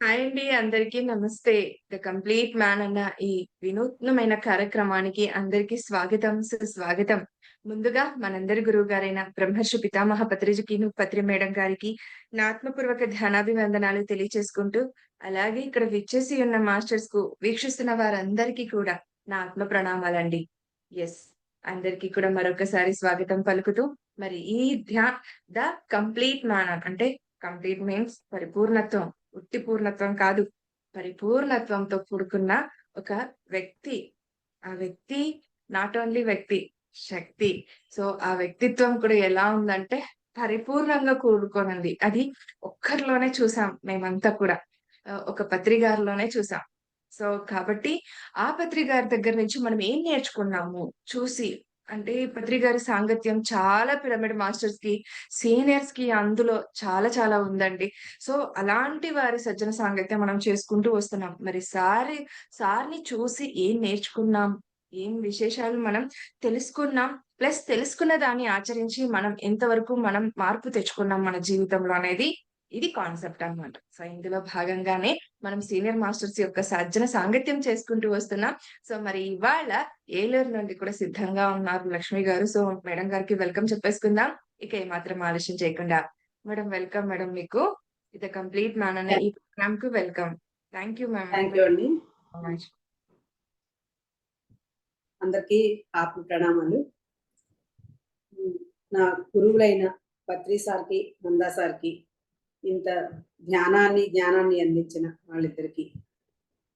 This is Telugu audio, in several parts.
హాయ్ అండి. అందరికీ నమస్తే. 'ద కంప్లీట్ మ్యాన్' అన్న ఈ వినూత్నమైన కార్యక్రమానికి అందరికీ స్వాగతం, సుస్వాగతం. ముందుగా మనందరి గురువుగారైన బ్రహ్మర్షి పితామహ పత్రిజీకిను, పత్రి మేడం గారికి నా ఆత్మపూర్వక ధ్యానాభివందనాలు తెలియచేసుకుంటూ, అలాగే ఇక్కడ విచ్చేసి ఉన్న మాస్టర్స్‌కు, వీక్షిస్తున్న వారందరికీ కూడా నా ఆత్మ ప్రణామాలండి. యెస్. అందరికీ కూడా మరొకసారి స్వాగతం పలుకుతూ, మరి ఈ ధ్యా 'ద కంప్లీట్ మ్యాన్' అంటే కంప్లీట్ మీన్స్ పరిపూర్ణత్వం. ఉట్టి పూర్ణత్వం కాదు. పరిపూర్ణత్వంతో కూడుకున్న ఒక వ్యక్తి. ఆ వ్యక్తి నాట్ ఓన్లీ వ్యక్తి, శక్తి. సో, ఆ వ్యక్తిత్వం కూడా ఎలా ఉందంటే పరిపూర్ణంగా కూడుకొనుంది. అది ఒక్కరిలోనే చూసాం మేమంతా కూడా. ఒక పత్రి గారిలోనే చూసాం. సో, కాబట్టి ఆ పత్రి గారి దగ్గర నుంచి మనం ఏం నేర్చుకున్నాము చూసి అంటే పత్రి గారి సాంగత్యం చాలా పిరమిడ్ మాస్టర్స్‌కి, సీనియర్స్‌కి అందులో చాలా చాలా ఉందండి. సో, అలాంటి వారి సజ్జన సాంగత్యం మనం చేసుకుంటూ వస్తున్నాం. మరి సార్‌ని చూసి ఏం నేర్చుకున్నాం? ఏం విశేషాలు మనం తెలుసుకున్నాం? ప్లస్ తెలుసుకున్న దాన్ని ఆచరించి మనం మార్పు తెచ్చుకున్నాం మన జీవితంలో అనేది ఇది కాన్సెప్ట్ అన్నమాట. సో, ఇందులో భాగంగానే మనం సీనియర్ మాస్టర్స్ యొక్క సజ్జన సాంగత్యం చేసుకుంటూ వస్తున్నాం. సో, మరి ఇవాళ ఏలూరు నుండి కూడా సిద్ధంగా ఉన్నారు లక్ష్మి గారు. సో, మేడం గారికి వెల్కమ్ చెప్పేసుకుందాం. ఇక ఏమాత్రం ఆలస్యం చేయకుండా మేడం వెల్కమ్ మేడం మీకు. ఇది కంప్లీట్ మ్యాన్ అనే ఈ ప్రోగ్రామ్‌కి welcome. Thank you ma'am. Thank you అండి. So much. అందరికీ ఆత్మ ప్రణామాలు. నా గురువులైన పత్రి సార్‌కి, నందా సార్‌కి ఇంత జ్ఞానాన్ని అందించిన వాళ్ళిద్దరికీ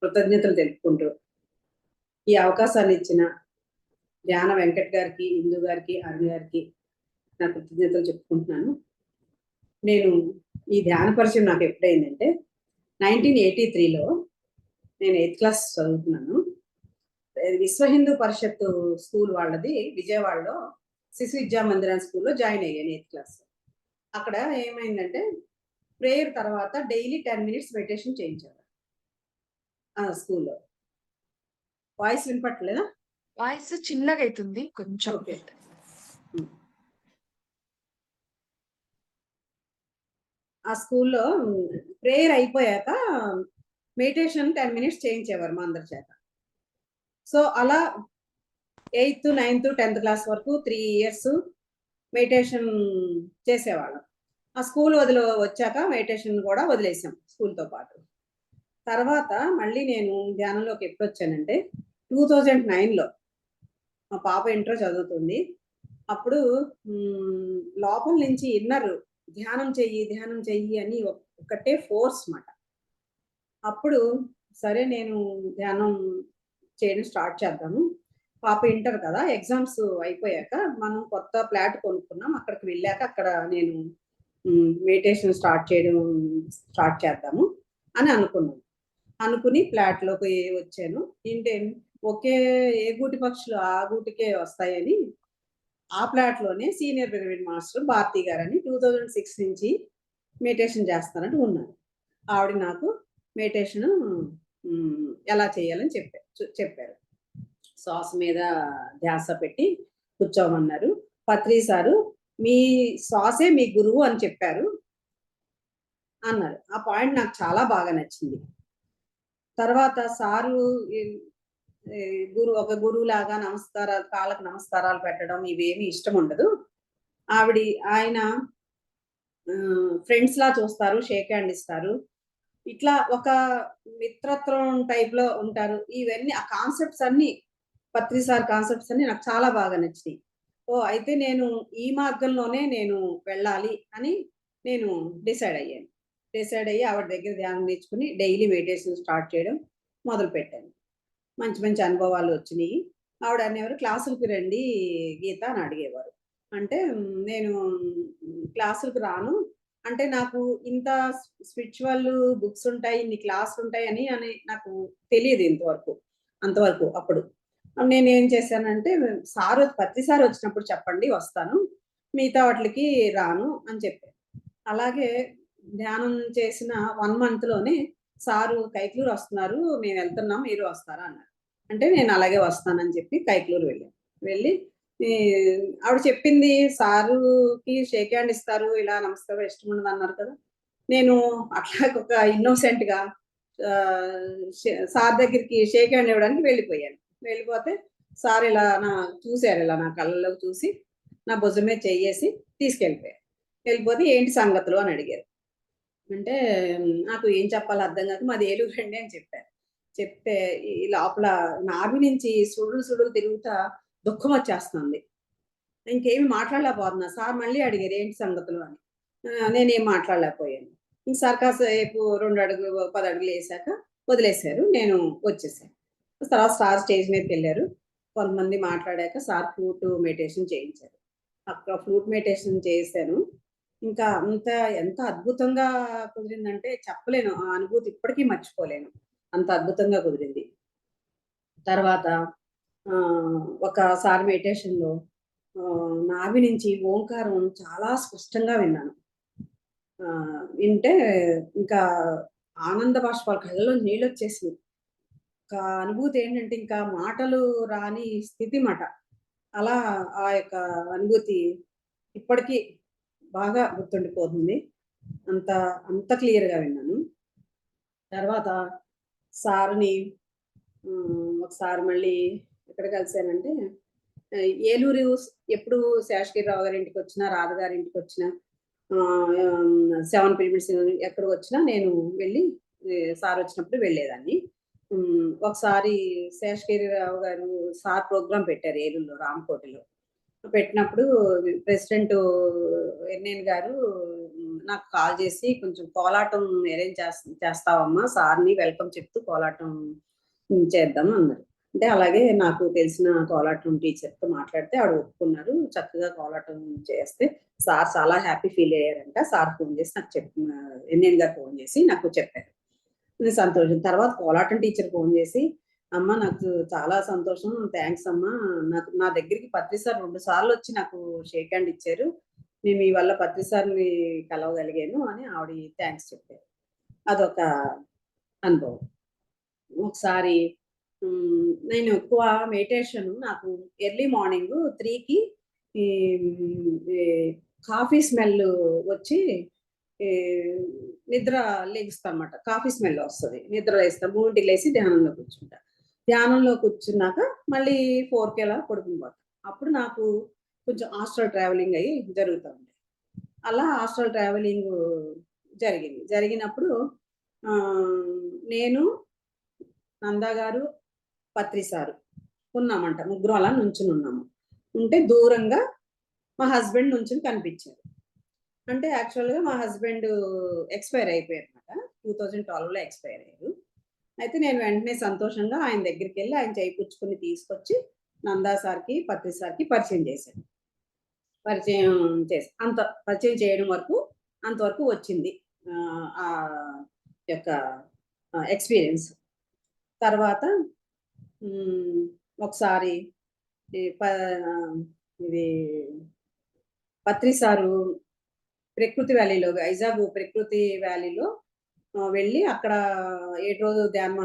కృతజ్ఞతలు తెలుపుకుంటూ, ఈ అవకాశాన్ని ఇచ్చిన ధ్యాన వెంకట్ గారికి, ఇందు గారికి, అరుణ్ గారికి నా కృతజ్ఞతలు చెప్పుకుంటున్నాను. నేను ఈ ధ్యాన పరిచయం నాకు ఎప్పుడైందంటే 1983లో నేను 8th క్లాస్ చదువుతున్నాను. విశ్వ హిందూ పరిషత్తు స్కూల్ వాళ్ళది విజయవాడలో శిశు విద్యా మందిరం స్కూల్లో జాయిన్ అయ్యాను 8th క్లాస్. అక్కడ ఏమైందంటే ప్రేయర్ తర్వాత డైలీ 10 మినిట్స్ మెడిటేషన్ చేయించారు ఆ స్కూల్లో. వాయిస్ వినపట్లేదా? వాయిస్ చిన్నగా అయితుంది కొంచెం. ఓకే. ఆ స్కూల్లో ప్రేయర్ అయిపోయాక మెడిటేషన్ 10 మినిట్స్ చేయించేవారు మా అందరి చేత. సో అలా 8th, 9th, 10th క్లాస్ వరకు 3 ఇయర్స్ మెడిటేషన్ చేసేవాళ్ళం. ఆ స్కూల్ వచ్చాక మెడిటేషన్ కూడా వదిలేసాం స్కూల్తో పాటు. తర్వాత మళ్ళీ నేను ధ్యానంలోకి ఎప్పుడొచ్చానంటే 2009లో మా పాప ఇంటర్ చదువుతుంది. అప్పుడు లోపల నుంచి ఇన్నర్ ధ్యానం చెయ్యి అని ఒకటే ఫోర్స్ మాట. అప్పుడు సరే నేను ధ్యానం చేయడం స్టార్ట్ చేద్దాము. పాప ఇంటర్ కదా, ఎగ్జామ్స్ అయిపోయాక మనం కొత్త ఫ్లాట్ కొనుక్కున్నాం. అక్కడికి వెళ్ళాక అక్కడ నేను మెడిటేషన్ స్టార్ట్ చేద్దాము అని అనుకుని ఫ్లాట్లోకి వచ్చాను. ఏ గూటి పక్షులు ఆ గూటికే వస్తాయని ఆ ఫ్లాట్లోనే సీనియర్ పిరమిడ్ మాస్టర్ భారతి గారని 2006 నుంచి మెడిటేషన్ చేస్తానంటూ ఉన్నారు. ఆవిడ నాకు మెడిటేషన్ ఎలా చేయాలని చెప్పారు. శ్వాస మీద ధ్యాస పెట్టి కూర్చోమన్నారు. పత్రి సారు మీ శ్వాసే మీ గురువు అని చెప్పారు అన్నారు. ఆ పాయింట్ నాకు చాలా బాగా నచ్చింది. తర్వాత సారు ఒక గురువులాగా కాళ్ళకు నమస్కారాలు పెట్టడం ఇవేమి ఇష్టం ఉండదు. ఆయన ఫ్రెండ్స్ లా చూస్తారు, షేక్ హ్యాండ్ ఇస్తారు. ఇట్లా ఒక మిత్రత్వం టైప్ లో ఉంటారు. ఇవన్నీ ఆ కాన్సెప్ట్స్ అన్ని పత్రి సార్ కాన్సెప్ట్స్ అన్ని నాకు చాలా బాగా నచ్చినాయి. అయితే నేను ఈ మార్గంలోనే నేను వెళ్ళాలి అని నేను డిసైడ్ అయ్యి ఆవిడ దగ్గర ధ్యానం నేర్చుకుని డైలీ మెడిటేషన్ స్టార్ట్ చేయడం మొదలుపెట్టాను. మంచి మంచి అనుభవాలు వచ్చినాయి. ఆవిడ అనేవారు క్లాసులకి రండి గీత అని అడిగేవారు. అంటే నేను క్లాసులకు రాను, అంటే నాకు ఇంత స్పిరిచువల్ బుక్స్ ఉంటాయి, ఇన్ని క్లాసులు ఉంటాయి అని నాకు తెలియదు అంతవరకు. అప్పుడు నేనేం చేశానంటే పత్రి సార్ వచ్చినప్పుడు చెప్పండి వస్తాను, మిగతా వాటికి రాను అని చెప్పాను. అలాగే ధ్యానం చేసిన 1 monthలోనే సారు కైక్లూరు వస్తున్నారు, మేము వెళ్తున్నాం, మీరు వస్తారా అన్నారు. అంటే నేను అలాగే వస్తానని చెప్పి కైక్లూరు వెళ్ళి ఆవిడ చెప్పింది సారుకి షేక్ హ్యాండ్ ఇస్తారు, ఇలా నమస్కారం ఇష్టం ఉండదు అన్నారు కదా. నేను అట్లా ఒక ఇన్నోసెంట్ గా సార్ దగ్గరికి షేక్ హ్యాండ్ ఇవ్వడానికి వెళ్ళిపోయాను. వెళ్ళిపోతే సార్ ఇలా చూశారు, ఇలా నా కళ్ళలో చూసి నా భుజం మీద చెయ్యేసి తీసుకెళ్ళిపోయారు. వెళ్ళిపోతే ఏంటి సంగతులు అని అడిగారు. అంటే నాకు ఏం చెప్పాలో అర్థం కాక మాది ఏలూరు అండి అని చెప్పాను. చెప్తే ఈ లోపల నాభి నుంచి సుడులు సుడులు తిరుగుతా దుఃఖం వచ్చేస్తుంది. ఇంకేమి మాట్లాడలేకపోతున్నా. సార్ మళ్ళీ అడిగారు ఏంటి సంగతులు అని. నేనేం మాట్లాడలేకపోయాను. ఇంక సార్ కాసేపు 2 అడుగులు 10 అడుగులు వేసాక వదిలేశారు. నేను వచ్చేసాను. తర్వాత సార్ స్టేజ్ మీదకెళ్ళారు. కొంతమంది మాట్లాడాక సార్ ఫ్లూట్ మెడిటేషన్ చేయించారు. అక్కడ ఫ్లూట్ మెడిటేషన్ చేశాను. ఇంకా ఎంత అద్భుతంగా కుదిరిందంటే చెప్పలేను. ఆ అనుభూతి ఇప్పటికీ మర్చిపోలేను. అంత అద్భుతంగా కుదిరింది. తర్వాత ఒకసారి మెడిటేషన్‌లో నాభి నుంచి ఓంకారం చాలా స్పష్టంగా విన్నాను. వింటే ఇంకా ఆనంద బాష్పాలు కళ్ళలో నీళ్ళొచ్చేసినాయి. ఒక అనుభూతి ఏంటంటే ఇంకా మాటలు రాని స్థితి మాట. అలా ఆ యొక్క అనుభూతి ఇప్పటికీ బాగా గుర్తుండిపోతుంది. అంత అంత క్లియర్‌గా విన్నాను. తర్వాత సార్‌ని ఒకసారి మళ్ళీ ఎక్కడ కలిసానంటే ఏలూరు ఎప్పుడు శేషగిరిరావు గారి ఇంటికొచ్చినా, రాధ గారి ఇంటికొచ్చినా 7 పిరమిడ్స్ ఎక్కడికొచ్చినా నేను వెళ్ళి సార్ వచ్చినప్పుడు వెళ్ళేదాన్ని. ఒకసారి శేషగిరిరావు గారు సార్ ప్రోగ్రామ్ పెట్టారు ఏలూరులో రామకోటిలో. పెట్టినప్పుడు ప్రెసిడెంట్ ఎన్ఎన్ గారు నాకు కాల్ చేసి కొంచెం కోలాటం అరేంజ్ చేస్తావమ్మా సార్‌ని వెల్కమ్ చెప్తూ కోలాటం చేద్దాం అన్నారు. అంటే అలాగే నాకు తెలిసిన కోలాటం టీచర్‌తో మాట్లాడితే ఆవిడ ఒప్పుకున్నారు. చక్కగా కోలాటం చేస్తే సార్ చాలా హ్యాపీ ఫీల్ అయ్యారంట. సార్ ఫోన్ చేసి నాకు ఎన్ఎన్ గారు ఫోన్ చేసి నాకు చెప్పారు. నేను సంతోషం. తర్వాత కోలాటం టీచర్ ఫోన్ చేసి, "అమ్మ నాకు చాలా సంతోషం. థాంక్స్ అమ్మా. నా దగ్గరికి పత్రి సార్ 2 సార్లొచ్చి నాకు షేక్ హ్యాండ్ ఇచ్చారు. నేను మీ వల్ల పత్రి సార్‌ని కలవగలిగాను" అని ఆవిడ థాంక్స్ చెప్పారు. అదొక అనుభవం. ఒకసారి నేను ఎక్కువ మెడిటేషన్ నాకు ఎర్లీ మార్నింగ్ 3కి ఈ ఈ కాఫీ స్మెల్ వచ్చి ఈ నిద్ర లెగుస్తానమాట. కాఫీ స్మెల్ వస్తది. నిద్ర లేస్తా. 3కి లేసి ధ్యానంలో కూర్చుంటా. ధ్యానంలో కూర్చున్నాక మళ్ళీ 4కి అలా పడుకుని పోతా. అప్పుడు నాకు కొంచెం ఆస్ట్రల్ ట్రావెలింగ్ అయ్యి జరుగుతా ఉంది. అలా ఆస్ట్రల్ ట్రావెలింగ్ జరిగింది. జరిగినప్పుడు నేను, నందా గారు, పత్రి సారు ఉన్నామంట. ముగ్గురం అలా నుంచునున్నాము. ఉంటే దూరంగా మా హస్బెండ్ నుంచుని కనిపించారు. అంటే యాక్చువల్‌గా మా హస్బెండ్ ఎక్స్‌పైర్ అయిపోయారన్నమాట. 2012లో ఎక్స్‌పైర్ అయ్యారు. అయితే నేను వెంటనే సంతోషంగా ఆయన దగ్గరికెళ్ళి ఆయన చేయి పుచ్చుకొని తీసుకొచ్చి నందా సార్‌కి, పత్రి సార్‌కి పరిచయం చేశాను. పరిచయం పరిచయం చేయడం వరకు అంతవరకు వచ్చింది. ఆ యొక్క ఎక్స్‌పీరియన్స్. తర్వాత ఒకసారి ఈ ప ఇది పత్రి సారు ప్రకృతి వ్యాలీలో వైజాగ్ ప్రకృతి వ్యాలీలో వెళ్ళి అక్కడ 7 రోజులు ధ్యాన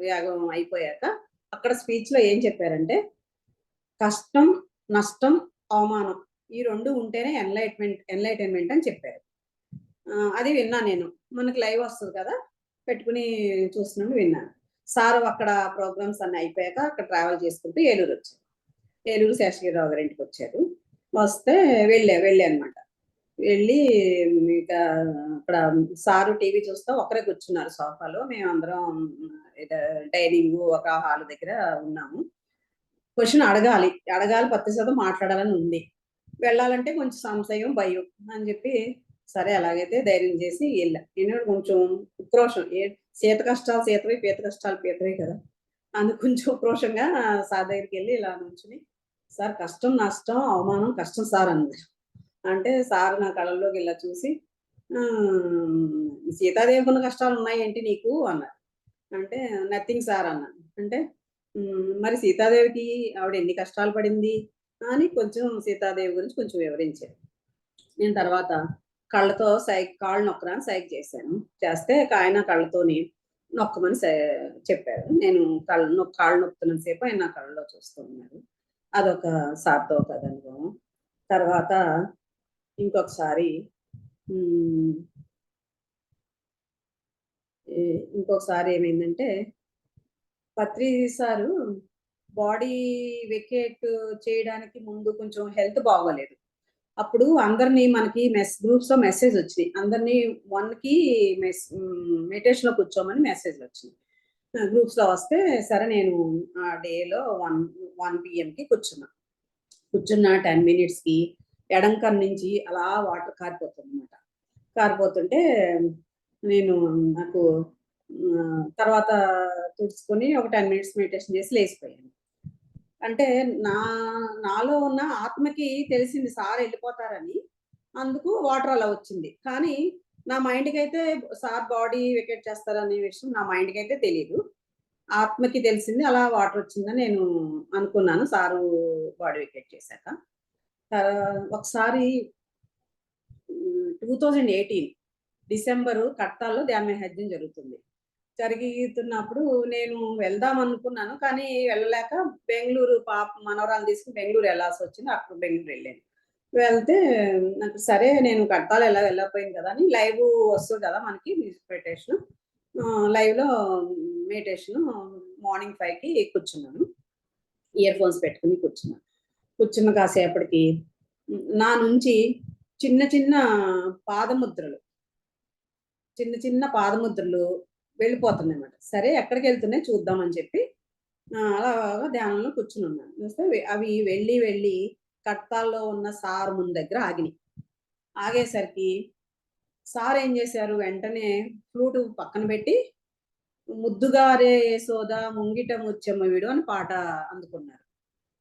యాగం అయిపోయాక అక్కడ స్పీచ్‌లో ఏం చెప్పారంటే, కష్టం, నష్టం, అవమానం ఈ 2 ఉంటేనే ఎన్‌లైటన్‌మెంట్ అని చెప్పారు. అది విన్నాను నేను. మనకి లైవ్ వస్తది కదా! పెట్టుకొని చూస్తున్నప్పుడు విన్నాను. సారు అక్కడ ప్రోగ్రామ్స్ అన్నీ అయిపోయాక అక్కడ ట్రావెల్ చేసుకుంటూ ఏలూరొచ్చారు. ఏలూరు శేషగిరిరావు గారి ఇంటికొచ్చారు. వస్తే వెళ్ళానమాట. వెళ్ళి ఇక అక్కడ సారు టీవీ చూస్తా ఒక్కరే కూర్చున్నారు సోఫాలో. మేమందరం డైనింగు ఒక హాల్ దగ్గర ఉన్నాము. క్వెషన్ అడగాలి. అడగాలి 10% మాట్లాడాలని ఉంది. వెళ్ళాలంటే కొంచెం సంశయం, భయం అని చెప్పి సరే అలాగైతే ధైర్యం చేసి ఎళ్ళా. నేను కొంచెం ఉక్రోషం సీత కష్టాలు సీతవి, పీత కష్టాలు పీతవే కదా! అందుకు కొంచెం ఉక్రోషంగా సార్ దగ్గరికెళ్ళి ఇలా నుంచుని, "సార్ కష్టం, నష్టం, అవమానం కష్టం సార్" అన్నారు. అంటే సార్ నా కళ్ళల్లోకి ఇలా చూసి "సీతాదేవికున్న కష్టాలున్నాయేంటి నీకు" అన్నారు. అంటే "నథింగ్ సార్" అన్నాను. అంటే మరి సీతాదేవికి ఆవిడ ఎన్ని కష్టాలు పడింది అని కొంచెం సీతాదేవి గురించి కొంచెం వివరించారు. నేను తర్వాత కళ్ళతో కాళ్ళు నొక్కరా అని సైగ చేశాను. చేస్తే ఆయన కళ్ళతోని నొక్కమని చెప్పారు. నేను కాళ్ళు నొక్కుతున్నంత సేపు ఆయన నా కళ్ళలో చూస్తూ ఉన్నారు. అదొక సార్‌తో ఒక అనుభవం. తర్వాత ఇంకొకసారి హ్మ్. ఇంకొకసారి ఏమైందంటే పత్రి సారు బాడీ వెకేట్ చేయడానికి ముందు కొంచెం హెల్త్ బాగోలేదు. అప్పుడు అందరినీ మనకి గ్రూప్స్ లో మెసేజ్ వచ్చినాయి. అందరినీ 1కి మెడిటేషన్ లో కూర్చోమని మెసేజ్ వచ్చింది. గ్రూప్స్ లో వస్తే సరే నేను ఆ డేలో 1 PM కి కూర్చున్న 10 minutes కి ఎడంకర్ నుంచి అలా వాటర్ కారిపోతుంది అనమాట. కారిపోతుంటే నేను నాకు తర్వాత తుడుచుకొని ఒక 10 minutes మెడిటేషన్ చేసి లేచిపోయాను. అంటే నాలో ఉన్న ఆత్మకి తెలిసింది సార్ వెళ్ళిపోతారని, అందుకు వాటర్ అలా వచ్చింది. కానీ నా మైండ్కి అయితే సార్ బాడీ వెకేట్ చేస్తారనే విషయం నా మైండ్కి అయితే తెలియదు. ఆత్మకి తెలిసింది అలా వాటర్ వచ్చిందని నేను అనుకున్నాను సారు బాడీ వెకేట్ చేశాక. ఒకసారి 2018 డిసెంబరు కట్టాల్లో ధ్యాన మహాయజ్ఞం జరుగుతున్నప్పుడు నేను వెళ్దాం అనుకున్నాను. కానీ వెళ్ళలేక బెంగుళూరు మనవరాలు తీసుకుని బెంగుళూరు వెళ్ళాల్సి వచ్చింది. అప్పుడు బెంగుళూరు వెళ్ళాను. వెళ్తే నాకు సరే నేను కట్టాలు ఎలా వెళ్ళకపోయింది కదా అని లైవ్ వస్తుంది కదా మనకి మ్యూజిక్ మెడిటేషన్, లైవ్లో మెడిటేషన్ మార్నింగ్ 5కి కూర్చున్నాను. ఇయర్ ఫోన్స్ పెట్టుకుని కూర్చున్న కాసేపటికి నా నుంచి చిన్న చిన్న పాదముద్రలు వెళ్ళిపోతున్నాయి అన్నమాట. సరే ఎక్కడికి వెళ్తున్నాయి చూద్దామని చెప్పి అలాగా ధ్యానంలో కూర్చుని ఉన్నాను. చూస్తే అవి వెళ్ళి కట్టాల్లో ఉన్న సార్ ముందు దగ్గర ఆగేసరికి సార్ ఏం చేశారు, వెంటనే ఫ్లూట్ పక్కన పెట్టి ముద్దుగారే యశోద ముంగిట ముత్యమ్మ వీడు అని పాట అందుకున్నారు.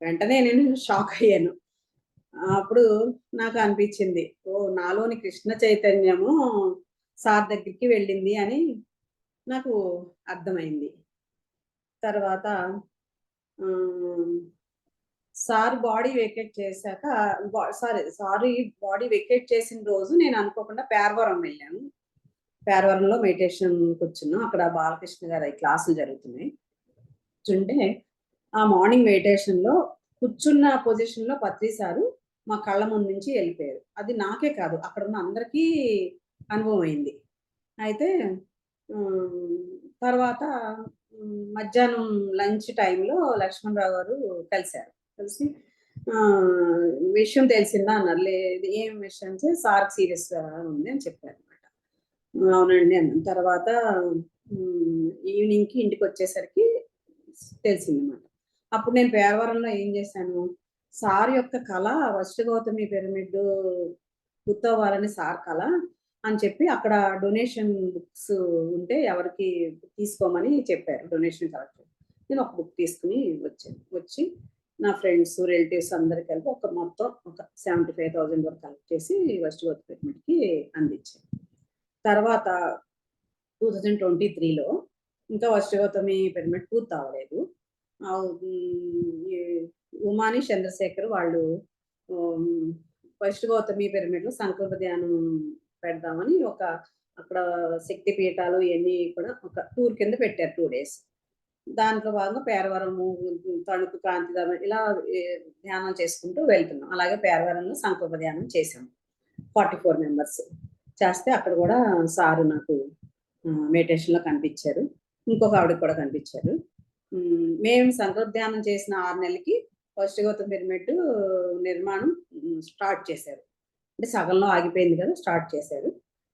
వెంటనే నేను షాక్ అయ్యాను. అప్పుడు నాకు అనిపించింది, ఓ నాలోని కృష్ణ చైతన్యము సార్ దగ్గరికి వెళ్ళింది అని నాకు అర్థమైంది. తర్వాత సార్ బాడీ వెకేట్ చేశాక బాడీ వెకేట్ చేసిన రోజు నేను అనుకోకుండా పేరవరం వెళ్ళాను. పేరవరంలో మెడిటేషన్ కూర్చున్నాం. అక్కడ బాలకృష్ణ గారి క్లాసులు జరుగుతున్నాయి. కూర్చుంటే ఆ మార్నింగ్ మెడిటేషన్ లో కూర్చున్న పొజిషన్ లో పత్రి సారు మా కళ్ళ ముందు నుంచి వెళ్ళిపోయారు. అది నాకే కాదు అక్కడ ఉన్న అందరికీ అనుభవం అయింది. అయితే తర్వాత మధ్యాహ్నం లంచ్ టైంలో లక్ష్మణరావు గారు కలిసి విషయం తెలిసిందా అన్నారు. లేదు ఏం విషయం అంటే సార్ సీరియస్ ఉంది అని చెప్పారు అనమాట. అవునండి అన్నాను. తర్వాత ఈవినింగ్కి ఇంటికి వచ్చేసరికి తెలిసిందన్నమాట. అప్పుడు నేను పేరవరంలో ఏం చేశాను, సార్ యొక్క కళ వశిష్ఠ గౌతమి పిరమిడ్ పూర్తవ్వాలని సార్ కళ అని చెప్పి అక్కడ డొనేషన్ బుక్స్ ఉంటే ఎవరికి తీసుకోమని చెప్పారు. డొనేషన్ కలెక్ట్ నేను ఒక బుక్ తీసుకుని వచ్చి నా ఫ్రెండ్స్ రిలేటివ్స్ అందరు కలిపి మొత్తం ఒక 75,000 వరకు కలెక్ట్ చేసి వశిష్ఠ గౌతమి పిరమిడ్కి అందించాను. తర్వాత 2023లో ఇంకా వశిష్ఠ గౌతమి పిరమిడ్ పూర్తి అవ్వలేదు. ఉమాని చంద్రశేఖర్ వాళ్ళు వశిష్ఠ గౌతమి పిరమిడ్ లో సంకల్ప ధ్యానం పెడదామని అక్కడ శక్తి పీఠాలు ఇవన్నీ కూడా ఒక టూర్ కింద పెట్టారు 2 days. దాంట్లో భాగంగా పేరవరము, తణుకు, కాంతిధామం ఇలా ధ్యానం చేసుకుంటూ వెళ్తున్నాం. అలాగే పేరవరంలో సంకల్ప ధ్యానం చేసాము 44 members చేస్తే అక్కడ కూడా సారు నాకు మెడిటేషన్ లో కనిపించారు. ఇంకొక ఆవిడకి కూడా కనిపించారు. మేము సంకల్ప ధ్యానం చేసిన 6 నెలలకి వశిష్ఠ గౌతమి పిరమిడ్ నిర్మాణం స్టార్ట్ చేశారు. అంటే సగంలో ఆగిపోయింది కదా, స్టార్ట్ చేశారు.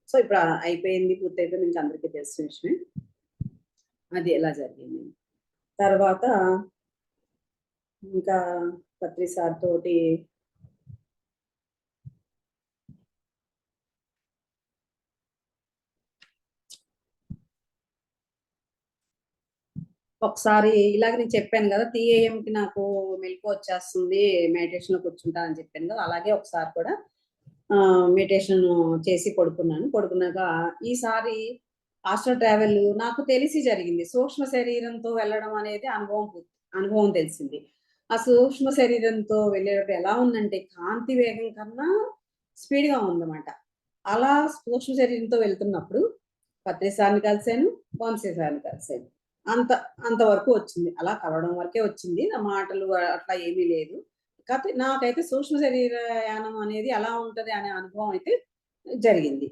సో ఇప్పుడు అయిపోయింది, పూర్తయిపోయింది, ఇంకా అందరికీ తెలిసిన విషయమే. అది ఎలా జరిగింది. తర్వాత ఇంకా పత్రి సార్ తోటి ఒకసారి ఇలాగ నేను చెప్పాను కదా 3 AM నాకు మెలకు వచ్చేస్తుంది, మెడిటేషన్ లో కూర్చుంటా అని చెప్పాను కదా, అలాగే ఒకసారి కూడా మెడిటేషన్ చేసి పడుకున్నాక ఈసారి ఆస్ట్రల్ ట్రావెల్ నాకు తెలిసి జరిగింది. సూక్ష్మ శరీరంతో వెళ్ళడం అనేది అనుభవం తెలిసింది. ఆ సూక్ష్మ శరీరంతో వెళ్ళేటప్పుడు ఎలా ఉందంటే కాంతి వేగం కన్నా స్పీడ్గా ఉందన్నమాట. అలా సూక్ష్మ శరీరంతో వెళ్తున్నప్పుడు పత్రి సార్ని కలిశాను, వంశీ సార్ని కలిశాను. అంతవరకు వచ్చింది. అలా కలవడం వరకే వచ్చింది. నా మాటలు అట్లా ఏమీ లేదు. కాకపోతే నాకైతే సూక్ష్మ శరీర యానం అనేది ఎలా ఉంటది అనే అనుభవం అయితే జరిగింది.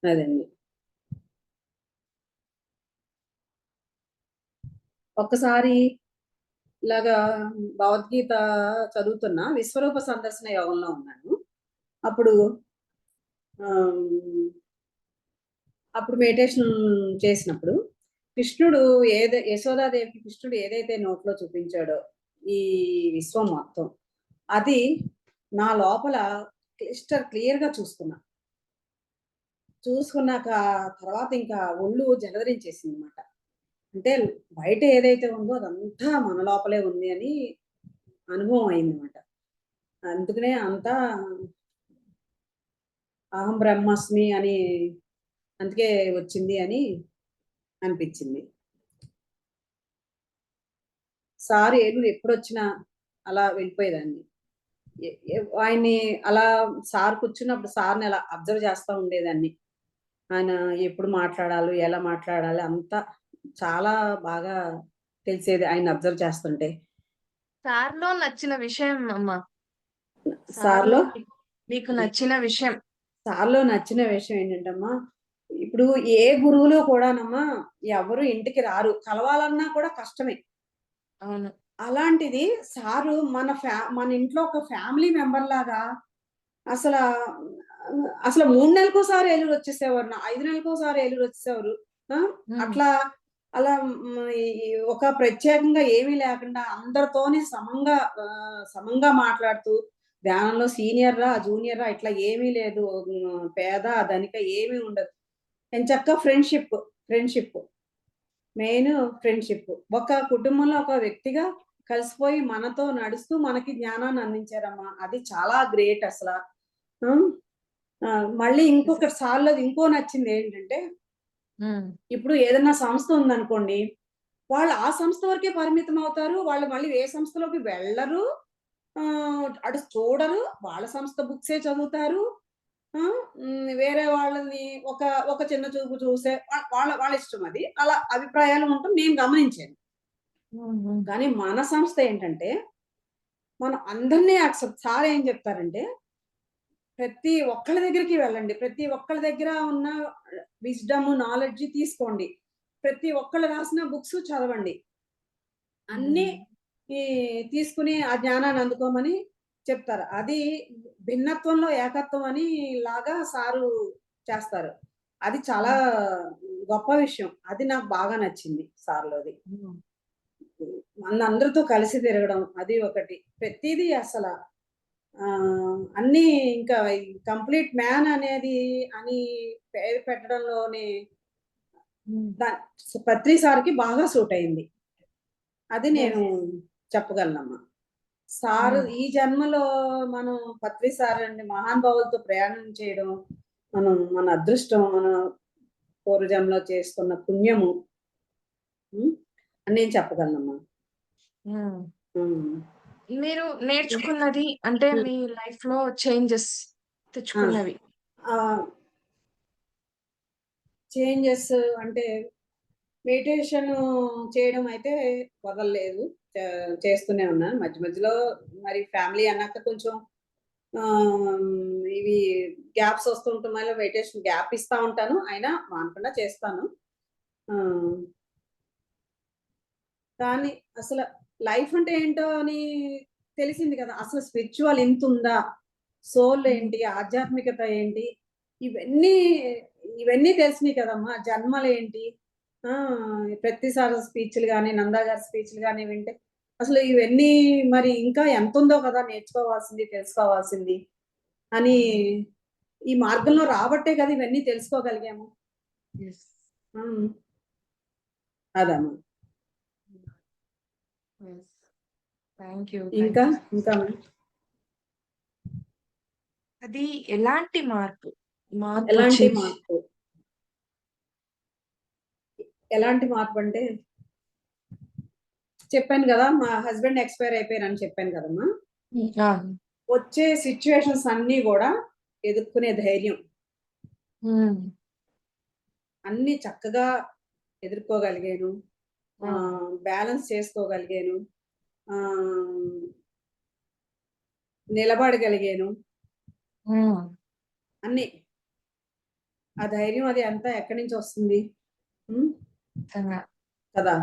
అదండి. ఒక్కసారి ఇలాగా భగవద్గీత చదువుతున్నా, విశ్వరూప సందర్శన యోగంలో ఉన్నాను. అప్పుడు ఆమ్, అప్పుడు మెడిటేషన్ చేసినప్పుడు కృష్ణుడు యశోదాదేవికి కృష్ణుడు ఏదైతే నోట్లో చూపించాడో ఈ విశ్వం మొత్తం, అది నా లోపల క్లియర్ గా చూసుకున్నాక తర్వాత ఇంకా ఒళ్ళు జలధరించేసింది అనమాట. అంటే బయట ఏదైతే ఉందో అదంతా మన లోపలే ఉంది అని అనుభవం అయిందన్నమాట. అందుకనే అంతా అహం బ్రహ్మాస్మి అని అందుకే వచ్చింది అని అనిపించింది. సార్ ఏలూరు ఎప్పుడొచ్చినా అలా వెళ్ళిపోయేదాన్ని. ఆయన్ని అలా సార్ కూర్చున్నప్పుడు సార్ని అలా అబ్జర్వ్ చేస్తూ ఉండేదాన్ని. ఆయన ఎప్పుడు మాట్లాడాలి, ఎలా మాట్లాడాలి అంతా చాలా బాగా తెలిసేది ఆయన అబ్జర్వ్ చేస్తుంటే. సార్‌లో నచ్చిన విషయం అమ్మా. సార్లో మీకు నచ్చిన విషయం. సార్లో నచ్చిన విషయం ఏంటంటమ్మా, ఇప్పుడు ఏ గురువులు కూడానమ్మా ఎవరు ఇంటికి రారు, కలవాలన్నా కూడా కష్టమే. అవును. అలాంటిది సారు మన ఇంట్లో ఒక ఫ్యామిలీ మెంబర్ లాగా అసల అసలు 3 నెలలకోసారి ఏలూరు వచ్చేసేవారు. 5 నెలలకోసారి ఏలూరు వచ్చేసేవారు. ఆ! హ్మ్. అట్లా అలా ఈ ఒక ప్రత్యేకంగా ఏమీ లేకుండా అందరితోని సమంగా మాట్లాడుతూ, ధ్యానంలో సీనియర్‌రా, జూనియర్‌రా ఇట్లా ఏమీ లేదు. పేద, ధనిక ఏమీ ఉండదు. ఎంచక్కా ఫ్రెండ్‌షిప్. Main friendship. ఒక కుటుంబంలో ఒక వ్యక్తిగా కలిసిపోయి మనతో నడుస్తూ మనకి జ్ఞానాన్ని అందించారమ్మా. అది చాలా గ్రేట్ అసల. హ్మ్. మళ్ళీ ఇంకొకటి సార్‌లోది ఇంకో నచ్చిందేంటంటే, హ్మ్. ఇప్పుడు ఏదన్నా సంస్థ ఉందనుకోండి, వాళ్ళు ఆ సంస్థ వరకే పరిమితం అవుతారు. వాళ్ళు మళ్ళీ ఏ సంస్థలోకి వెళ్ళరు. అటు చూడరు. వాళ్ళ సంస్థ బుక్సే చదువుతారు. వేరే వాళ్ళని ఒక ఒక చిన్న చూపు చూసే వాళ్ళ వాళ్ళ ఇష్టం అది. అలా అభిప్రాయాలు ఉండటం నేను గమనించాను. హ్మ్. హ్మ్. కానీ మన సంస్థ ఏంటంటే, మనం అందరిని సార్ ఏం చెప్తారంటే, ప్రతి ఒక్కళ్ళ దగ్గరికి వెళ్ళండి. ప్రతి ఒక్కళ్ళ దగ్గర ఉన్న విజ్డమ్, నాలెడ్జ్ తీసుకోండి. ప్రతి ఒక్కళ్ళు రాసిన బుక్స్ చదవండి. అన్నీ హ్మ్. ఈ తీసుకొని ఆ జ్ఞానాన్ని అందుకోమని చెప్తారు. అది భిన్నత్వంలో ఏకత్వం అని లాగా సారు చేస్తారు. అది చాలా హ్మ్. గొప్ప విషయం. అది నాకు బాగా నచ్చింది సార్‌లోది. హ్మ్. అందరితో కలిసి తిరగడం అది ఒకటి. ప్రతీదీ అన్నీ ఇంకా ఈ కంప్లీట్ మ్యాన్ అనేది అని పేరు పెట్టడంలోనే హ్మ్. దా పత్రి సార్‌కి బాగా సూట్ అయింది. అది నేను యెస్. చెప్పగలనమ్మా. సారు హ్మ్. ఈ జన్మలో మనం పత్రి సార్ అండి మహానుభావులతో ప్రయాణం చేయడం మన అదృష్టం. మన పూర్వజన్మలో చేసుకున్న పుణ్యము. హ్మ్. అని నేను చెప్పగలనమ్మా. హ్మ్. హ్మ్. మీరు నేర్చుకున్నది అంటే హ్మ్. మీ లైఫ్‌లో చేంజెస్ ఆ! తెచ్చుకున్నవి. ఆహ్, చేంజెస్ అంటే మెడిటేషన్ చేయడం అయితే వదలలేదు. చేస్తూనే ఉన్నాను. మధ్య మధ్యలో మరి ఫ్యామిలీ అన్నాక కొంచెం ఇవి గ్యాప్స్ వస్తుండటం వల్ల మెడిటేషన్ గ్యాప్ ఇస్తా ఉంటాను. అయినా మానకుండా చేస్తాను. ఆహ్, కానీ అసల లైఫ్ అంటే ఏంటో అని తెలిసింది కదా! అసలు స్పిరిచ్యువల్ ఇంతుందా? సోల్ హ్మ్. ఏంటి? ఆధ్యాత్మికత ఏంటి? ఇవన్నీ, ఇవన్నీ తెలిసినియి కదమ్మా! జన్మలేంటి? ఆ! ప్రతిసారి స్పీచ్‌లు గాని, నందా గారి స్పీచ్‌లు గాని వింటే అసలు ఇవన్నీ మరి ఇంకా ఎంతుందో కదా నేర్చుకోవాల్సింది, తెలుసుకోవాల్సింది అని హ్మ్. ఈ మార్గంలో రాబట్టే కదా ఇవన్నీ తెలుసుకోగలిగాము. యెస్. హ్మ్. అదమ్మా. యెస్. Thank you. ఇంకా, థాంక్ యూ. ఇంకా మేడం అది ఎలాంటి మార్పు? ఎలాంటి మార్పొచ్చింది? మార్పు? ఎలాంటి మార్పంటే చెప్పాను గదా! మా హస్బెండ్ ఎక్స్‌పైర్ అయిపోయారని చెప్పాను కదమ్మా! హ్మ్. ఆ! వచ్చే సిట్యుయేషన్స్ అన్నీ గూడా ఎదుర్కొనే ధైర్యం. హ్మ్. అన్నీ చక్కగా ఎదుర్కోగలిగాను. ఆ! బ్యాలెన్స్ చేసుకోగలిగాను. ఆహ్, నిలబడగలిగాను. హ్మ్. అన్నీ. ఆ ధైర్యం అది అంతా ఎక్కడి నుంచొస్తుంది? హ్మ్. నిజంగా. కదా!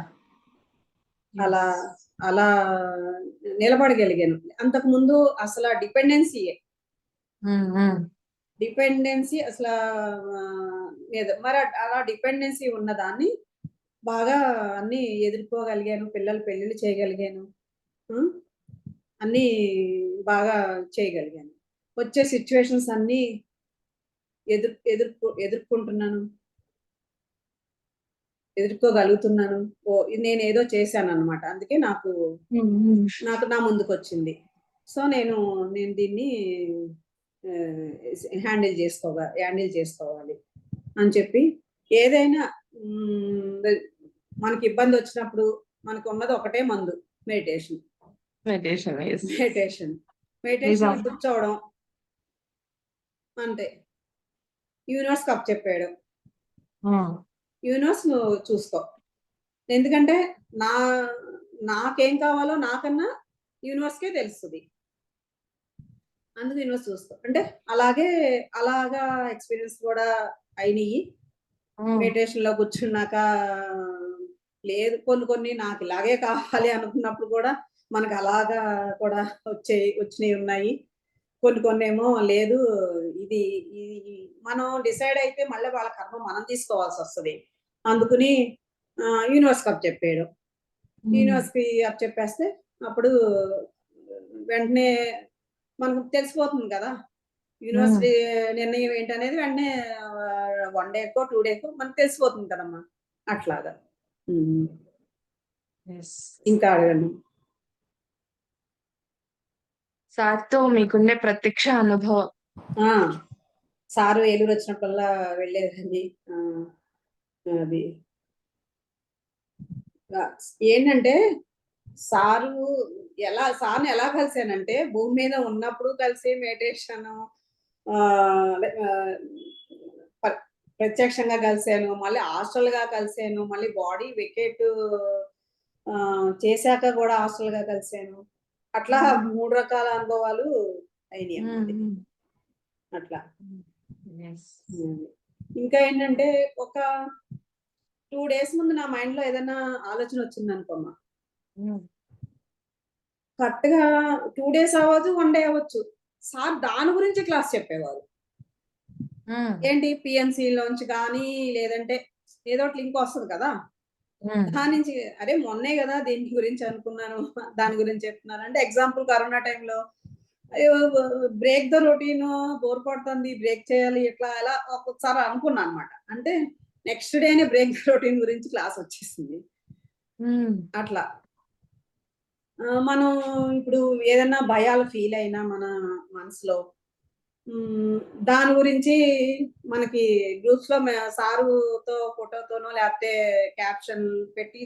అలా Yes. అలా నిలబడగలిగాను. అంతకు ముందు అసలు డిపెండెన్సీయే డిపెండెన్సీ అసలు లేదు. మరి అలా డిపెండెన్సీ ఉన్నదాన్ని బాగా అన్ని ఎదుర్కోగలిగాను. పిల్లలు పెళ్ళిళ్ళు చేయగలిగాను. ఉం? అన్ని బాగా చేయగలిగాను. వచ్చే సిచ్యువేషన్స్ అన్ని ఎదుర్కొంటున్నాను, ఎదుర్కోగలుగుతున్నాను. నేను ఏదో చేశాను అనమాట. అందుకే నాకు నా ముందుకు వచ్చింది. సో నేను దీన్ని హ్యాండిల్ చేసుకోవాలి అని చెప్పి ఏదైనా మనకి ఇబ్బంది వచ్చినప్పుడు మనకు ఉన్నది ఒకటే మందు, మెడిటేషన్. Meditation, yes. మెడిటేషన్ నిజం. కూర్చోవడం అంతే. యూనివర్స్ కప్ చెప్పాడు, యూనివర్స్ నువ్వు చూసుకో. ఎందుకంటే నాకేం కావాలో నాకన్నా యూనివర్స్కే తెలుస్తుంది. అందుకు యూనివర్స్ చూసుకో అంటే అలాగా ఎక్స్పీరియన్స్ కూడా అయినాయి. మెడిటేషన్ లో కూర్చున్నాక లేదు, కొన్ని నాకు ఇలాగే కావాలి అనుకున్నప్పుడు కూడా మనకు అలాగా కూడా వచ్చినాయి ఉన్నాయి. కొన్ని ఏమో లేదు, ఇది మనం డిసైడ్ అయితే మళ్ళీ వాళ్ళ కర్మ మనం తీసుకోవాల్సి వస్తుంది. అందుకుని యూనివర్స్ కప్ చెప్పాడు. యూనివర్స్ కి అప్ చెప్పేస్తే అప్పుడు వెంటనే మనకు తెలిసిపోతుంది కదా యూనివర్సిటీ నిర్ణయం ఏంటనేది. వెంటనే 1 డేకో 2 డేకో మనకు తెలిసిపోతుంది కదమ్మా. అట్లాగా. ఇంకా అడగండి. సార్తో మీకుండే ప్రత్యక్ష అనుభవం. సారు ఏలూరు వచ్చినప్పుడల్లా వెళ్ళేదండి. అది ఏంటంటే సార్ని ఎలా కలిసానంటే భూమి మీద ఉన్నప్పుడు కలిసి మెడిటేషన్ ప్రత్యక్షంగా కలిసాను, మళ్ళీ హాస్టల్ గా కలిసాను, మళ్ళీ బాడీ వికెట్ చేశాక కూడా హాస్టల్ గా కలిసాను. అట్లా 3 రకాల అనుభవాలు అయినాయి అట్లా. ఇంకా ఏంటంటే ఒక 2 డేస్ ముందు నా మైండ్ లో ఏదైనా ఆలోచన వచ్చింది అనుకోమ్మా, కరెక్ట్ గా 2 డేస్ అవ్వచ్చు, 1 డే అవ్వచ్చు, సార్ దాని గురించి క్లాస్ చెప్పేవారు. ఏంటి పిఎంసి లోంచి కానీ లేదంటే ఏదో లింక్ వస్తుంది కదా, దాని నుంచి అరే మొన్నే కదా దీని గురించి అనుకున్నాను, దాని గురించి చెప్తున్నాను. అంటే ఎగ్జాంపుల్ కరోనా టైంలో బ్రేక్ ద రొటీన్, బోర్ కొడుతుంది, బ్రేక్ చేయాలి, ఇట్లా ఎలా ఒక్కొక్కసారి అనుకున్నా అనమాట. అంటే నెక్స్ట్ డేనే బ్రేక్ ద రొటీన్ గురించి క్లాస్ వచ్చేసింది. అట్లా మనం ఇప్పుడు ఏదైనా భయాలు ఫీల్ అయినా మన మనసులో దాని గురించి మనకి గ్రూప్స్ లో సారుతో ఫోటోతోనో లేకపోతే క్యాప్షన్ పెట్టి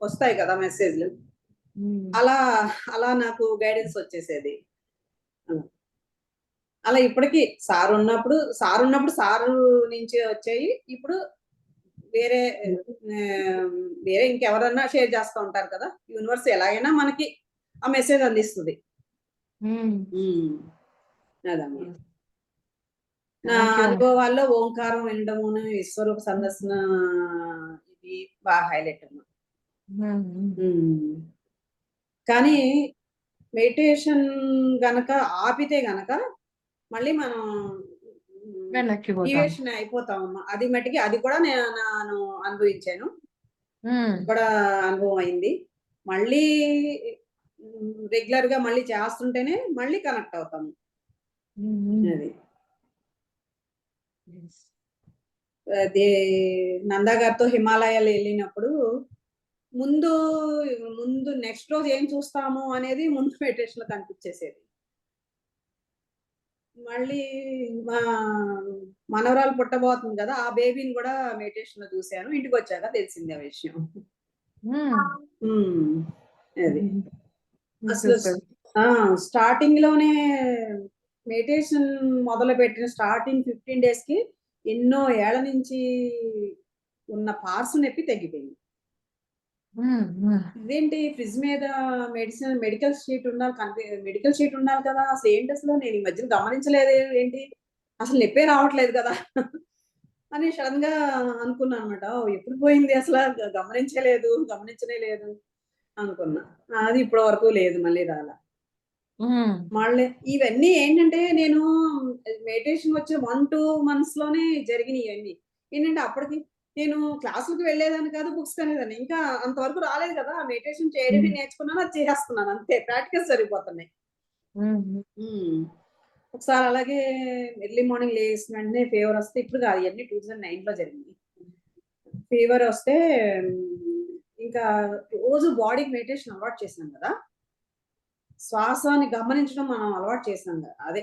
వస్తాయి కదా మెసేజ్లు. అలా నాకు గైడెన్స్ వచ్చేసేది. అలా ఇప్పటికీ సారు ఉన్నప్పుడు సారు నుంచి వచ్చాయి. ఇప్పుడు వేరే ఇంకెవరన్నా షేర్ చేస్తూ ఉంటారు కదా, యూనివర్స్ ఎలాగైనా మనకి ఆ మెసేజ్ అందిస్తుంది. అదమ్మా నా అనుభవాల్లో ఓంకారం వినడమును, విశ్వరూప సందర్శన ఇది బాగా హైలైట్ అమ్మా. కానీ మెడిటేషన్ గనక ఆపితే గనక మళ్ళీ మనం డివియేషన్ అయిపోతామమ్మా. అది మటుకి అది కూడా నేను అనుభవించాను, కూడా అనుభవం అయింది. మళ్ళీ రెగ్యులర్ గా మళ్ళీ చేస్తుంటేనే మళ్ళీ కనెక్ట్ అవుతాము. అది నందా గారితో హిమాలయాలు వెళ్ళినప్పుడు ముందు నెక్స్ట్ రోజు ఏం చూస్తాము అనేది ముందు మెడిటేషన్ లో కనిపించేసేది. మళ్ళీ మా మనవరాలు పుట్టబోతుంది కదా, ఆ బేబీని కూడా మెడిటేషన్ లో చూశాను. ఇంటికి వచ్చాక తెలిసింది ఆ విషయం. అది అసలు స్టార్టింగ్ లోనే మెడిటేషన్ మొదలు పెట్టిన స్టార్టింగ్ 15 days కి ఎన్నో ఏళ్ల నుంచి ఉన్న పార్స్ నొప్పి తగ్గిపోయింది. ఇదేంటి ఫ్రిడ్జ్ మీద మెడికల్ షీట్ ఉండాలి కదా, అసలు ఏంటి అసలు నేను ఈ మధ్యన గమనించలేదు, ఏంటి అసలు నొప్పే రావట్లేదు కదా అని సడన్ గా అనుకున్నాను అనమాట. ఎప్పుడు పోయింది అసలు, గమనించనే లేదు. అనుకున్నా. అది ఇప్పటి వరకు లేదు, మళ్ళీ రాలా. హ్మ్. మళ్ళీ ఇవన్నీ ఏంటంటే నేను మెడిటేషన్ వచ్చే 1-2 మంత్స్ లోనే జరిగినాయి ఇవన్నీ. ఏంటంటే అప్పటికి నేను క్లాసులకి వెళ్ళేదాన్ని కాదు, బుక్స్ చదివేదాన్ని. ఇంకా అంతవరకు రాలేదు కదా! మెడిటేషన్ చేయడమే హ్మ్. నేర్చుకున్నాను, అది చేసేస్తున్నాను అంతే. ప్రాక్టికల్స్ జరిగిపోతున్నాయి. హ్మ్. హ్మ్. ఒకసారి అలాగే ఎర్లీ మార్నింగ్ లేసిన వెంటనే ఫీవర్ వస్తే, ఇప్పుడు కాదు ఇయన్నీ 2009లో జరిగింది. ఫీవర్ వస్తే ఇంకా రోజు బాడీకి మెడిటేషన్ అలవాటు చేశాను కదా! శ్వాసని గమనించడం మనం అలవాటు చేసాం కదా, అదే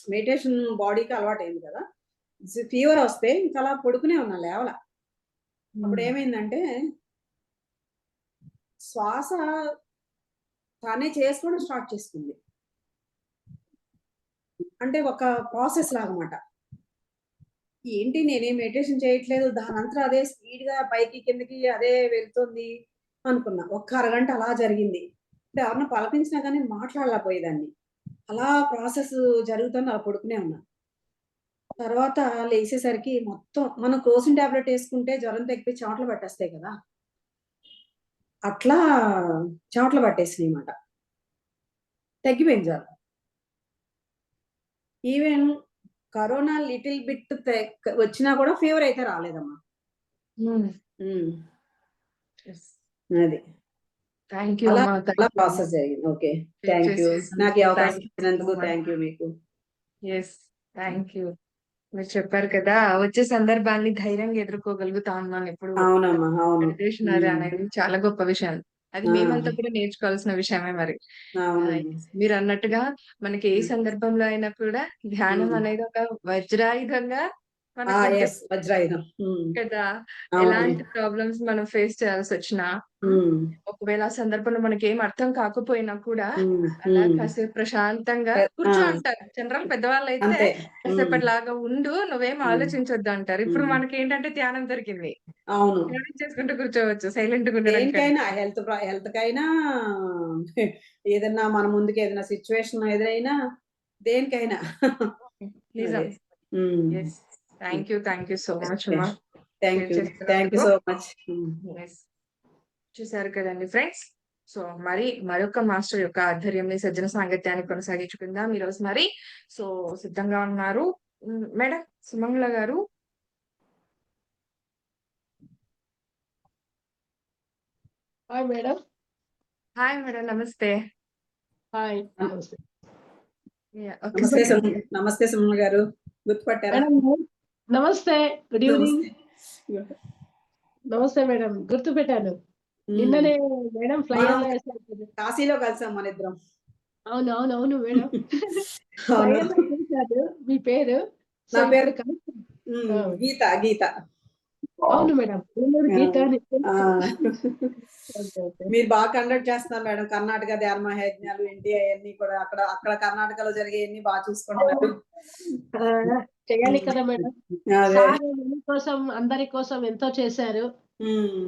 మెడిటేషన్ బాడీకి అలవాటు అయింది కదా. ఫీవర్ వస్తే ఇంకా అలా పడుకునే ఉన్నా, లేవల. అప్పుడు హ్మ్. ఏమైందంటే శ్వాస తానే చేసుకోవడం స్టార్ట్ చేసుకుంది. అంటే ఒక ప్రాసెస్ లాగమాట. ఏంటి నేనేం మెడిటేషన్ చేయట్లేదు, దానంతరం అదే స్పీడ్ గా పైకి కిందకి అదే వెళ్తుంది అనుకున్నా. ఒక్క అరగంట అలా జరిగింది. అంటే ఎవరన్నా పలకరించినా కానీ మాట్లాడలేకపోయేదాన్ని. అలా ప్రాసెస్ జరుగుతుంది, అలా పడుకునే ఉన్నా. తర్వాత లేచేసరికి మొత్తం మనం క్రోసిన్ టాబ్లెట్ వేసుకుంటే జ్వరం తగ్గిపోయి చెమటలు పట్టేస్తాయి కదా, అట్లా చెమటలు పట్టేసినాయి అన్నమాట. తగ్గిపోయింది జ్వరం. ఈవెన్ కరోనా లిటిల్ బిట్ వచ్చినా కూడా ఫీవర్ అయితే రాలేదమ్మా. హ్మ్. ఉమ్, యెస్. అది థాంక్ యూ అలా అమ్మా. అలా థాంక్ యూ అమ్మా. ప్రాసెస్ జరిగింది. Okay, share thank you. నాకు ఈ చేసేసినందుకు అవకాశం థాంక్ యూ సో ఇచ్చినందుకు మచ్. థ్యాంక్ యూ మీకు. యెస్. Thank you. మీరు చెప్పారు కదా! వచ్చే సందర్భాన్ని ధైర్యంగా ఎదుర్కోగలుగుతా ఉన్నాను ఎప్పుడు. అవునమ్మా, అవును. మెడిటేషన్ అది ఉమ్, అనేది చాలా గొప్ప విషయం. అది ఆ, మేమంతా కూడా నేర్చుకోవాల్సిన విషయమే మరి. అవునమ్మా. మీరన్నట్టుగా మనకి ఏ ఉమ్, సందర్భంలో అయినా కూడా ధ్యానం ఉమ్. అనేది ఒక వజ్రాయుధంగా ఆ, మనకుంటుంది ఎస్, వజ్రాయుధం. కదా! అవునమ్మా. ఎలాంటి ప్రాబ్లమ్స్ మనం ఫేస్ చేయాల్సొచ్చినా, ఉమ్, ఒకవేళ ఆ సందర్భంలో మనకేం అర్థం కాకపోయినా కూడా, ఉమ్, అలా ఉమ్. కాసేపు ప్రశాంతంగా ఆ, కూర్చో అంటారు. జనరల్ పెద్దవాళ్ళైతే అంతే. ఉమ్, కాసేపటిలాగా ఉండు, నువ్వేం ఉమ్, ఆలోచించొద్దు అంటారు. ఇప్పుడు ఉమ్. మనకేంటంటే ధ్యానం దొరికింది. అవును. ధ్యానం చేసుకుంటూ కూర్చోవచ్చు సైలెంట్‌గా ఉండడం దేనికైనా కంటే. హెల్త్ కైనా ఏదన్నా మన ముందుకి ఏదైనా సిచ్యువేషన్ ఎదురైనా దేనికైనా నిజం. అదే. Um. Yes. Thank you so much okay, అమ్మా. Thank share you. Thank you చేస్తున్నందుకు. So much. యెస్. చూసారు కదండీ ఫ్రెండ్స్. సో, మరి మరొక మాస్టర్ యొక్క ఆధ్వర్యంలో ఈ సజ్జన సాంగత్యాన్ని కొనసాగించుకుందాం ఈరోజు మరి. సో, సిద్ధంగా ఉన్నారు. మేడం సుమంగళ గారు. Hi madam. Hi madam. నమస్తే. హాయ్. నమస్తే. నమస్తే ఒక్కసారి నమస్తే సుమన్ గారు, గుర్తుపట్టారా? మేడం నమస్తే. Good evening. నమస్తే. నమస్తే మేడం. గుర్తుపెట్టాను. ఉమ్. నిన్ననే మేడం మనం ఫ్లైయర్‌లో వేశారు కదా. కాశీలో కలిసాం మన ఇద్దరం. అవును మేడం. అవును. ఫ్లైయర్‌లో చూశాను మీ పేరు. సో నా పేరు ఇప్పుడు కలిసి ఆ! గీత. గీత. అవును మేడం. ఏలూరు ఆ, గీత అని ఆ. తెలుసు. ఓకే. మీరు బాగా కండక్ట్ చేస్తున్నారు మేడం. కర్ణాటక ధ్యాన మహాయజ్ఞాలు ఏంటి అవన్నీ కూడా అక్కడ అక్కడ కర్ణాటకలో జరిగేవన్నీ బాగా చూసుకుంటున్నారు. ఆ! చేయాలి కదా మేడం. అదే. సార్ మన కోసం అందరి కోసం ఎంతో చేశారు. ఉమ్,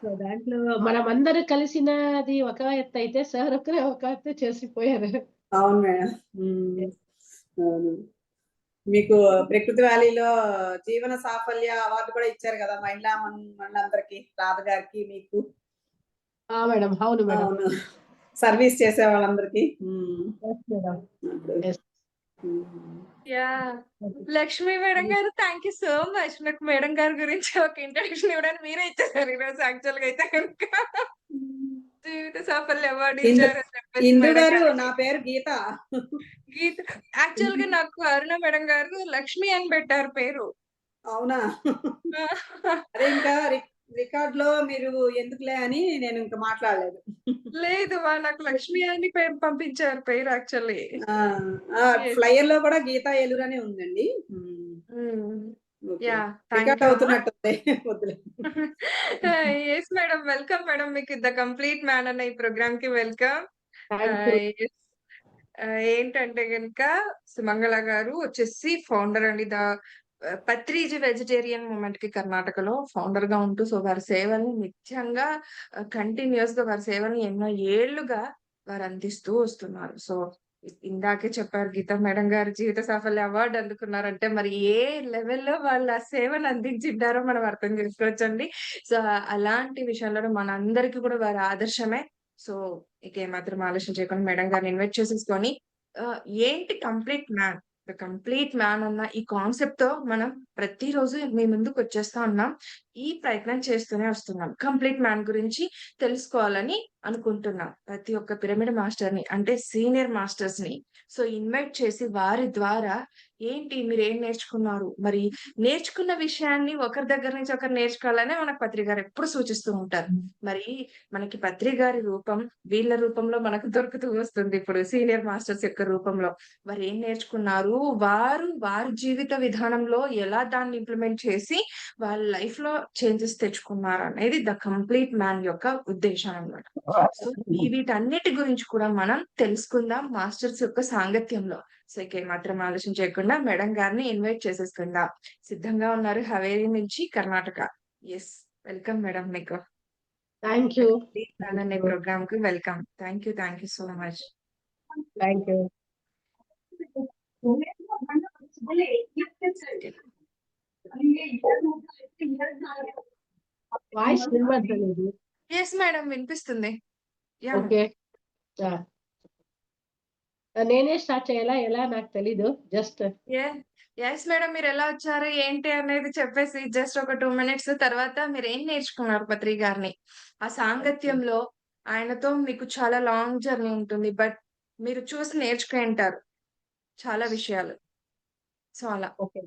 సో దాంట్లో మనమందరం కలిసినది ఒక ఎత్తయితే సార్ ఒక్కరే ఒక ఎత్తు చేసిపోయారు. అవును మేడం. ఉమ్, అవును. మీకు ప్రకృతి వ్యాలీలో జీవన సాఫల్య అవార్డు కూడా ఇచ్చారు కదా, మహిళలందరికీ, రాధ గారికి, మీకు. ఆ! మేడం. అవును మేడం. అవును, సర్వీస్ చేసే వాళ్ళందరికీ. Yes madam. అప్పుడు. యెస్. ఉమ్. యాహ్! లక్ష్మి మేడం గారు థాంక్ యూ సో మచ్. నాకు మేడం గారి గురించి ఒక ఇంట్రడక్షన్ ఇవ్వడానికి మీరే ఇచ్చేసారు ఈరోజు యాక్చువల్‌గా అయితే గనుక. జీవిత సాఫల్య అవార్డ్ ఇందు ఇచ్చారని చెప్పేసి ఇందు మేడం గారు, గారికి. నా పేరు గీత. గీత యాక్చువల్‌గా నాకు అరుణ మేడం గారు లక్ష్మి అని పెట్టారు పేరు. అవునా? అదే ఇంకా రికార్డ్ లో మీరు ఎందుకులే అని నేను ఇంకా మాట్లాడలేదు. లేదు నాకు లక్ష్మి అని పంపించారు పేరు యాక్చువల్లీ. యెస్. ఫ్లైయర్ లో కూడా గీతా ఏలూరు అనే ఉందండి. హ్మ్. Okay, yeah! Thank record you అమ్మా. అవుతున్నట్టుంది. వద్దులే. Yes madam. Welcome madam. మీకు 'ద కంప్లీట్ మ్యాన్' అన్న ఈ ప్రోగ్రామ్‌కి వెల్కమ్. Thank you. యెస్. ఏంటంటే గనుక సుమంగళ గారు వచ్చేసి ఫౌండర్ అండి. పత్రిజీ వెజిటేరియన్ మూవ్‌మెంట్‌కి కర్ణాటకలో ఫౌండర్‌గా ఉంటూ సో, వారి సేవల్ని నిత్యంగా కంటిన్యూయస్‌గా వారి సేవల్ని ఎన్నో ఏళ్లుగా వారు అందిస్తూ వస్తున్నారు. సో, ఇందాకే చెప్పారు గీతా మేడం గారు జీవిత సాఫల్య అవార్డ్ అందుకున్నారంటే మరి ఏ లెవెల్‌లో వాళ్ళ సేవను అందించింటారో మనం అర్థం చేసుకోవచ్చండి. సో, అలాంటి విషయంలో మనందరికీ కూడా వారు ఆదర్శమే. సో, ఇక ఏమాత్రం ఆలస్యం చేయకుండా మేడం గారిని ఇన్వైట్ చేసేసుకొని ఆహ్, ఏంటి complete man? The complete man అన్న ఈ కాన్సెప్ట్‌తో మనం ప్రతిరోజు మీ ముందుకొచ్చేస్తా ఉన్నాం. ఈ ప్రయత్నం చేస్తూనే వస్తున్నాం. కంప్లీట్ మ్యాన్ గురించి తెలుసుకోవాలని అనుకుంటున్నాం. ప్రతి ఒక్క పిరమిడ్ మాస్టర్‌ని అంటే సీనియర్ మాస్టర్స్‌ని సో, ఇన్వైట్ చేసి వారి ద్వారా ఏంటి మీరేం నేర్చుకున్నారు? మరి నేర్చుకున్న విషయాన్ని ఒకరి దగ్గర నుంచి ఒకరు నేర్చుకోవాలనే మనకు పత్రి గారు ఎప్పుడు సూచిస్తూ ఉంటారు. మరి మనకి పత్రి గారి రూపం వీళ్ళ రూపంలో మనకు దొరుకుతూ వస్తుంది ఇప్పుడు సీనియర్ మాస్టర్స్ యొక్క రూపంలో. వారేం నేర్చుకున్నారు? వారి జీవిత విధానంలో ఎలా దాన్ని ఇంప్లిమెంట్ చేసి వాళ్ళ లైఫ్‌లో చేంజెస్ తెచ్చుకున్నారనేది ద కంప్లీట్ మ్యాన్ యొక్క ఉద్దేశం అన్నమాట. సో, వీటన్నిటి గురించి కూడా మనం తెలుసుకుందాం మాస్టర్స్ యొక్క సాంగత్యంలో. సో, ఇక ఏమాత్రం ఆలస్యం చేయకుండా మేడం గారిని ఇన్వైట్ చేసేసుకుందాం. సిద్ధంగా ఉన్నారు హవేరి నుంచి కర్ణాటక. యెస్. వెల్కమ్ మేడం మీకు. Thank you. కంప్లీట్ మ్యాన్ అనే ప్రోగ్రామ్‌కి welcome. Thank you so much. Thank you. Voice వినబడతలేదు. యెస్ మేడం వినిపిస్తుంది. యాహ్! ఓకే. యాహ్! నేనే స్టార్ట్ చేయాలా? ఎలా నాకు తెలీదు. Just yes madam. మీరెలా వచ్చారు? ఏంటి అనేది చెప్పేసి జస్ట్ ఒక 2 మినిట్స్ తర్వాత మీరేం నేర్చుకున్నారు పత్రి గారిని? ఆ సాంగత్యంలో ఆయనతో మీకు చాలా లాంగ్ జర్నీ ఉంటుంది. బట్ మీరు చూసి నేర్చుకుంటారు చాలా విషయాలు. సో, అలా. ఓకే.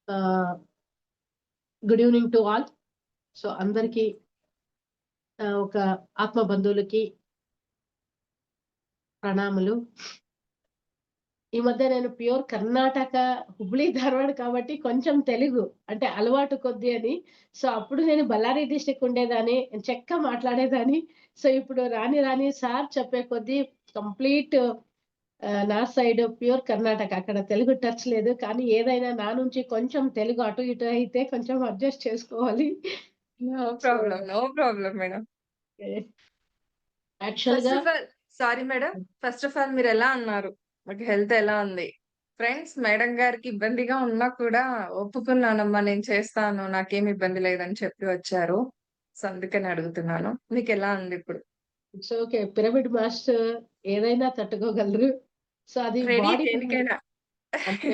ఆహ్, good evening to all. So, అందరికీ ఒక ఆత్మ బంధువులకి ప్రణామాలు. ఈ మధ్య నేను ప్యూర్ కర్ణాటక, హుబ్లీ, ధారవాడ కాబట్టి కొంచెం తెలుగు అంటే అలవాటు కొద్దీ అని. సో, అప్పుడు నేను బళ్ళారి డిస్ట్రిక్ట్ ఉండేదాన్ని. చక్కగా మాట్లాడేదాన్ని. సో, ఇప్పుడు రాని రాని సార్ చెప్పే కొద్దీ complete north side pure Karnataka. అక్కడ తెలుగు టచ్ లేదు. కానీ ఏదైనా నా నుంచి కొంచెం తెలుగు అటు ఇటు అయితే కొంచెం అడ్జస్ట్ చేసుకోవాలి. No so, problem. No problem madam. First యాక్చువల్‌గా of all sorry madam. First of all మీరెలా ఉన్నారు? మీకు హెల్త్ ఎలా ఉంది? ఫ్రెండ్స్ మేడం గారికి ఇబ్బందిగా ఉన్నా కూడా ఒప్పుకున్నానమ్మా నేను చేస్తాను. నాకేమి ఇబ్బంది లేదని చెప్పి వచ్చారు. సో, అందుకని అడుగుతున్నాను. మీకెలా ఉంది ఇప్పుడు? It's okay. పిరమిడ్ మాస్టర్ ఏదైనా తట్టుకోగలరు. సో, అది రెడీ బాడీ పరంగా దేనికైనా. అంటే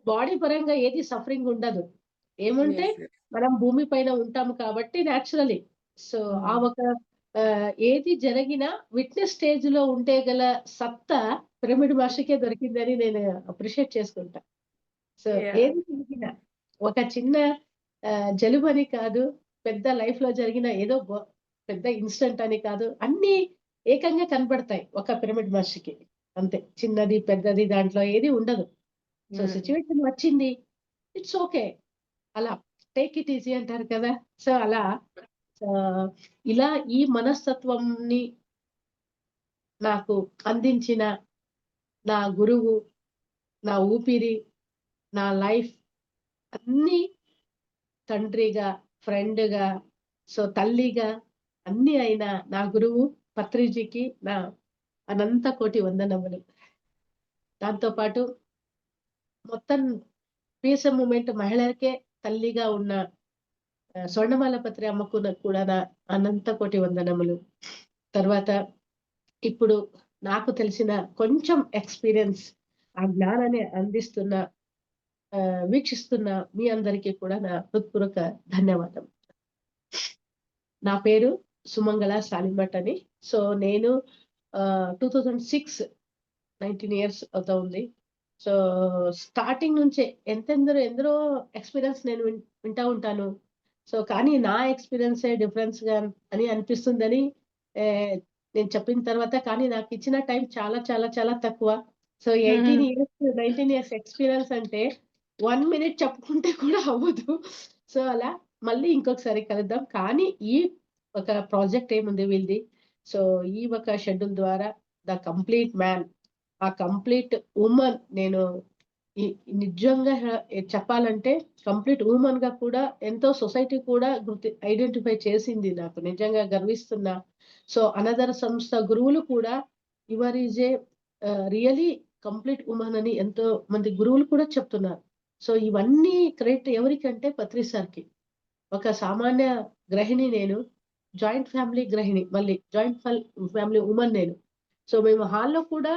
బాడీ పరంగా ఏది సఫరింగ్ ఉండదు. ఏముంటే యెస్. యెస్. మనం భూమి పైన ఉంటాము కాబట్టి నేచురల్లీ. సో, ఆ హ్మ్. ఒక ఏది జరిగినా విట్‌నెస్ స్టేజ్‌లో ఉండే గల సత్తా పిరమిడ్ మాస్టర్‌కే దొరికిందని నేను అప్రిషియేట్ చేసుకుంటా. So, yeah! ఏది జరిగినా ఒక చిన్న జలుబని కాదు, పెద్ద లైఫ్‌లో జరిగిన ఏదో పెద్ద ఇన్సిడెంట్ అని కాదు. అన్నీ ఏకంగా కనపడతాయి ఒక పిరమిడ్ మనిషికి. అంతే. చిన్నది, పెద్దది దాంట్లో ఏది ఉండదు. సో, హ్మ్. సిట్యుయేషన్ వచ్చింది. It's okay. అలా టేక్ ఇట్ ఈజీ అంటారు కదా! సో, అలా ఆహ్, ఇలా ఈ మనస్తత్వంని నాకు అందించిన నా గురువు, నా ఊపిరి, నా లైఫ్ అన్నీ తండ్రిగా, ఫ్రెండ్‌గా, సో, తల్లిగా అన్నీ అయిన నా గురువు పత్రిజీకి నా అనంత కోటి వందనములు. దాంతో పాటు మొత్తం పీస్ మూవ్‌మెంట్ మహిళలకే తల్లిగా ఉన్న స్వర్ణమాల పత్రి అమ్మకు కూడా నా అనంత కోటి వందనములు. తర్వాత ఇప్పుడు నాకు తెలిసిన కొంచెం ఎక్స్‌పీరియన్స్ ఆ జ్ఞానాన్ని అందిస్తున్న వీక్షిస్తున్న మీ అందరికీ కూడా నా హృత్పూర్వక ధన్యవాదం. నా పేరు సుమంగళ సాలిమఠ్ అని. సో, నేను 2006 19 ఇయర్స్ అవుతుంది. సో, స్టార్టింగ్ నుంచే ఎందరో ఎక్స్‌పీరియన్స్ నేను వింటా ఉంటాను. సో, కానీ నా ఎక్స్‌పీరియన్సే డిఫరెన్స్‌గా అని అనిపిస్తుందని ఆహ్, నేను చెప్పిన తర్వాత కానీ నాకిచ్చిన టైం చాలా చాలా చాలా తక్కువ. సో, 18 హ్మ్. ఇయర్స్, 19 ఇయర్స్ ఎక్స్‌పీరియన్స్ అంటే 1 మినిట్ చెప్పుకుంటే కూడా అవ్వదు. సో, అలా మళ్ళీ ఇంకొకసారి కలుద్దాం. కానీ ఈ ఒక ప్రాజెక్ట్ ఏముంది వీళ్ళది. సో, ఈ ఒక షెడ్యూల్ ద్వారా ద కంప్లీట్ మ్యాన్ ఆ కంప్లీట్ వుమన్ నేను ఈ నిజంగా చెప్పాలంటే కంప్లీట్ వుమన్‌గా కూడా ఎంతో సొసైటీ కూడా ఐడెంటిఫై చేసింది నాకు. నిజంగా గర్విస్తున్నా. సో, అనదర్ సంస్థ గురువులు కూడా your is a really complete women అని ఎంతో మంది గురువులు కూడా చెప్తున్నారు. సో ఇవన్నీ క్రెడిట్ ఎవరికంటే పత్రి సార్‌కి. ఒక సామాన్య గృహిణి నేను. జాయింట్ ఫ్యామిలీ గృహిణి. మళ్ళీ జాయింట్ ఫ్యామిలీ వుమన్ నేను. సో మేము హాల్‌లో కూడా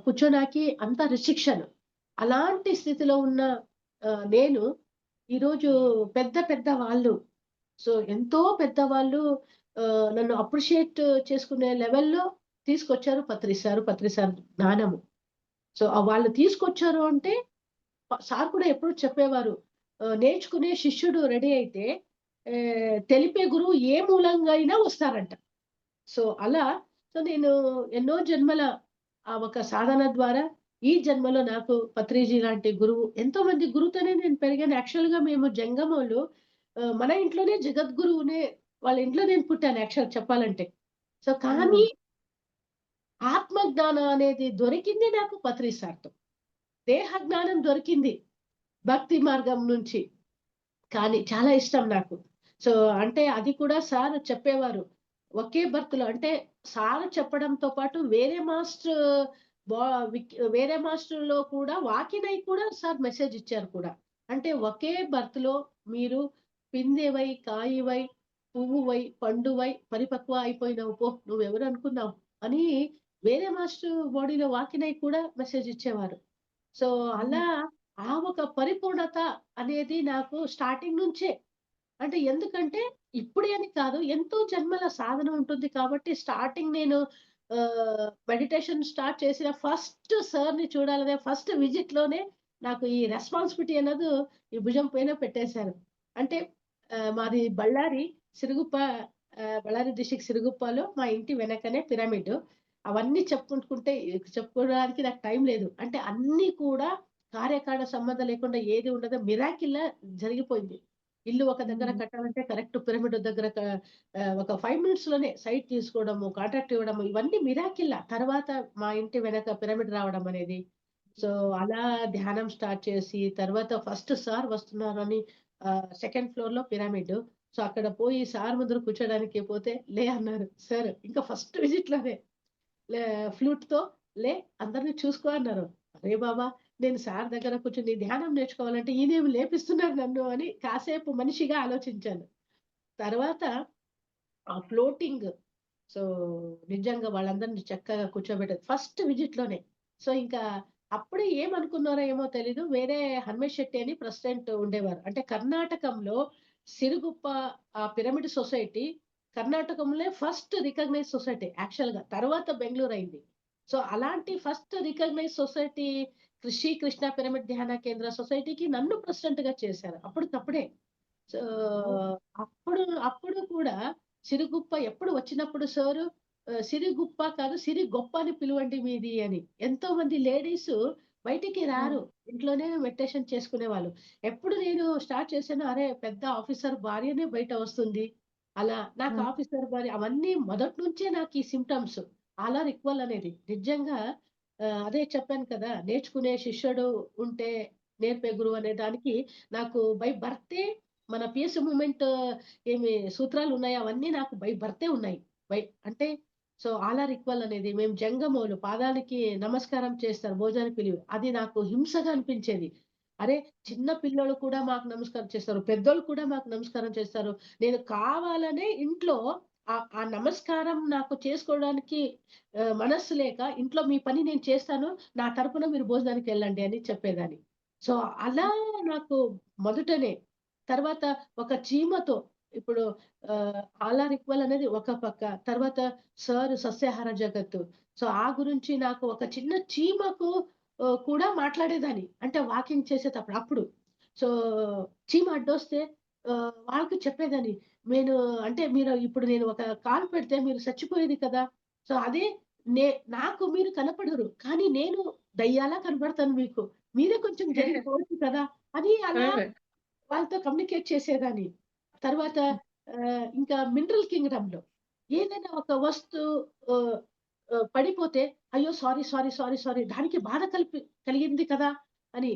కూర్చోడానికి అంత రిస్ట్రిక్షన్. అలాంటి స్థితిలో ఉన్న నేను ఈరోజు పెద్ద పెద్ద వాళ్ళు, సో ఎంతో పెద్దవాళ్ళు నన్ను అప్రిషియేట్ చేసుకునే లెవెల్‌లో తీసుకొచ్చారు పత్రి సార్ జ్ఞానము. సో వాళ్ళు తీసుకొచ్చారు అంటే సార్ కూడా ఎప్పుడూ చెప్పేవారు. నేర్చుకునే శిష్యుడు రెడీ అయితే తెలిపే గురువు ఏ మూలంగా అయినా వస్తారంట. సో అలా నేను ఎన్నో జన్మల ఆ ఒక సాధన ద్వారా ఈ జన్మలో నాకు పత్రిజీ లాంటి గురువు ఎంతో మంది గురువుతోనే నేను పెరిగాను. యాక్చువల్‌గా మేము జంగమోళ్ళు మన ఇంట్లోనే జగద్గురువునే వాళ్ళ ఇంట్లో నేను పుట్టాను యాక్చువల్ చెప్పాలంటే. సో కానీ హ్మ్. ఆత్మ జ్ఞానం అనేది దొరికింది నాకు పత్రి సార్‌తో. దేహ జ్ఞానం దొరికింది భక్తి మార్గం నుంచి. కానీ చాలా ఇష్టం నాకు. సో, అంటే అది కూడా సార్ చెప్పేవారు. ఒకే బర్త్‌లో అంటే సార్ చెప్పడంతో పాటు బా వేరే మాస్టర్‌లో కూడా వాకినై కూడా సార్ మెసేజ్ ఇచ్చారు కూడా. అంటే ఒకే బర్త్‌లో మీరు పిందెవై, కాయివై, పువ్వువై, పండువై పరిపక్వ అయిపోయినవు పో నువ్వెవరు అనుకున్నావు అని వేరే మాస్టర్ బాడీలో వాకినై కూడా మెసేజ్ ఇచ్చేవారు. సో, హ్మ్. అలా ఆ ఒక పరిపూర్ణత అనేది నాకు స్టార్టింగ్ నుంచే. అంటే ఎందుకంటే ఇప్పుడే అని కాదు. ఎంతో జన్మల సాధన ఉంటుంది కాబట్టి స్టార్టింగ్ నేను మెడిటేషన్ స్టార్ట్ చేసిన ఫస్ట్ సార్‌ని చూడాలనే ఫస్ట్ విజిట్‌లోనే నాకు ఈ రెస్పాన్సిబిలిటీ అన్నది ఈ భుజం పైన పెట్టేశారు. అంటే మాది బళ్ళారి డిస్ట్రిక్ట్ సిరుగుప్పలో మా ఇంటి వెనకనే పిరమిడ్. అవన్నీ చెప్పుకోవడానికి నాకు టైం లేదు. అంటే అన్నీ కూడా కార్యకారణ సంబంధం లేకుండా ఏది ఉండదో మిరాకిల్‌లా జరిగిపోయింది. ఇల్లు ఒక దగ్గర హ్మ్. కట్టాలంటే కరెక్ట్ పిరమిడ్ దగ్గర ఒక 5 మినిట్స్‌లోనే సైట్ తీసుకోవడము, కాంట్రాక్ట్ ఇవ్వడము ఇవన్నీ మిరాకిల్లా. తర్వాత మా ఇంటి వెనక పిరమిడ్ రావడం అనేది. సో, అలా ధ్యానం స్టార్ట్ చేసి తర్వాత ఫస్ట్ సార్ వస్తున్నారని సెకండ్ ఫ్లోర్‌లో పిరమిడ్. సో, అక్కడ పోయి సార్ ముందర కూర్చోడానికి పోతే లే అన్నారు సార్. ఇంకా ఫస్ట్ విజిట్‌లోనే. లే ఫ్లూట్‌తో లే అందరిని చూసుకో అన్నారు. అరే బాబా! నేను సార్ దగ్గర కూర్చొని ధ్యానం నేర్చుకోవాలంటే ఈయనేమి లేపిస్తున్నారు నన్ను అని కాసేపు మనిషిగా ఆలోచించాను. తర్వాత ఆ ఫ్లోటింగ్ సో, నిజంగా వాళ్ళందరిని చక్కగా కూర్చోబెట్టారు. ఫస్ట్ విజిట్‌లోనే. సో, ఇంకా అప్పుడే ఏమనుకున్నారో ఏమో తెలీదు. వేరే హనుమేష్ శెట్టి అని ప్రెసిడెంట్ ఉండేవారు. అంటే కర్ణాటకంలో సిరుగుప్ప పిరమిడ్ సొసైటీ కర్ణాటకంలో ఫస్ట్ రికగ్నైజ్డ్ సొసైటీ యాక్చువల్‌గా. తర్వాత బెంగుళూరు అయింది. సో, అలాంటి first recognized society Krishna pyramid Dhyana Kendra సొసైటీకి నన్ను ప్రెసిడెంట్‌గా చేశారు. అప్పటికప్పుడే. So, oh! అప్పుడు అప్పుడు కూడా సిరిగుప్ప ఎప్పుడు వచ్చినప్పుడు సారు సిరిగుప్ప కాదు సిరిగొప్ప అని పిలవండి మీది అని. ఎంతో మంది లేడీసు బయటికి హ్మ్. రారు. ఇంట్లోనే మెడిటేషన్ చేసుకునేవాళ్ళు. ఎప్పుడు నేను స్టార్ట్ చేశానో అరే! పెద్ద ఆఫీసర్ భార్యనే బయట వస్తుంది. అలా నాకు హ్మ్. ఆఫీసర్ భార్య అవన్నీ మొదటి నుంచే నాకు ఈ సింప్టమ్స్. అలా రిక్వల్ అనేది. నిజంగా అదే చెప్పాను కదా! నేర్చుకునే శిష్యుడు ఉంటే నేర్పే గురువు అనే దానికి నాకు బై బర్తే మన పీస్ మూవ్‌మెంట్ ఏమి సూత్రాలున్నాయో అవన్నీ నాకు బై బర్తే ఉన్నాయి. అంటే సో, ఆలార్ ఈక్వల్ అనేది మేము జంగమోలు పాదాలకి నమస్కారం చేస్తారు భోజనానికి పిలివి. అది నాకు హింసగా అనిపించేది. అరే! చిన్న పిల్లోళ్ళు కూడా మాకు నమస్కారం చేస్తారు. పెద్దోళ్ళు కూడా మాకు నమస్కారం చేస్తారు. నేను కావాలనే ఇంట్లో ఆ నమస్కారం నాకు చేసుకోవడానికి మనస్సు లేక ఇంట్లో మీ పని నేను చేస్తాను. నా తరపున మీరు భోజనానికెళ్ళండి అని చెప్పేదాన్ని. సో, అలా నాకు మొదటనే తర్వాత ఒక చీమతో ఇప్పుడు ఆలార్ ఇక్బాల్ అనేది ఒక పక్క. తర్వాత సార్ సస్యాహార జగత్తు. సో, ఆ గురించి నాకు ఒక చిన్న చీమకు కూడా మాట్లాడేదాన్ని. అంటే వాకింగ్ చేసేటప్పుడు అప్పుడు. సో, చీమ అడ్డొస్తే వాళ్ళకి చెప్పేదాన్ని. నేను అంటే మీరు ఇప్పుడు నేను ఒక కాలు పెడితే మీరు చచ్చిపోయేది కదా! సో, అదే నే నాకు మీరు కనపడరు. కానీ నేను దయ్యాలా కనపడతాను మీకు. మీరే కొంచెం జరిగిపోవచ్చు కదా! అని అలా హ్మ్. వాళ్ళతో కమ్యూనికేట్ చేసేదాన్ని. తర్వాత ఇంకా మినరల్ కింగ్‌డమ్‌లో ఏదైనా ఒక వస్తువు ఆహ్, పడిపోతే అయ్యో! సారీ దానికి బాధ కలిగింది కదా! అని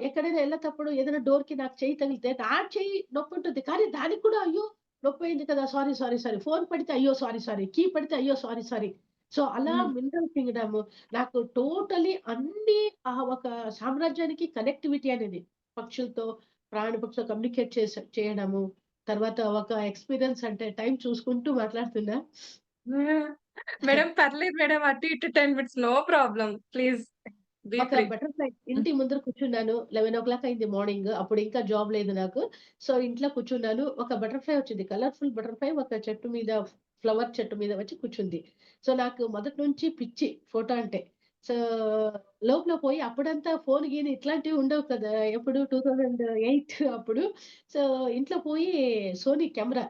ఎక్కడైనా ఎళ్ళేటప్పుడు ఏదైనా డోర్‌కి నాకు చెయ్యి తగిలితే నా చెయ్యి నొప్పుంటుంది. కానీ దానికి కూడా అయ్యో! నొప్పయింది కదా! సారీ. ఫోన్ పడితే అయ్యో! సారీ. కీ పడితే అయ్యో! సారీ. సో అలా హ్మ్. మినరల్ కింగ్డమ్ నాకు టోటలీ అన్ని ఒక సామ్రాజ్యానికి కనెక్టివిటీ అనేది పక్షులతో పక్షులతో కమ్యూనికేట్ చేయడము. తర్వాత ఒక ఎక్స్‌పీరియన్స్ అంటే టైం చూసుకుంటూ మాట్లాడుతున్నా. మేడం పర్లేదు మేడం. అటు ఇటు 10 minutes no problem. Please be ఒక ఫ్రీ. బటర్‌ఫ్లై హ్మ్. ఇంటి ముందర కూర్చున్నాను. 11:00 అయింది మార్నింగ్. అప్పుడు ఇంకా జాబ్ లేదు నాకు. సో, ఇంట్లో కూర్చున్నాను. ఒక బటర్‌ఫ్లై వచ్చింది. కలర్‌ఫుల్ బటర్‌ఫ్లై ఒక చెట్టు మీద ఫ్లవర్ చెట్టు మీద వచ్చి కూర్చుంది. సో, నాకు మొదటి నుంచి పిచ్చి ఫోటో అంటే. సో, లోపల పోయి అప్పుడంతా ఫోను గీను ఇట్లాంటివి ఉండవు కదా! ఎప్పుడు 2008 అప్పుడు. సో, ఇంట్లో పోయి సోనీ కెమెరా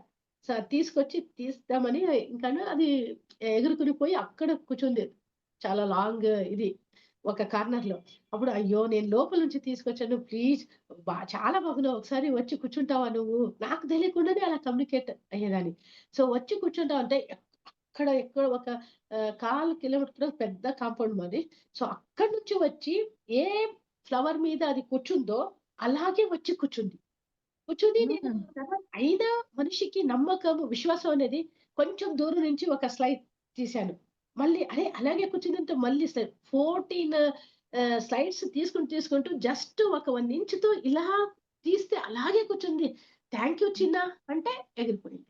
అది తీసుకొచ్చి తీస్తామని ఇంకాను అది ఎగురుకొని పోయి అక్కడ కూర్చుంది. చాలా లాంగ్ ఇది. ఒక కార్నర్‌లో. అప్పుడు అయ్యో! నేను లోపల నుంచి తీసుకొచ్చాను. ప్లీజ్ చాలా బాగున్నావు. ఒకసారి వచ్చి కూర్చుంటావా నువ్వు? నాకు తెలియకుండానే అలా కమ్యూనికేట్ అయ్యేదాన్ని. సో, వచ్చి కూర్చుంటావా అంటే అక్కడ ఎక్కడో ఒక 1/4 కిలోమీటర్ పెద్ద కాంపౌండ్ మాది. సో, అక్కడి నుంచి వచ్చి ఏ ఫ్లవర్ మీద అది కూర్చుందో అలాగే వచ్చి కూర్చుంది. కూర్చొని నేను హ్మ్. తర్వాత అయినా మనిషికి నమ్మకం, విశ్వాసం అనేది కొంచెం దూరం నుంచి ఒక స్లైడ్ తీశాను. మళ్ళీ అరే! అలాగే కూర్చుందంటే మళ్ళీ 14 స్లైడ్స్ తీసుకుంటూ జస్ట్ ఒక 1 ఇంచ్‌తో ఇలా తీస్తే అలాగే కూర్చుంది. థాంక్ యూ చిన్న అంటే ఎగిరిపోయింది.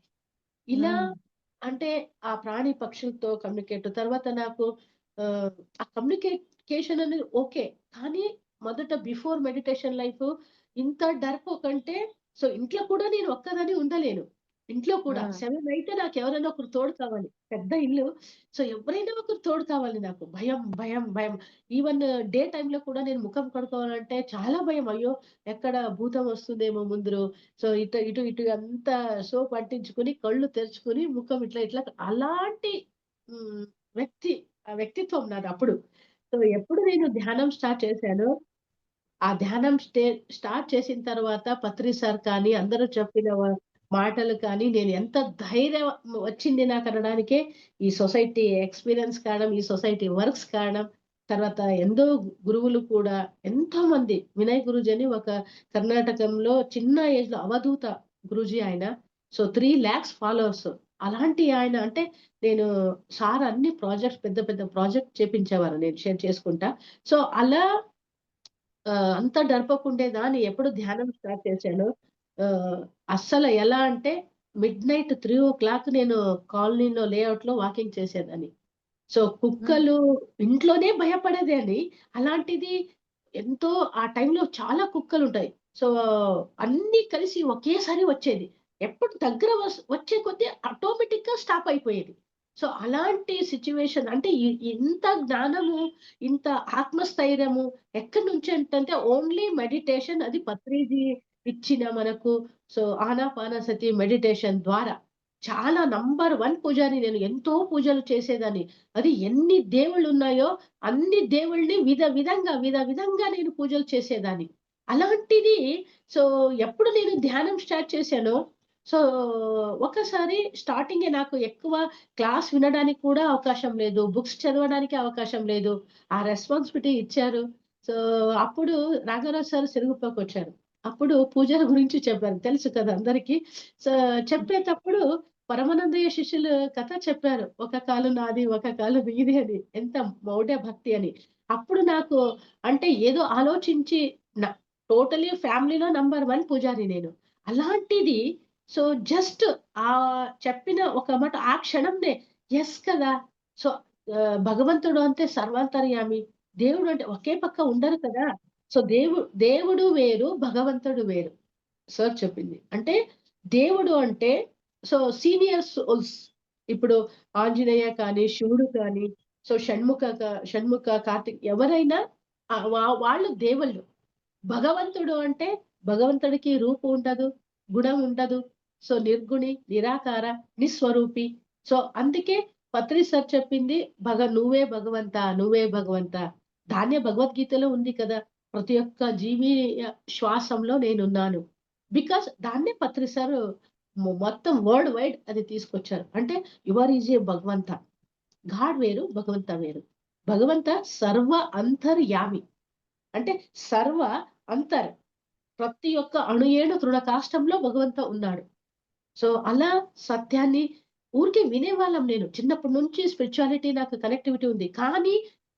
ఇలా హ్మ్. అంటే ఆ ప్రాణి పక్షులతో కమ్యూనికేట్ తర్వాత నాకు ఆ కమ్యూనికేషన్ అనేది ఓకే. కానీ మొదట బిఫోర్ మెడిటేషన్ లైఫ్ ఇంత డర్‌పోకంటే సో, ఇంట్లో కూడా నేను ఒక్కదాన్ని ఉండలేను. ఇంట్లో కూడా హ్మ్. 7 అయితే నాకెవరైనా ఒకరు తోడు కావాలి. పెద్ద ఇల్లు. సో, ఎవరైనా ఒకరు తోడు కావాలి నాకు. భయం. ఈవెన్ డే టైమ్‌లో కూడా నేను ముఖం కడుక్కోవాలంటే చాలా భయం. అయ్యో! ఎక్కడ భూతం వస్తుందేమో ముందురు. సో, ఇటు అంతా సోప్ అంటించుకొని, కళ్ళు తెరుచుకొని, ముఖం ఇట్లా అలాంటి హ్మ్. వ్యక్తి వ్యక్తిత్వం నాదప్పుడు. సో, ఎప్పుడు నేను ధ్యానం స్టార్ట్ చేశానో, ఆ ధ్యానం స్టార్ట్ చేసిన తర్వాత పత్రి సార్ కానీ, అందరూ చెప్పిన మాటలు కానీ, నేను ఎంత ధైర్యం వచ్చింది నాకనడానికే ఈ సొసైటీ ఎక్స్‌పీరియన్స్ కారణం, ఈ సొసైటీ వర్క్స్ కారణం. తర్వాత ఎంతో గురువులు కూడా ఎంతోమంది వినయ్ గురూజీ అని ఒక కర్ణాటకంలో చిన్న ఏజ్‌లో అవధూత గురూజీ ఆయన. So, 3,00,000 followers. అలాంటి ఆయన అంటే నేను సార్ అన్ని ప్రాజెక్ట్స్ పెద్ద ప్రాజెక్ట్ చేపించేవారు నేను షేర్ చేసుకుంటా. సో, అలా అంత డర్పకుండేదాన్ని ఎప్పుడు ధ్యానం స్టార్ట్ చేశానో అస్సలు ఎలా అంటే మిడ్‌నైట్ 3:00 నేను కాలనీలో లేఅవుట్‌లో వాకింగ్ చేసేదాన్ని. సో, హ్మ్. కుక్కలు ఇంట్లోనే భయపడేదాన్ని. అలాంటిది ఎంతో ఆ టైంలో చాలా కుక్కలుంటాయి. సో, అన్నీ కలిసి ఒకేసారి వచ్చేది. ఎప్పుడు దగ్గర వచ్చే కొద్దీ ఆటోమేటిక్‌గా స్టాప్ అయిపోయేది. సో, అలాంటి సిట్యుయేషన్ అంటే ఇంత జ్ఞానము, ఇంత ఆత్మస్థైర్యము ఎక్కడి నుంచి ఏంటంటే ఓన్లీ మెడిటేషన్ అది పత్రిజీ ఇచ్చిన మనకు సో, ఆనాపానసతి మెడిటేషన్ ద్వారా చాలా నంబర్ 1 పూజారి నేను. ఎంతో పూజలు చేసేదాన్ని. అది ఎన్ని దేవుళ్ళున్నాయో అన్ని దేవుళ్ళని విధంగా నేను పూజలు చేసేదాన్ని. అలాంటిది సో, ఎప్పుడు నేను ధ్యానం స్టార్ట్ చేశానో, సో, ఒకసారి స్టార్టింగే నాకు ఎక్కువ క్లాస్ వినడానికి కూడా అవకాశం లేదు. బుక్స్ చదవడానికి అవకాశం లేదు. ఆ రెస్పాన్సిబిలిటీ ఇచ్చారు. సో, అప్పుడు రాఘవరావు సార్ సిరుగుప్పకొచ్చారు. అప్పుడు పూజల గురించి చెప్పారు. తెలుసు కదా అందరికి. సో, చెప్పేటప్పుడు పరమానందయ్య శిష్యులు కథ చెప్పారు. ఒక కాలు నాది, ఒక కాలు నీది అని. ఎంత మౌఢ్య భక్తి అని. అప్పుడు నాకు అంటే ఏదో ఆలోచించి న టోటలీ ఫ్యామిలీలో నంబర్ 1 పూజారి నేను. అలాంటిది సో, జస్ట్ చెప్పిన ఒక మాట ఆ క్షణంనే యెస్ కదా! సో, భగవంతుడు అంటే సర్వాంతర్యామి. దేవుడు అంటే ఒకే పక్క ఉండరు కదా! సో, దేవుడు వేరు, భగవంతుడు వేరు. సార్ చెప్పింది. అంటే దేవుడు అంటే సో, సీనియర్ సోల్స్ ఇప్పుడు ఆంజనేయ కానీ, శివుడు కానీ, సో, షణ్ముఖ, కార్తిక్ ఎవరైనా వాళ్ళు దేవుళ్ళు. భగవంతుడు అంటే భగవంతుడికి రూపం ఉండదు, గుణం ఉండదు. సో, నిర్గుణి, నిరాకార, నిస్వరూపి. సో, అందుకే పత్రి సార్ చెప్పింది నువ్వే భగవంతా, నువ్వే భగవంతా. దాన్నే భగవద్గీతలో ఉంది కదా! ప్రతి ఒక్క జీవి శ్వాసంలో నేనున్నాను. బికాజ్ దాన్నే పత్రి సారు మొత్తం వరల్డ్ వైడ్ అది తీసుకొచ్చారు. అంటే యువర్ ఈజ్ ఏ భగవంత. గాడ్ వేరు, భగవంత వేరు. భగవంత సర్వ అంతర్యామి. అంటే సర్వ అంతర్ ప్రతి ఒక్క అణుయేణు తృణ కాష్టంలో భగవంత ఉన్నాడు. సో, అలా సత్యాన్ని ఊరికే వినేవాళ్ళం. నేను చిన్నప్పటి నుంచి స్పిరిచువాలిటీ నాకు కనెక్టివిటీ ఉంది. కానీ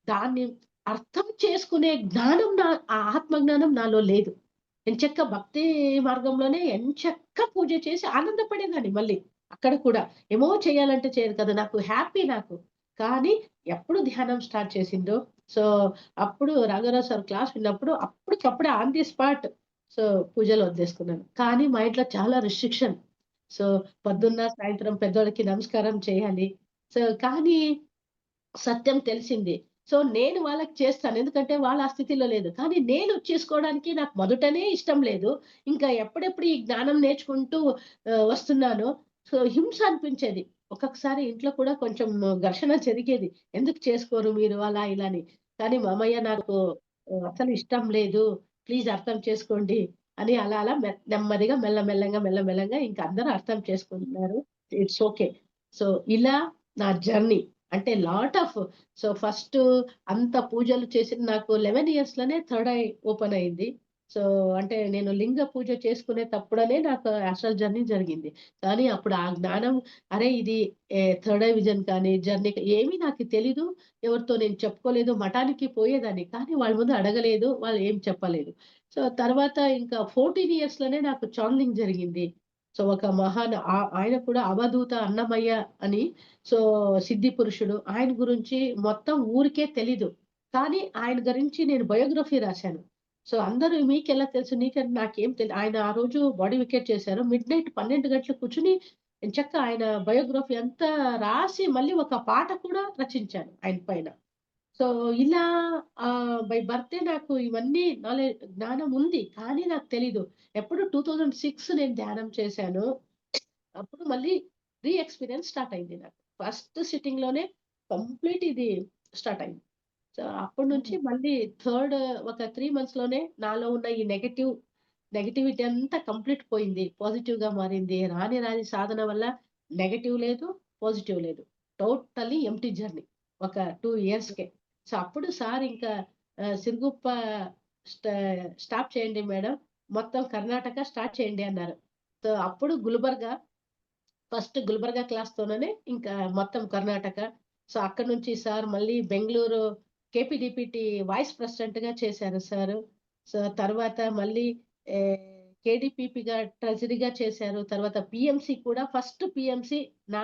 దాన్ని అర్థం చేసుకునే జ్ఞానం ఆ ఆత్మ జ్ఞానం నాలో లేదు. ఎంచక్కా భక్తి మార్గంలోనే ఎంచక్కా పూజ చేసి ఆనందపడేదాన్ని మళ్ళీ. అక్కడ కూడా. ఏమో చేయాలంటే చేయదు కదా! నాకు హ్యాపీ నాకు. కానీ ఎప్పుడు ధ్యానం స్టార్ట్ చేసిందో, సో, అప్పుడు రాఘవరావు సార్ క్లాస్ విన్నప్పుడు అప్పటికప్పుడే ఆన్ ది స్పాట్ సో, పూజలు వదిలేసుకున్నాను. కానీ మా ఇంట్లో చాలా రిస్ట్రిక్షన్. సో, పొద్దున్న, సాయంత్రం పెద్దోళ్ళకి నమస్కారం చేయాలి. సో, కానీ సత్యం తెలిసింది. సో, నేను వాళ్ళకి చేస్తాను. ఎందుకంటే వాళ్ళు ఆ స్థితిలో లేదు. కానీ నేను చేసుకోవడానికి నాకు మొదటనే ఇష్టం లేదు. ఇంకా ఎప్పుడెప్పుడు ఈ జ్ఞానం నేర్చుకుంటూ వస్తున్నానో, సో, హింస అనిపించేది. ఒక్కొక్కసారి ఇంట్లో కూడా కొంచెం ఘర్షణ జరిగేది. ఎందుకు చేసుకోరు మీరు అలా ఇలా అని. కానీ మామయ్య నాకు అసలు ఇష్టం లేదు. ప్లీజ్ అర్థం చేసుకోండి అని అలా అలా నెమ్మదిగా మెల్లమెల్లంగా ఇంక అందరూ అర్థం చేసుకుంటున్నారు. It's okay. సో, ఇలా నా జర్నీ. అంటే లాట్ ఆఫ్ సో, ఫస్టు అంత పూజలు చేసిన నాకు 11 ఇయర్స్‌లోనే థర్డ్ ఐ ఓపెన్ అయింది. సో, అంటే నేను లింగ పూజ చేసుకునేటప్పుడనే నాకు అస్ట్రల్ జర్నీ జరిగింది. కానీ అప్పుడు ఆ జ్ఞానం అరే! ఇది థర్డ్ ఐ విజన్ కానీ, జర్నీ ఏమీ నాకు తెలీదు. ఎవరితో నేను చెప్పుకోలేదు. మఠానికి పోయేదాన్ని. కానీ వాళ్ళ ముందు అడగలేదు. వాళ్ళు ఏం చెప్పలేదు. సో, తర్వాత ఇంకా 14 ఇయర్స్‌లోనే నాకు చానెలింగ్ జరిగింది. సో, ఒక మహాన్ ఆయన కూడా అవధూత అన్నమయ్య అని సో, సిద్ధి పురుషుడు. ఆయన గురించి మొత్తం ఊరికే తెలీదు. కానీ ఆయన గురించి నేను బయోగ్రఫీ రాశాను. సో, అందరూ మీకెలా తెలుసు? నాకేం ఆయన ఆ రోజు బాడీ వికెట్ చేశారు. మిడ్‌నైట్ 12 గంటలకు కూర్చొని ఎంచక్కా ఆయన బయోగ్రఫీ అంతా రాసి మళ్ళీ ఒక పాట కూడా రచించాను ఆయన పైన. సో, ఇలా బై బర్తే నాకు ఇవన్నీ జ్ఞానం ఉంది. కానీ నాకు తెలీదు. ఎప్పుడు 2006 నేను ధ్యానం చేశాను. అప్పుడు మళ్ళీ ఎక్స్‌పీరియన్స్ స్టార్ట్ అయింది నాకు. ఫస్ట్ సిట్టింగ్‌లోనే కంప్లీట్ ఇది స్టార్ట్ అయింది. సో, అప్పటి నుంచి హ్మ్. మళ్ళీ థర్డ్ ఒక 3 మంత్స్‌లోనే నాలో ఉన్న ఈ నెగటివిటీ అంతా కంప్లీట్ పోయింది. పాజిటివ్‌గా మారింది. రాని సాధన వల్ల నెగెటివ్ లేదు, పాజిటివ్ లేదు. Totally empty journey. ఒక 2 ఇయర్స్‌కే. సో, అప్పుడు సార్ ఇంకా సిరుగుప్ప స్టా స్టాప్ చేయండి మేడం. మొత్తం కర్ణాటక స్టార్ట్ చేయండి అన్నారు. సో, అప్పుడు ఫస్ట్ గుల్బర్గా క్లాస్‌తోనే ఇంకా మొత్తం కర్ణాటక. సో, అక్కడి నుంచి సార్ మళ్ళీ బెంగుళూరు కేపీడీపీటీ వైస్ ప్రెసిడెంట్‌గా చేశారు సారు. సో, తర్వాత మళ్ళీ కేడీపీపీగా ట్రెజరీగా చేశారు. తర్వాత పీఎంసీ కూడా ఫస్ట్ పీఎంసీ నా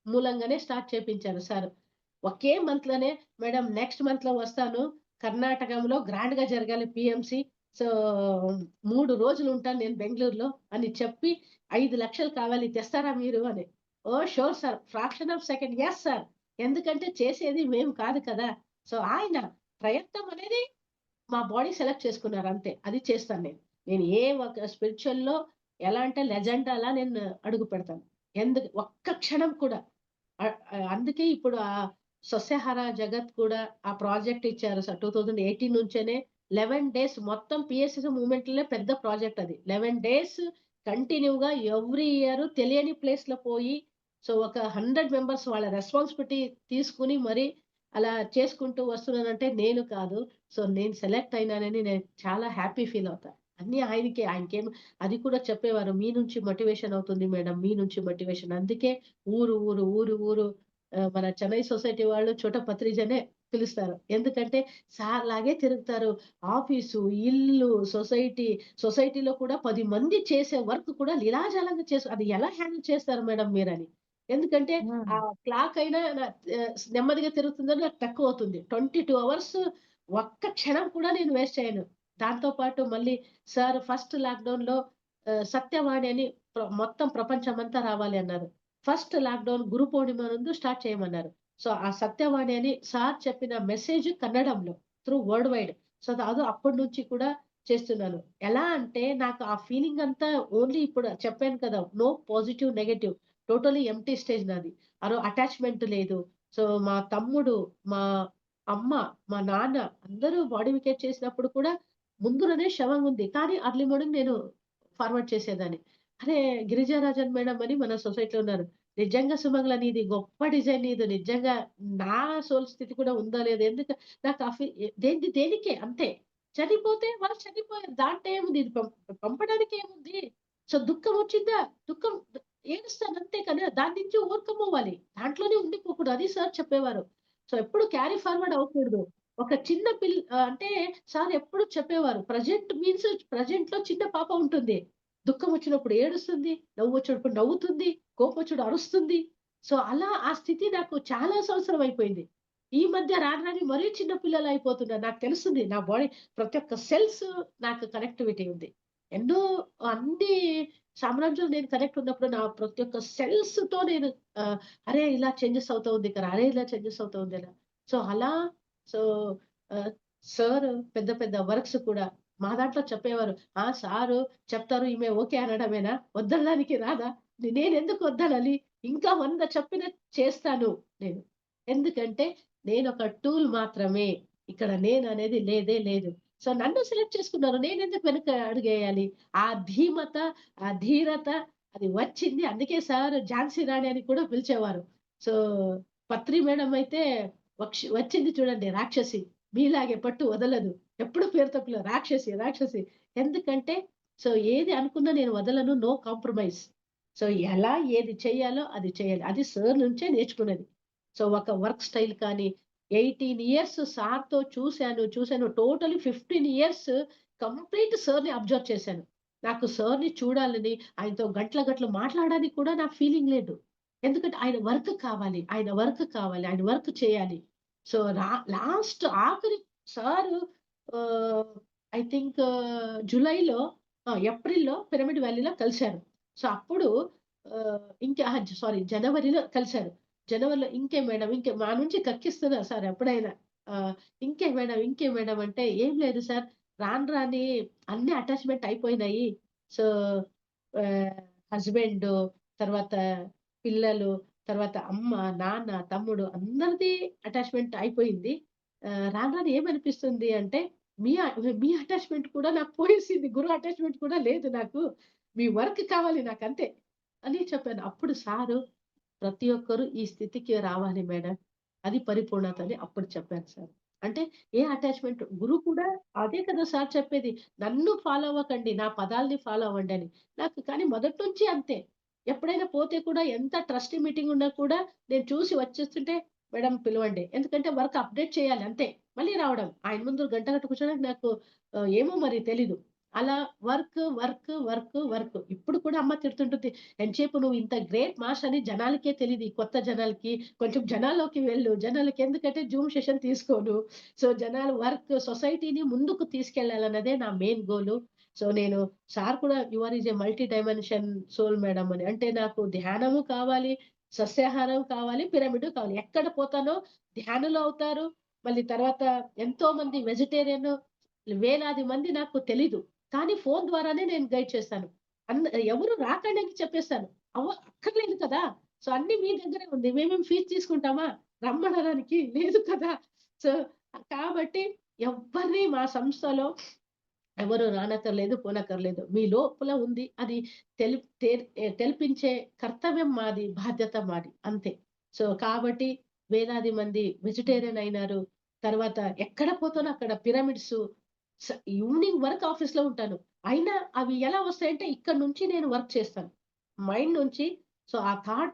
మూలంగానే స్టార్ట్ చేపించారు సారు. ఒకే మంత్‌లోనే మేడం నెక్స్ట్ మంత్‌లో వస్తాను. కర్ణాటకంలో గ్రాండ్‌గా జరగాలి పీఎంసీ. సో, 3 రోజులు ఉంటాను నేను బెంగుళూరులో అని చెప్పి 5,00,000 కావాలి తెస్తారా మీరు అని. Oh! Sure sir. Fraction of second yes sir. ఎందుకంటే చేసేది మేము కాదు కదా! సో, ఆయన ప్రయత్నం అనేది మా బాడీ సెలెక్ట్ చేసుకున్నారు అంతే. అది చేస్తాను నేను. నేను ఏ ఒక స్పిరిచువల్‌లో ఎలా అంటే లెజెండ్ అలా నేను అడుగు పెడతాను. ఒక్క క్షణం కూడా అందుకే ఇప్పుడు సస్యాహార జగత్ కూడా ఆ ప్రాజెక్ట్ ఇచ్చారు. 2018 నుంచేనే 11 డేస్ మొత్తం పీఎస్‌సి మూవ్‌మెంట్‌లోనే పెద్ద ప్రాజెక్ట్ అది. 11 డేస్ కంటిన్యూగా ఎవ్రీ ఇయర్ తెలియని ప్లేస్‌లో పోయి సో, ఒక 100 మెంబర్స్ వాళ్ళ రెస్పాన్సిబిలిటీ తీసుకొని మరి అలా చేసుకుంటూ వస్తున్నానంటే నేను కాదు. సో, నేను సెలెక్ట్ అయినానని నేను చాలా హ్యాపీ ఫీల్ అవుతా. అన్నీ ఆయనకే. ఆయనకేం అది కూడా చెప్పేవారు. మీ నుంచి మోటివేషన్ అవుతుంది మేడం. మీ నుంచి మోటివేషన్. అందుకే ఊరు మన చెన్నై సొసైటీ వాళ్ళు చోట పత్రిజనే పిలుస్తారు. ఎందుకంటే సార్ లాగే తిరుగుతారు. ఆఫీసు, ఇల్లు, సొసైటీలో కూడా 10 మంది చేసే వర్క్ కూడా లీలాజాలంగా అది ఎలా హ్యాండిల్ చేస్తారు మేడం మీరని. ఎందుకంటే హ్మ్. ఆ క్లాక్ అయినా నెమ్మదిగా తిరుగుతుందని నాకు తక్కువవుతుంది. 22 అవర్స్ ఒక్క క్షణం కూడా నేను వేస్ట్ చేయను. దాంతో పాటు మళ్ళీ సార్ ఫస్ట్ లాక్‌డౌన్‌లో సత్యవాణి అని మొత్తం ప్రపంచమంతా రావాలి అన్నారు. ఫస్ట్ లాక్‌డౌన్ గురు పౌర్ణిమ నుండి స్టార్ట్ చేయమన్నారు. సో, ఆ సత్యవాణి అని సార్ చెప్పిన మెసేజ్ కన్నడంలో త్రూ వరల్డ్ వైడ్. సో, అది అప్పటి నుంచి కూడా చేస్తున్నాను. ఎలా అంటే నాకు ఆ ఫీలింగ్ అంతా ఓన్లీ ఇప్పుడు చెప్పాను కదా! No positive, negative. Totally empty stage నాది. అటాచ్‌మెంట్ లేదు. సో, మా తమ్ముడు, మా అమ్మ, మా నాన్న అందరూ బాడీ వికెట్ చేసినప్పుడు కూడా ముందుననే శవం ఉంది. కానీ అర్లీ మార్నింగ్ నేను ఫార్వర్డ్ చేసేదాన్ని. అరే! గిరిజారాజన్ మేడం అని మన సొసైటీలో ఉన్నారు. నిజంగా సుమంగళ నీది గొప్ప డిజైన్ నీది. నిజంగా నా సోల్ స్థితి కూడా ఉందో లేదో నాకు ఆ దేనికే అంతే. చనిపోతే వాళ్ళు చనిపోయారు. దాంట్లో ఏముంది? ఇది పంపడానికి ఏముంది? సో, దుఃఖం వచ్చిందా? దుఃఖం ఏడుస్తాను అంతే కానీ దాని నుంచి ఓవర్‌కమ్ అవ్వాలి. దాంట్లోనే ఉండిపోకూడదు. అది సార్ చెప్పేవారు. సో ఎప్పుడు క్యారీ ఫార్వర్డ్ అవ్వకూడదు. ఒక చిన్న అంటే సార్ ఎప్పుడు చెప్పేవారు. ప్రెజెంట్ మీన్స్ ప్రెజెంట్‌లో చిన్న పాప ఉంటుంది. దుఃఖం వచ్చినప్పుడు ఏడుస్తుంది. నవ్వు వచ్చినప్పుడు నవ్వుతుంది. కోపం వచ్చినప్పుడు అరుస్తుంది. సో అలా ఆ స్థితి నాకు చాలా సంవత్సరం అయిపోయింది. ఈ మధ్య రాను రాను మరీ చిన్న పిల్లలయిపోతున్నారు. నాకు తెలుస్తుంది. నా బాడీ ప్రతి ఒక్క సెల్స్ నాకు కనెక్టివిటీ ఉంది. ఎన్నో అన్ని సామ్రాజ్యాలు నేను కనెక్ట్ ఉన్నప్పుడు నా ప్రతి ఒక్క సెల్స్‌తో నేను అరే! ఇలా చేంజెస్ అవుతా ఉంది కదా! అరే! ఇలా చేంజెస్ అవుతా ఉంది కదా! సో అలా సో ఆహ్, సార్ పెద్ద పెద్ద వర్క్స్ కూడా మా దాంట్లో చెప్పేవారు. "ఆ! సారు చెప్తారు ఈమె ఓకే అనడమేనా? వద్దనడానికి రాదా?" నేనెందుకు వద్దనాలి? ఇంకా 100 చెప్పినా చేస్తాను నేను. ఎందుకంటే నేనొక టూల్ మాత్రమే. ఇక్కడ నేననేది లేదే లేదు. సో నన్ను సెలెక్ట్ చేసుకున్నారు. నేనెందుకు వెనక అడుగేయాలి? ఆ ధీమత, ఆ ధీరత అది వచ్చింది. అందుకే సార్ ఝాన్సీ రాణి అని కూడా పిలిచేవారు. సో పత్రి మేడం అయితే వచ్చింది చూడండి రాక్షసి. మీలాగే పట్టు వదలదు. ఎప్పుడు పేరుతో రాక్షసి, రాక్షసి. ఎందుకంటే సో ఏది అనుకున్నా నేను వదలను. No compromise. సో ఎలా ఏది చేయాలో అది చేయాలి. అది సార్ నుంచే నేర్చుకున్నది. సో ఒక వర్క్ స్టైల్ కానీ 18 ఇయర్స్ సార్‌తో చూసాను. టోటల్లీ 15 ఇయర్స్ కంప్లీట్ సార్‌ని అబ్జర్వ్ చేశాను. నాకు సార్‌ని చూడాలని, ఆయనతో గంటల గంటలు మాట్లాడడానికి కూడా నాకు ఫీలింగ్ లేదు. ఎందుకంటే ఆయన వర్క్ కావాలి. ఆయన వర్క్ చేయాలి. సో లాస్ట్ ఆఖరి సారు ఆహ్, ఐ థింక్ జులైలో ఏప్రిల్‌లో పిరమిడ్ వ్యాలీలో కలిసారు. సో అప్పుడు ఇంకా సారీ జనవరిలో కలిసారు. జనవరిలో ఇంకేం మేడం మా నుంచి కక్కిస్తున్నారు సార్ ఎప్పుడైనా. ఆహ్, ఇంకేం మేడం అంటే, "ఏం లేదు సార్ రాను రాని అన్ని అటాచ్‌మెంట్ అయిపోయినాయి. సో, ఆహ్, హస్బెండు, తర్వాత పిల్లలు, తర్వాత అమ్మ, నాన్న, తమ్ముడు అందరిది అటాచ్‌మెంట్ అయిపోయింది. రాను రాను ఏమనిపిస్తుంది అంటే, మీ అటాచ్‌మెంట్ కూడా నాకు పోయేసింది. గురు అటాచ్‌మెంట్ కూడా లేదు నాకు. మీ వర్క్ కావాలి నాకంతే" అని చెప్పాను. అప్పుడు సారు ప్రతి ఒక్కరు ఈ స్థితికి రావాలి మేడం. అది పరిపూర్ణత అని అప్పుడు చెప్పారు సార్. అంటే ఏ అటాచ్‌మెంట్ గురువు కూడా అదే కదా సార్ చెప్పేది. నన్ను ఫాలో అవ్వకండి. నా పదాల్ని ఫాలో అవ్వండి అని. నాకు కానీ మొదటి నుంచి అంతే. ఎప్పుడైనా పోతే కూడా ఎంత ట్రస్టీ మీటింగ్ ఉన్నా కూడా నేను చూసి వచ్చేస్తుంటే మేడం పిలవండి. ఎందుకంటే వర్క్ అప్‌డేట్ చేయాలి అంతే. మళ్ళీ రావడం. ఆయన ముందు గంట గంట కూర్చోడానికి నాకు ఏమో మరి తెలీదు. అలా వర్క్. ఇప్పుడు కూడా అమ్మ తిడుతుంటుంది. ఎంతసేపు నువ్వు ఇంత గ్రేట్ మాస్ అని జనాలకే తెలీదు. ఈ కొత్త జనాలకి. కొంచెం జనాల్లోకి వెళ్ళు. జనాలకి ఎందుకంటే జూమ్ సెషన్ తీసుకోను. సో, జనాలు సొసైటీని ముందుకు తీసుకెళ్ళాలన్నదే నా మెయిన్ గోలు. సో, నేను సార్ కూడా you are is a multi dimension soul madam అని. అంటే నాకు ధ్యానము కావాలి, సస్యాహారం కావాలి, పిరమిడ్ కావాలి. ఎక్కడ పోతానో ధ్యానులు అవుతారు. మళ్ళీ తర్వాత ఎంతో మంది వెజిటేరియన్ వేలాది మంది నాకు తెలీదు. కానీ ఫోను ద్వారానే నేను గైడ్ చేస్తాను. ఎవరు రాకండి అని చెప్పేసాను. అక్కర్లేదు కదా! సో, అన్నీ మీ దగ్గరే ఉంది. మేమేం ఫీజు తీసుకుంటామా? రమ్మనడానికి లేదు కదా! సో, కాబట్టి ఎవ్వరిని మా సంస్థలో ఎవరు రానక్కర్లేదు, పోనక్కర్లేదు. మీ లోపల ఉంది. అది తెలిపించే కర్తవ్యం మాది, బాధ్యత మాది అంతే. సో, కాబట్టి వేలాది మంది వెజిటేరియన్ అయినారు. తర్వాత ఎక్కడ పోతానో అక్కడ పిరమిడ్స్ ఈవినింగ్ వరకు ఆఫీస్‌లో ఉంటాను. అయినా అవి ఎలా వస్తాయంటే ఇక్కడి నుంచి నేను వర్క్ చేస్తాను. మైండ్ నుంచి సో, ఆ థాట్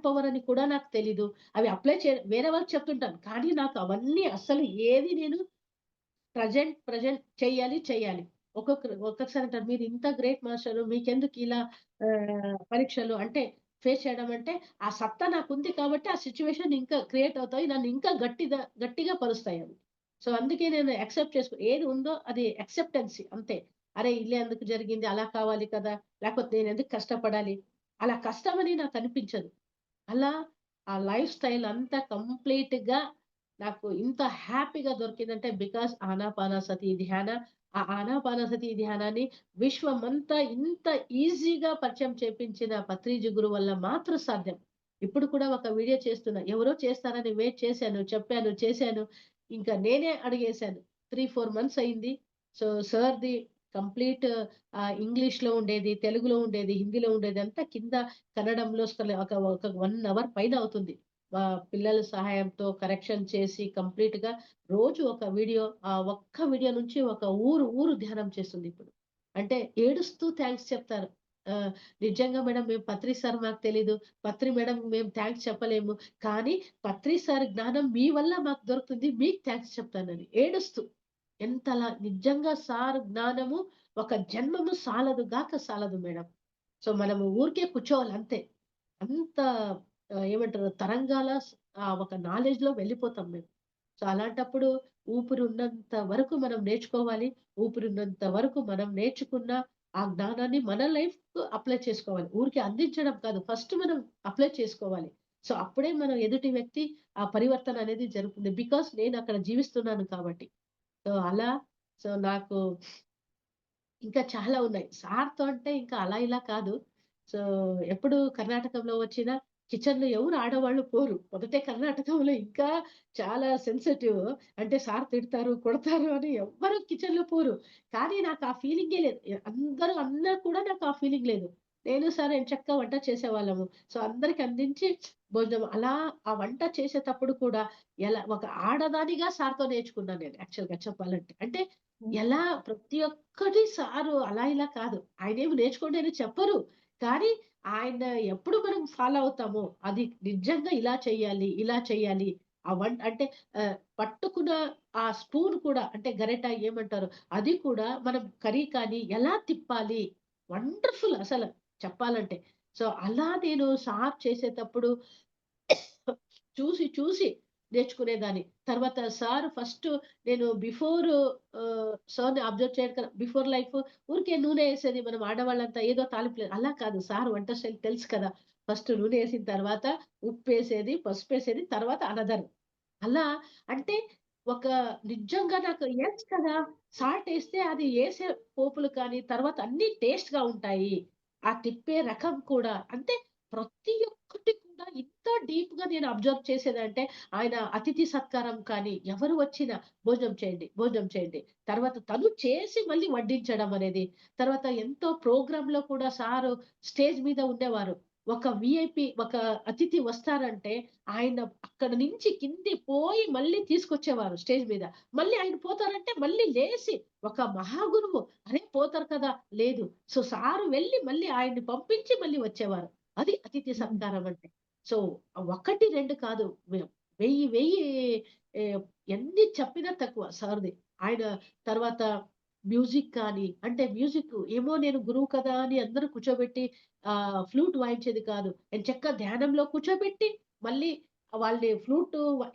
పవర్ అని కూడా నాకు తెలీదు. అవి అప్లై వేరే వాళ్ళకి చెప్తుంటాను. కానీ నాకు అవన్నీ అస్సలు ఏది నేను ప్రెజెంట్ చెయ్యాలి. ఒక్కొక్కసారి అంటారు, "మీరు ఇంత గ్రేట్ మాస్టరు మీకెందుకు ఇలా పరీక్షలు?" అంటే ఫేస్ చేయడం అంటే, ఆ సత్తా నాకుంది కాబట్టి ఆ సిట్యుయేషన్ ఇంకా క్రియేట్ అవుతాయి. నన్ను ఇంకా గట్టిగా పరుస్తాయి అవి. సో, అందుకే నేను ఏది ఉందో అది యాక్సెప్టెన్సీ అంతే. అరే! ఇలా ఎందుకు జరిగింది? అలా కావాలి కదా! లేకపోతే నేనెందుకు కష్టపడాలి? అలా కష్టమని నాకనిపించదు. అలా ఆ లైఫ్ స్టైల్ అంతా కంప్లీట్‌గా నాకు ఇంత హ్యాపీగా దొరికిందంటే బికాజ్ ఆనాపానసతి ధ్యాన. ఆ ఆనాపానసతి ధ్యానాన్ని విశ్వమంతా ఇంత ఈజీగా పరిచయం చేపించిన పత్రిజీ గురువు వల్ల మాత్రం సాధ్యం. ఇప్పుడు కూడా ఒక వీడియో చేస్తున్నా. ఎవరో చేస్తారని వెయిట్ చేశాను, చెప్పాను, చేశాను. ఇంకా నేనే అడుగేశాను. 3, 4 మంత్స్ అయింది. సో, సార్‌ది కంప్లీట్ ఇంగ్లీష్‌లో ఉండేది, తెలుగులో ఉండేది, హిందీలో ఉండేది అంతా కింద కన్నడంలో ఒక 1 అవర్ పైన అవుతుంది. పిల్లల సహాయంతో కరెక్షన్ చేసి కంప్లీట్‌గా రోజు ఒక వీడియో ఆ ఒక్క వీడియో నుంచి ఒక ఊరు ధ్యానం చేస్తుందిప్పుడు. అంటే ఏడుస్తూ థాంక్స్ చెప్తారు. నిజంగా మేడం మేము పత్రి సార్ మాకు తెలీదు. పత్రి మేడం మేము థాంక్స్ చెప్పలేము. కానీ పత్రి సార్ జ్ఞానం మీ వల్ల మాకు దొరుకుతుంది. మీకు థాంక్స్ చెప్తానని ఏడుస్తూ. ఎంతలా నిజంగా సార్ జ్ఞానము ఒక జన్మము సాలదు గాక సాలదు మేడం. సో మనము ఊరికే కూర్చోవాలి అంతే. అంత ఏమంటారు తరంగాల ఒక నాలెడ్జ్‌లో వెళ్ళిపోతాం మేము. సో అలాంటప్పుడు ఊపిరున్నంత వరకు మనం నేర్చుకోవాలి. ఊపిరున్నంత వరకు మనం నేర్చుకున్న ఆ జ్ఞానాన్ని మన లైఫ్‌కు అప్లై చేసుకోవాలి. ఊరికే అందించడం కాదు. ఫస్ట్ మనం అప్లై చేసుకోవాలి. సో అప్పుడే మనం ఎదుటి వ్యక్తి ఆ పరివర్తన అనేది జరుగుతుంది. బికాజ్ నేను అక్కడ జీవిస్తున్నాను కాబట్టి. సో అలా సో నాకు ఇంకా చాలా ఉన్నాయి. సార్‌తో అంటే ఇంకా అలా ఇలా కాదు. సో, ఎప్పుడు కర్ణాటకంలో వచ్చినా కిచెన్‌లో ఎవరు ఆడవాళ్ళు పోరు. మొదటే కర్ణాటకంలో ఇంకా చాలా సెన్సిటివ్. అంటే సార్ తిడతారు, కొడతారు అని ఎవ్వరు కిచెన్‌లో పోరు. కానీ నాకు ఆ ఫీలింగే లేదు. అందరూ అన్నా కూడా నాకు ఆ ఫీలింగ్ లేదు. నేను సార్ ఎంచక్కా వంట చేసేవాళ్ళము. సో, అందరికి అందించి భోజనం అలా ఆ వంట చేసేటప్పుడు కూడా ఒక ఆడదానిగా సార్‌తో నేర్చుకున్నాను నేను యాక్చువల్‌గా చెప్పాలంటే. అంటే ఎలా ప్రతి ఒక్కటి సారు అలా ఇలా కాదు. ఆయనేమి నేర్చుకోండి అని చెప్పరు. కానీ ఆయన ఎప్పుడు మనం ఫాలో అవుతామో, అది నిజంగా ఇలా చెయ్యాలి, ఇలా చెయ్యాలి. అంటే పట్టుకున్న ఆ స్పూన్ కూడా అంటే గరిట ఏమంటారు? అది కూడా మనం కర్రీ కానీ ఎలా తిప్పాలి? వండర్‌ఫుల్ అసల చెప్పాలంటే. సో, అలా నేను సార్ చేసేటప్పుడు చూసి, చూసి నేర్చుకునేదాన్ని. తర్వాత సార్ ఫస్ట్ నేను సార్‌ని అబ్జర్వ్ చేయడం కన్నా బిఫోర్ లైఫ్ ఊరికే నూనె ఏసేది మనం ఆడవాళ్ళంతా ఏదో తాలింపులు అలా కాదు. సార్ వంట స్టైల్ తెలుసు కదా! ఫస్ట్ నూనె ఏసిన తర్వాత ఉప్పేసేది, పసుపేసేది, తర్వాత అనదర్. అలా అంటే ఒక నిజంగా నాకు యెస్ కదా! సాల్ట్ ఏస్తే అది ఏసే పోపులు కానీ, తర్వాత అన్నీ టేస్ట్‌గా ఉంటాయి. ఆ తిప్పే రకం కూడా. అంటే ప్రతి ఒక్కటి కూడా ఇంత డీప్‌గా నేను అబ్జర్వ్ చేసేదంటే, ఆయన అతిథి సత్కారం కానీ, ఎవరు వచ్చినా భోజనం చేయండి, భోజనం చేయండి. తర్వాత తను చేసి మళ్ళీ వడ్డించడం అనేది. తర్వాత ఎంతో ప్రోగ్రామ్‌లో కూడా సారు స్టేజ్ మీద ఉండేవారు. ఒక వీఐపీ ఒక అతిథి వస్తారంటే ఆయన అక్కడి నుంచి కింది పోయి మళ్ళీ తీసుకొచ్చేవారు స్టేజ్ మీద. మళ్ళీ ఆయన పోతారంటే మళ్ళీ లేసి ఒక మహాగురువు అరే! పోతారు కదా! లేదు. సో, సారు వెళ్లి మళ్ళీ ఆయన్ని పంపించి మళ్ళీ వచ్చేవారు. అది అతిథి సత్కారం అంటే. సో, 1, 2 కాదు. 1000 ఆహ్, ఎన్ని చెప్పినా తక్కువ సార్‌ది. ఆయన తర్వాత మ్యూజిక్ కానీ, అంటే మ్యూజిక్ ఏమో నేను గురువు కదా! అని అందరూ కూర్చోబెట్టి ఫ్లూట్ వాయించేది కాదు. ఎంచక్కా ధ్యానంలో కూర్చోబెట్టి మళ్ళీ వాళ్ళని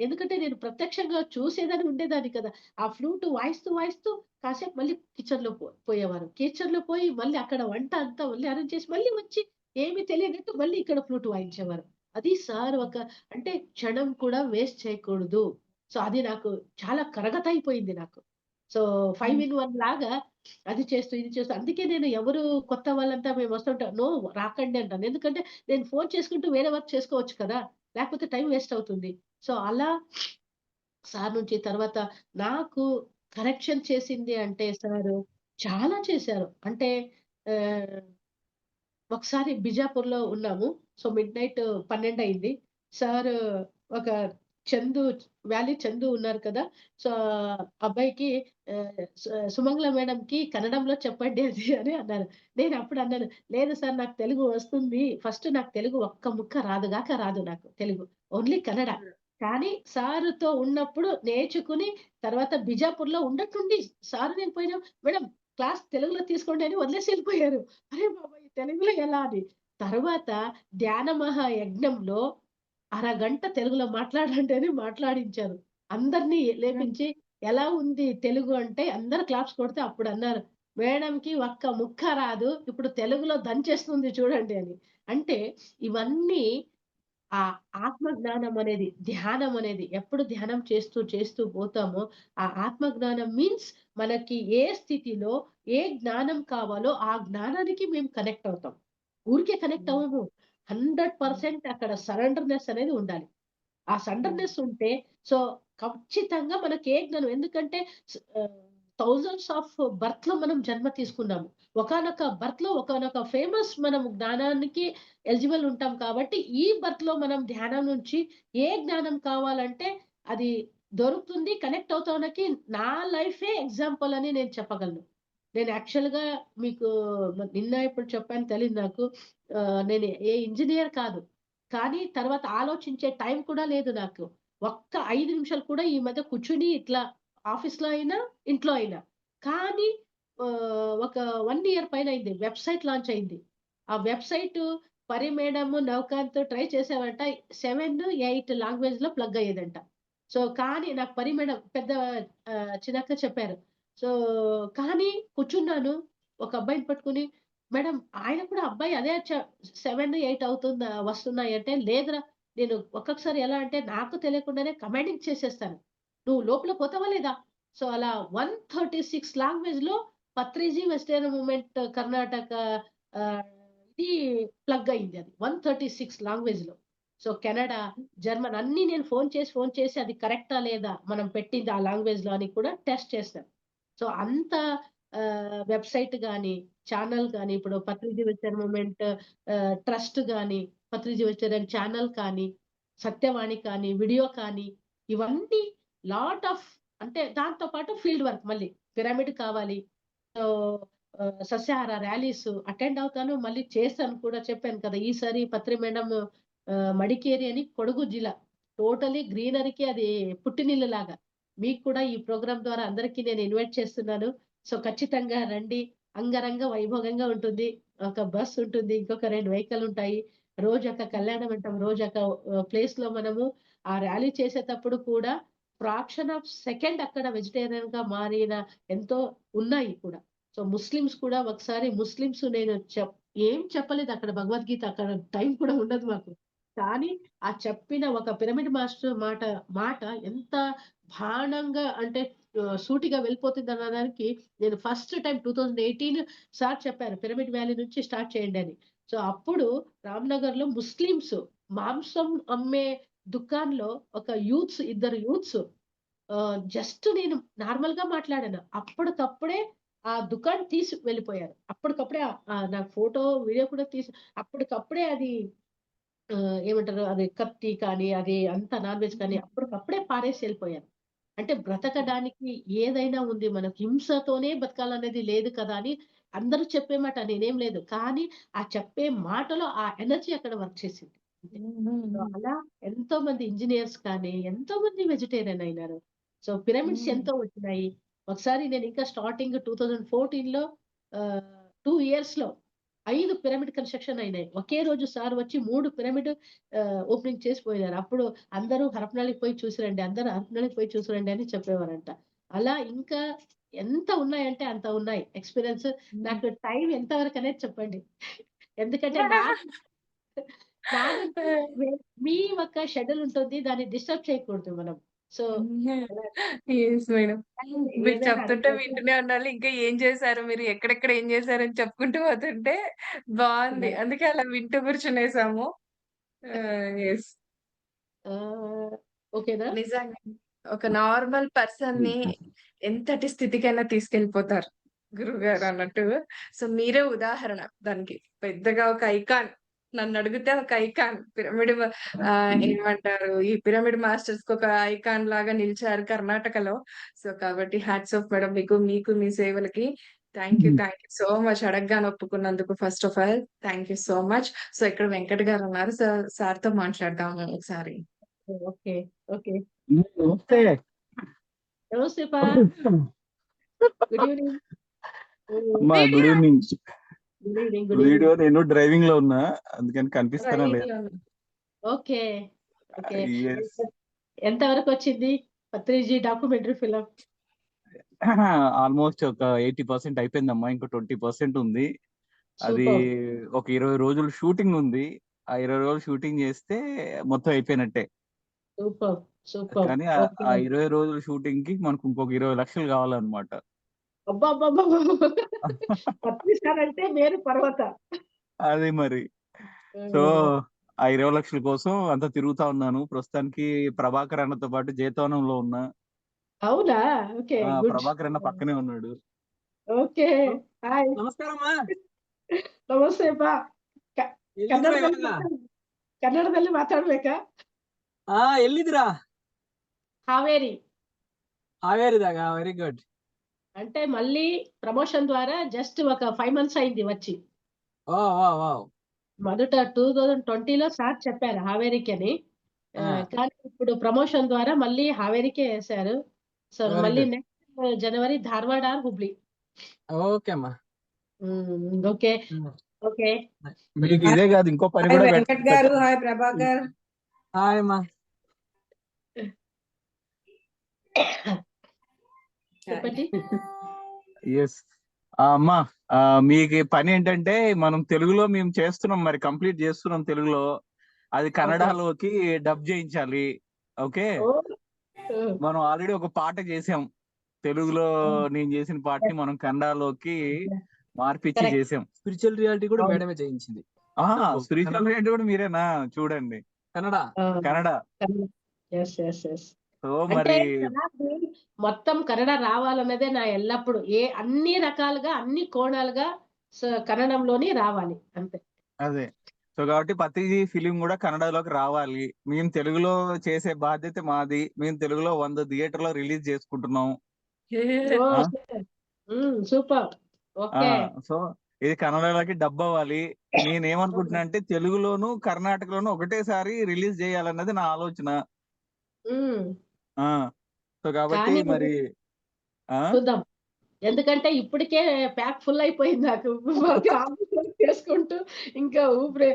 ఎందుకంటే నేను ప్రత్యక్షంగా చూసేదాన్ని ఉండేదాన్ని కదా! ఆ ఫ్లూట్ వాయిస్తూ, వాయిస్తూ కాసేపు మళ్ళీ కిచెన్‌లో పోయేవారు. కిచెన్‌లో పోయి మళ్ళీ అక్కడ వంట అంతా మళ్ళీ అరేంజ్ చేసి మళ్ళీ వచ్చి ఏమి తెలియనట్టు మళ్ళీ ఇక్కడ ఫ్లూట్ వాయించేవారు. అది సార్ అంటే క్షణం కూడా వేస్ట్ చేయకూడదు. సో, అది నాకు చాలా కరగతయిపోయింది నాకు. సో, 5 ఇన్ 1 లాగా అది చేస్తూ, ఇది చేస్తూ అందుకే నేను ఎవరు కొత్త వాళ్ళంతా మేమొస్తుంటాం. నో రాకండి అంటాను. ఎందుకంటే నేను ఫోను చేసుకుంటూ వేరే వర్క్ చేసుకోవచ్చు కదా! లేకపోతే టైం వేస్ట్ అవుతుంది. సో, అలా సార్ నుంచి తర్వాత నాకు కరెక్షన్ చేసింది అంటే సారు చాలా చేశారు. అంటే ఆహ్, ఒకసారి బిజాపూర్‌లో ఉన్నాము. సో, మిడ్‌నైట్ 12 అయింది. సారు ఒక చందు వ్యాలీ చందు ఉన్నారు కదా! సో, అబ్బాయికి సుమంగళ మేడంకి కన్నడంలో చెప్పండి అది అని అన్నారు. నేనప్పుడు అన్నాను, లేదు సార్ నాకు తెలుగు వస్తుంది. ఫస్ట్ నాకు తెలుగు ఒక్క ముక్క రాదు గాక రాదు నాకు తెలుగు. ఓన్లీ కన్నడ. కానీ సారుతో ఉన్నప్పుడు నేర్చుకుని తర్వాత బిజాపూర్‌లో ఉన్నట్టుండి సారు నేను పోయినా మేడం క్లాస్ తెలుగులో తీసుకోండి అని వదిలేసి ఎళ్ళిపోయారు. అరే బాబోయ్! తెలుగులో ఎలా అని. తర్వాత ధ్యాన మహాయజ్ఞంలో అరగంట తెలుగులో మాట్లాడంటేనే మాట్లాడించారు. అందరిని లేపించి ఎలా ఉంది తెలుగు అంటే అందరూ క్లాప్స్ కొడితే అప్పుడన్నారు. మేడంకి ఒక్క ముక్క రాదు. ఇప్పుడు తెలుగులో దంచేస్తుంది చూడండి అని. అంటే ఇవన్నీ ఆ ఆత్మ జ్ఞానం అనేది, ధ్యానం అనేది ఎప్పుడు ధ్యానం చేస్తూ, చేస్తూ పోతామో, ఆ ఆత్మ జ్ఞానం మీన్స్ మనకి ఏ స్థితిలో ఏ జ్ఞానం కావాలో ఆ జ్ఞానానికి మేము కనెక్ట్ అవుతాం. ఊరికే కనెక్ట్ అవ్వము. 100% అక్కడ సరెండర్‌నెస్ అనేది ఉండాలి. ఆ సరెండర్‌నెస్ ఉంటే సో, ఖచ్చితంగా మనకి ఏ జ్ఞానం ఎందుకంటే థౌసండ్స్ ఆఫ్ బర్త్‌లో మనం జన్మ తీసుకున్నాము. ఒకానొక బర్త్‌లో ఒకానొక ఫేమస్ మనం జ్ఞానానికి ఎలిజిబుల్ ఉంటాం కాబట్టి, ఈ బర్త్‌లో మనం ధ్యానం నుంచి ఏ జ్ఞానం కావాలంటే అది దొరుకుతుంది. కనెక్ట్ అవుతానికి నా లైఫే ఎగ్జాంపుల్ అని నేను చెప్పగలను. నేను యాక్చువల్‌గా మీకు నిన్న ఎప్పుడు చెప్పానో తెలీదు నాకు. నేను ఏ ఇంజినీర్ కాదు. కానీ తర్వాత ఆలోచించే టైం కూడా లేదు నాకు. ఒక్క 5 నిమిషాలు కూడా ఈ మధ్య కూర్చొని ఇట్లా ఆఫీస్‌లో అయినా, ఇంట్లో అయినా. కానీ ఒక 1 ఇయర్ పైనయింది. వెబ్‌సైట్ లాంచ్ అయింది. ఆ వెబ్‌సైటు పరి మేడము, నౌకాంత్ ట్రై చేసావంట. 7, 8 లాంగ్వేజ్‌లో ప్లగ్ అయ్యేదంట. సో, కానీ నాకు పరి మేడం పెద్ద చిన్నక్క చెప్పారు. సో, కానీ కూర్చున్నాను. ఒక అబ్బాయిని పట్టుకొని, "మేడం ఆయన కూడా అబ్బాయి అదే 7, 8 వస్తున్నాయి" అంటే, "లేదురా నేను ఒక్కొక్కసారి ఎలా అంటే నాకు తెలియకుండానే కమాండింగ్ చేసేస్తాను. నువ్వు లోపల పోతావా లేదా?" సో, అలా 136 లాంగ్వేజ్‌లో పత్రిజీ వెస్టర్న్ మూవ్‌మెంట్ కర్ణాటక ఆహ్, ఇది ప్లగ్ అయింది అది. 136 లాంగ్వేజ్‌లో. సో, కెనడా, జర్మన్ అన్నీ నేను ఫోన్ చేసి అది కరెక్టా లేదా మనం పెట్టింది ఆ లాంగ్వేజ్‌లో అని కూడా టెస్ట్ చేస్తాను. సో, అంత వెబ్‌సైట్ గాని, ఛానల్ గాని, ఇప్పుడు పత్రిజీ వెస్టర్న్ మూవ్‌మెంట్ ట్రస్ట్ గాని, పత్రిజీ వెస్టర్న్ ఛానల్ కానీ, సత్యవాణి కానీ, వీడియో కానీ, ఇవన్నీ లాట్ ఆఫ్ అంటే దాంతో పాటు ఫీల్డ్ వర్క్ మళ్ళీ. పిరమిడ్ కావాలి. సో, సస్యాహార ర్యాలీస్ అటెండ్ అవుతాను. మళ్ళీ చేశాను కూడా చెప్పాను కదా! ఈసారి పత్రి మేడం మడికేరి అని కొడగు జిల్లా. టోటల్లీ గ్రీనరీకి అది పుట్టినిల్లులాగా. మీకు కూడా ఈ ప్రోగ్రామ్ ద్వారా అందరికీ నేను ఇన్వైట్ చేస్తున్నాను. సో, ఖచ్చితంగా రండి. అంగరంగ వైభోగంగా ఉంటుంది. ఒక బస్ ఉంటుంది. ఇంకొక 2 వెహికలుంటాయి. రోజొక కళ్యాణ మంటపం, రోజొక ప్లేస్‌లో మనము ఆ ర్యాలీ చేసేటప్పుడు కూడా ఫ్రాక్షన్ ఆఫ్ సెకండ్ అక్కడ వెజిటేరియన్‌గా మారిన ఎంతో ఉన్నాయి కూడా. సో, ముస్లిమ్స్ కూడా ఒకసారి ముస్లిమ్స్ నేను ఏం చెప్పలేదు అక్కడ భగవద్గీత అక్కడ టైం కూడా ఉండదు మాకు. కానీ ఆ చెప్పిన ఒక పిరమిడ్ మాస్టర్ మాట ఎంత బాణంగా అంటే సూటిగా వెళ్ళిపోతుందనడానికి నేను ఫస్ట్ టైమ్ 2018 సార్ చెప్పారు. పిరమిడ్ వ్యాలీ నుంచి స్టార్ట్ చేయండి అని. సో, అప్పుడు రామ్‌నగర్‌లో ముస్లిమ్స్ మాంసం అమ్మే దుకాన్‌లో ఒక ఇద్దరు యూత్స్ జస్ట్ నేను నార్మల్‌గా మాట్లాడాను. అప్పటికప్పుడే ఆ దుకాణం తీసి వెళ్ళిపోయారు. అప్పటికప్పుడే నాకు ఫోటో, వీడియో కూడా తీసి అప్పటికప్పుడే అది ఏమంటారు? అది కత్తి కానీ, అది అంతా నాన్ వెజ్ కానీ అప్పటికప్పుడే పారేసి ఎళ్ళిపోయారు. అంటే బ్రతకడానికి ఏదైనా ఉంది. మనకు హింసతోనే బతకాలనేది లేదు కదా! అని అందరూ చెప్పే మాట నేనేం లేదు. కానీ ఆ చెప్పే మాటలో ఆ ఎనర్జీ అక్కడ వర్క్ చేసింది. అంతే. సో, అలా ఎంతోమంది ఇంజినీర్స్ కానీ, ఎంతోమంది వెజిటేరియన్ అయినారు. సో, పిరమిడ్స్ ఎంతో వచ్చినాయి. ఒకసారి నేను ఇంకా స్టార్టింగ్ 2014లో 2 ఇయర్స్‌లో 5 పిరమిడ్ కన్‌స్ట్రక్షన్ అయినాయి. ఒకే రోజు సార్ వచ్చి 3 పిరమిడ్ ఓపెనింగ్ చేసి పోయినారు. అప్పుడు అందరూ హరపనహల్లికి పోయి చూసిరండి. అందరూ హరపనహల్లికి పోయి చూసిరండి అని చెప్పేవారంట. అలా ఇంకా ఎంత ఉన్నాయంటే అంత ఉన్నాయి. ఎక్స్‌పీరియన్స్ నాకు టైం ఎంత వరకనేది చెప్పండి. ఎందుకంటే నాదంటే మీ ఒక షెడ్యూల్ ఉంటుంది. దాన్ని డిస్టర్బ్ చేయకూడదు మనం. సో, అలా యెస్ మేడం. మీరు ఏదైనా చెప్తుంటే అడగొచ్చు. వింటూనే ఉండాలి. ఇంకా ఏం చేశారు? మీరు ఎక్కడెక్కడ ఏం చేశారని చెప్పుకుంటూ పోతుంటే బావుంది. అందుకే అలా వింటూ కూర్చునేసాము. యెస్. ఆహ్, ఓకేనా? నిజంగా. ఒక నార్మల్ పర్సన్‌ని ఎంతటి స్థితికైనా తీసుకెళ్ళిపోతారు గురువుగారన్నట్టు. సో, మీరే ఉదాహరణ దానికి. పెద్దగా ఒక ఐకాన్. నన్నడిగితే ఒక ఐకాన్. ఏమంటారు? ఈ పిరమిడ్ మాస్టర్స్‌కి ఒక ఐకాన్ లాగా నిలిచారు కర్ణాటకలో. సో, కాబట్టి హ్యాట్స్ ఆఫ్ మేడం మీకు. మీకు మీ సేవలకి. Thank you so much. అడగగానే ఒప్పుకున్నందుకు first of all thank you so much. So, ఇక్కడ వెంకట్ గారున్నారు. సార్‌తో మాట్లాడదాము ఒకసారి. ఓకే. ఓకే. నమస్తే. నమస్తే గుడ్ ఈవెనింగ్. అమ్మా good video evening. Good evening. Good video evening. నేను డ్రైవింగ్ లో ఉన్నా, అందుకని కనిపిస్తానో లేదు. డ్రైవింగ్‌లో ఓకే. ఓకే. ఎస్. ఎంత వరకొచ్చింది? 'Patriji' documentary film? ఆల్మోస్ట్ ఒక 80% అయిపోయిందమ్మా. ఇంకో 20% ఉంది. అది సూపర్. ఒక 20 రోజులు షూటింగ్ ఉంది. ఆ 20 రోజులు షూటింగ్ చేస్తే మొత్తం అయిపోయినట్టే. సూపర్. సూపర్. కానీ ఓకే. ఆ 20 రోజుల షూటింగ్ కి మనకు ఇంకొక 20 లక్షలు కావాలన్నమాట. అబ్బబ్బబ్బబ్బబ్బా! 'పత్రి' సార్ అంటే మేరు పర్వత. అది మరి. సో హ్మ్. ఆ 20 లక్షల కోసం అంతా తిరుగుతా ఉన్నాను. ప్రస్తుతానికి ప్రభాకర్ అన్నతో పాటు జేతవనంలో ఉన్నా. అవునా? ఓకే. గుడ్. ప్రభాకర్ అన్న పక్కనే ఉన్నాడు. ఓకే. ಹಾಯ್. ನಮಸ್ಕಾರಮ್ಮ. ನಮಸ್ತೆ ಬಾ. ಕ ಎಲ್ಲಿದ್ದೀರಾ ಕನ್ನಡದಲ್ಲಿ ಇವಾಗ? ಕನ್ನಡದಲ್ಲಿ ಮಾತಾಡ್ಬೇಕಾ? ಎಲ್ಲಿದ್ದೀರಾ? ಹಾವೇರಿ. ಹಾವೇರಿದಾಗ ವೆರಿ ಗುಡ್. అంటే మళ్ళీ ప్రమోషన్ ద్వారా జస్ట్ ఒక 5 మంత్స్ అయింది వచ్చి. మొదట 2020లో సార్ చెప్పారు హావేరికి అని. కానీ ఇప్పుడు ప్రమోషన్ ద్వారా మళ్ళీ హావేరికే వేశారు. సో వెరీ మళ్ళీ గుడ్. నెక్స్ట్ జనవరి ధార్వాడ ఆర్ హుబ్లీ. ఓకే అమ్మా. ఓకే. ఓకే. మీకు ఇదే కాదు ఇంకో పని హాయ్ కూడా వెంకట్ గారు, హాయ్ ప్రభాకర్. హాయ్ అమ్మా. చెప్పండి. ఎస్ అమ్మా, మీకు పని ఏంటంటే మనం తెలుగులో మేము చేస్తున్నాం, మరి కంప్లీట్ చేస్తున్నాం తెలుగులో, అది కన్నడలోకి డబ్ చేయించాలి. ఓకే, ఓ, ఓ, మనం ఆల్రెడీ ఒక పాట చేసాం తెలుగులో, నేను చేసిన పాటని మనం కన్నడలోకి మార్పిచ్చి Correct. చేసాం. స్పిరిచువల్ రియాలిటీ కూడా అవును. మేడమే చేయించింది. స్పిరిచువల్ రేట్ కూడా మీరేనా? చూడండి, Kannada. Kannada. Yes yes yes. So అంటే మరి నాకు మొత్తం కన్నడ రావాలన్నదే నా ఎల్లప్పుడు అన్ని రకాలుగా అన్ని కోణాలుగా కన్నడంలోని రావాలి అంతే. అదే, సో కాబట్టి పత్రిజీ ఫిలిం కూడా కన్నడలోకి రావాలి. మేము తెలుగులో చేసే బాధ్యత మాది. మేము తెలుగులో 100 థియేటర్లో రిలీజ్ చేసుకుంటున్నాం. సూపర్. ఓకే. సో ఇది కన్నడలోకి డబ్ అవ్వాలి. నేనేమనుకుంటున్నా అంటే తెలుగులోను కర్ణాటకలోను ఒకటేసారి రిలీజ్ చేయాలన్నది నా ఆలోచన. సో కాబట్టి కానీ మరి చూద్దాం, ఎందుకంటే ఇప్పటికే ప్యాక్ ఫుల్ అయిపోయింది నాకు. చేసుకుంటూ ఇంకా ఊపిరి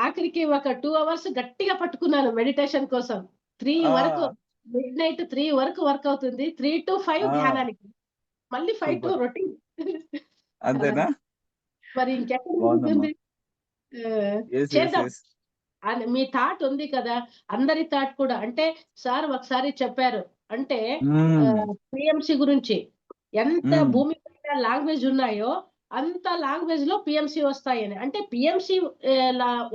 ఆఖరికి ఒక 2 అవర్స్ గట్టిగా పట్టుకున్నాను మెడిటేషన్ కోసం. 3 వరకు మిడ్ నైట్ 3 వరకు వర్క్ అవుతుంది. 3 to 5 ధ్యానానికి, మళ్ళీ 5 to రొటీన్. అంతేనా? మరి ఇంకెక్కడ ఉంటుంది? చేద్దాం. మీ థాట్ ఉంది కదా, అందరి థాట్ కూడా. అంటే సార్ ఒకసారి చెప్పారు, అంటే పిఎంసి గురించి ఎంత భూమి పైన లాంగ్వేజ్ ఉన్నాయో అంత లాంగ్వేజ్ లో పిఎంసి వస్తాయని. అంటే పిఎంసి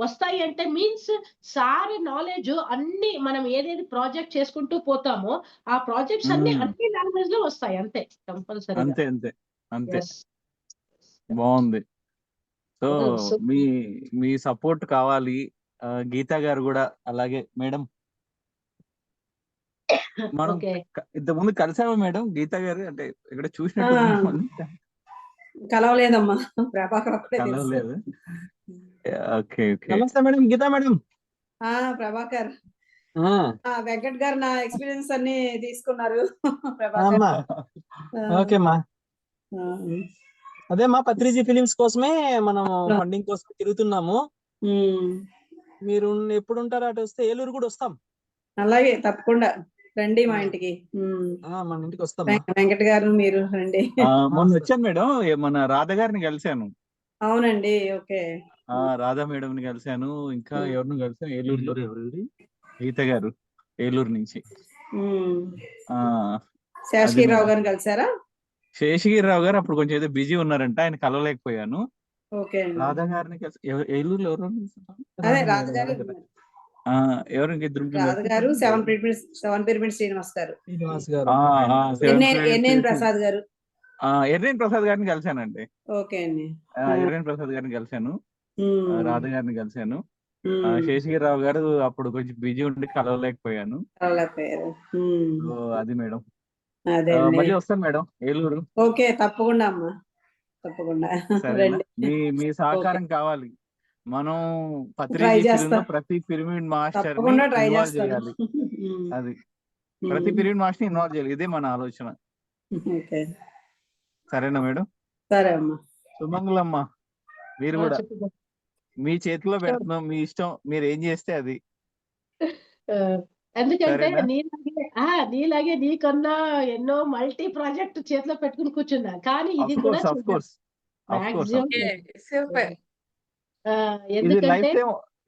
వస్తాయి అంటే మీన్స్ సార్ నాలెడ్జ్ అన్ని మనం ఏదేది ప్రాజెక్ట్ చేసుకుంటూ పోతామో ఆ ప్రాజెక్ట్స్ అన్ని లాంగ్వేజ్ లో వస్తాయి అంతే, కంపల్సరీ. అంతే అంతే అంతే. బాగుంది. సో మీ సపోర్ట్ కావాలి. గీతా గారు కూడా అలాగే. మేడం, మనం ఇంతకుముందు కలిసామా మేడం? గీతా గారు అంటే ఇక్కడ చూసినట్టు కలవలేదమ్మా, ప్రభాకర్ ఒక్కడే తెలుసు. కలవలేదు. Okay okay. నమస్తే మేడం, గీతా మేడం. ప్రభాకర్, ఆ, వెంకట్ గారు నా ఎక్స్పీరియన్స్ అన్ని తీసుకున్నారు. అమ్మా. ప్రభాకర్. ఓకే అమ్మా. అదే మా పత్రిజీ ఫిలిమ్స్ కోసమే మనం ఫండింగ్ కోసం తిరుగుతున్నాము. మీరు ఎప్పుడు ఉంటారో అటు వస్తే ఏలూరు కూడా వస్తాం. అలాగే, తప్పకుండా రండి మా ఇంటికి. మన ఇంటికి వస్తాం. వెంకట్ గారు మీరు రండి. మొన్న వచ్చాను మేడం, మన రాధ గారిని కలిశాను. అవునండి. ఓకే. రాధా మేడం ని కలిశాను, ఇంకా ఎవరిని కలిసాను ఏలూరులో. గీత గారు ఏలూరు నుంచి. శేషగిరిరావు గారిని కలిసారా? శేషగిరిరావు గారు అప్పుడు కొంచెం ఏదో బిజీ ఉన్నారంట, ఆయన కలవలేకపోయాను. ఓకే. రాధా గారిని కలిసి ఏలూరులో ఎవరు? అదే రాధ గారు, ఎవరు? ఇంకిద్దరు రాధ గారు, సెవెన్ పిరమిడ్ శ్రీనివాస్ గారు, ఎన్ఎన్ ప్రసాద్ గారు. ఎర్రేన్ ప్రసాద్ గారిని కలిశానండి. ఓకే అండి. ఎర్రేన్ ప్రసాద్ గారిని కలిశాను, రాధ గారిని కలిశాను. శేషగిరిరావు గారు అప్పుడు కొంచెం బిజీ ఉండి కలవలేకపోయాను. అది మేడం. మళ్ళీ వస్తాను మేడం ఏలూరు. ఓకే, తప్పకుండా అమ్మా, తప్పకుండా రండి. మీ సహకారం కావాలి. మనం పత్రిక ప్రతి పిరమిడ్ మాస్టర్ ఇన్వాల్వ్ చేయాలి. అది ప్రతి పిరమిడ్ మాస్టర్ ఇన్వాల్వ్ చేయాలి. ఇదే మన ఆలోచన. సరేనా మేడం? సరే అమ్మా. సుమంగళమ్మ, మీరు కూడా మీ చేతిలో పెడుతున్నాం, మీ ఇష్టం, మీరు ఏం చేస్తే అది. ఎందుకంటే నీలాగే నీకన్నా ఎన్నో మల్టీ ప్రాజెక్ట్ చేతిలో పెట్టుకుని కూర్చున్నా, కానీ ఇది కూడా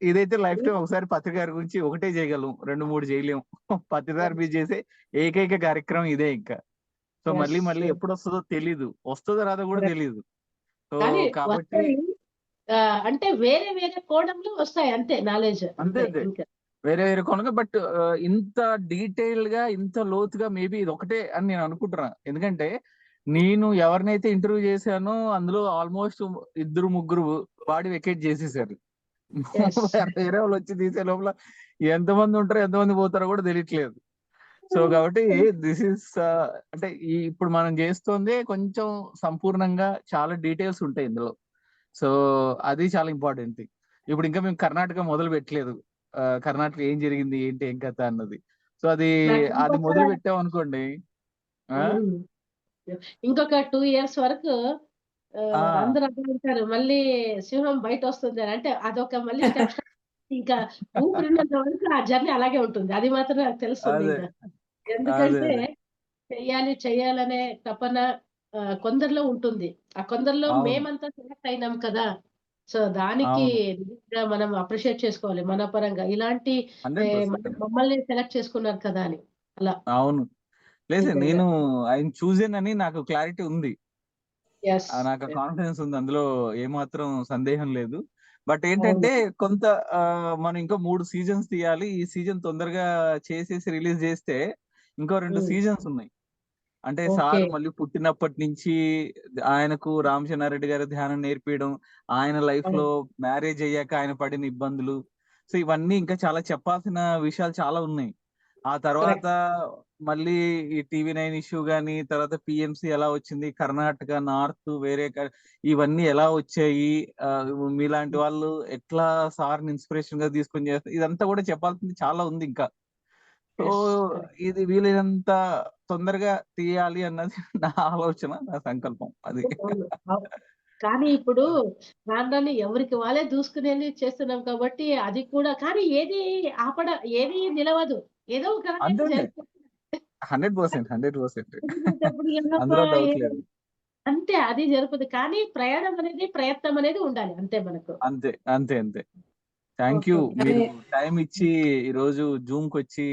ఇదైతే లైఫ్ టైం ఒకసారి పత్రిక గారి గురించి ఒకటే చేయగలం, 2-3 చేయలేము. పత్రికారు మీరు చేసే ఏకైక కార్యక్రమం ఇదే. ఇంకా సో మళ్ళీ ఎప్పుడు వస్తుందో తెలీదు, వస్తుందో రాదో కూడా తెలీదు. సో కాబట్టి అంటే వేరే వేరే కోణంలో వస్తాయి అంతే, నాలెడ్జ్ అంతే వేరే వేరే కోణంగా. బట్ ఇంత డీటెయిల్ గా, ఇంత లోతుగా మేబీ ఇది ఒకటే అని నేను అనుకుంటున్నా. ఎందుకంటే నేను ఎవరినైతే ఇంటర్వ్యూ చేశానో అందులో ఆల్మోస్ట్ 2-3 బాడీ వెకేట్ చేసేసారు. వేరే వాళ్ళు వచ్చి తీసే లోపల ఎంతమంది ఉంటారో ఎంతమంది పోతారో కూడా తెలియట్లేదు. సో కాబట్టి దిస్ ఇస్ అంటే ఇప్పుడు మనం చేస్తుంది కొంచెం సంపూర్ణంగా చాలా డీటెయిల్స్ ఉంటాయి ఇందులో. సో అది చాలా ఇంపార్టెంట్ థింగ్. ఇప్పుడు ఇంకా మేము కర్ణాటక మొదలు పెట్టలేదు. కర్ణాటక ఏం జరిగింది ఏంటి ఏం కథ అన్నది. సో అది నాకు అది ఇంకొక మొదలు పెట్టాం అనుకోండి. ఉమ్, ఇంకొక 2 years వరకు ఆ అందరూ అదే అంటారు, మళ్ళీ సింహం బయట వస్తుంది అని. అంటే అదొక మళ్ళీ స్టెప్ ఇంకా ఊపిరినంత వరకు ఆ జర్నీ అలాగే ఉంటుంది. అది మాత్రం నాకు తెలుస్తుంది అదే ఇంకా. అదే ఎందుకంటే అదే చెయ్యాలనే తపన కొందరిలో ఉంటుంది. ఆ కొందరిలో అవును మేమంతా సెలెక్ట్ అయినాం కదా! సో, దానికి అవును నిజంగా మనం అప్రిషియేట్ చేసుకోవాలి మన పరంగా. ఇలాంటి 100%. మమ్మల్ని సెలెక్ట్ చేసుకున్నారు కదా అని. అలా అవును లేదు నిజంగా. నేను ఆయన చూసాను అని నాకు క్లారిటీ ఉంది. యెస్. నాకు కాన్ఫిడెన్స్ ఉంది, అందులో ఏమాత్రం సందేహం లేదు. బట్ అవును. ఏంటంటే కొంత మనం ఇంకా 3 సీజన్స్ తీయాలి. ఈ సీజన్ తొందరగా చేసేసి రిలీజ్ చేస్తే ఇంకో 2 హ్మ్. సీజన్స్ ఉన్నాయి. అంటే ఓకే. సార్ మళ్ళీ పుట్టినప్పటి నుంచి ఆయనకు రామచంద్రారెడ్డి గారు ధ్యానం నేర్పియడం, ఆయన లైఫ్ అవును. లో మ్యారేజ్ అయ్యాక ఆయన పడిన ఇబ్బందులు, సో ఇవన్నీ ఇంకా చాలా చెప్పాల్సిన విషయాలు చాలా ఉన్నాయి. ఆ తర్వాత కరెక్ట్. మళ్ళీ ఈ టీవీ 9 ఇష్యూ గానీ, తర్వాత పిఎంసి ఎలా వచ్చింది, కర్ణాటక నార్త్ వేరే ఇవన్నీ ఎలా వచ్చాయి, మీలాంటి వాళ్ళు ఎట్లా సార్ని ఇన్స్పిరేషన్ గా తీసుకొని చేస్తారు, ఇదంతా కూడా చెప్పాల్సింది చాలా ఉంది ఇంకా. So yes. కరెక్ట్. ఇది వీలైనంత తొందరగా తీయాలి అన్నది నా ఆలోచన, నా సంకల్పం అది. అవును. కానీ ఇప్పుడు రాను ఎవరికి వాళ్ళే దూసుకునెళ్ళి చేస్తున్నాం కాబట్టి అది కూడా కానీ ఏది నిలవదు. ఏదో ఒక రకంగా అంతే జరిగిపోతుంది. 100%, 100%. కుదిరినప్పుడు ఎల్లప్ప అందులో డౌట్ ఏదో లేదు. అంతే అది జరుగుతుంది. కానీ ప్రయాణం అనేది, ప్రయత్నం అనేది ఉండాలి అంతే మనకు. అంతే అంతే అంతే. Thank okay. యూ, కానీ మీరు టైం ఇచ్చి ఈరోజు జూమ్ కి వచ్చి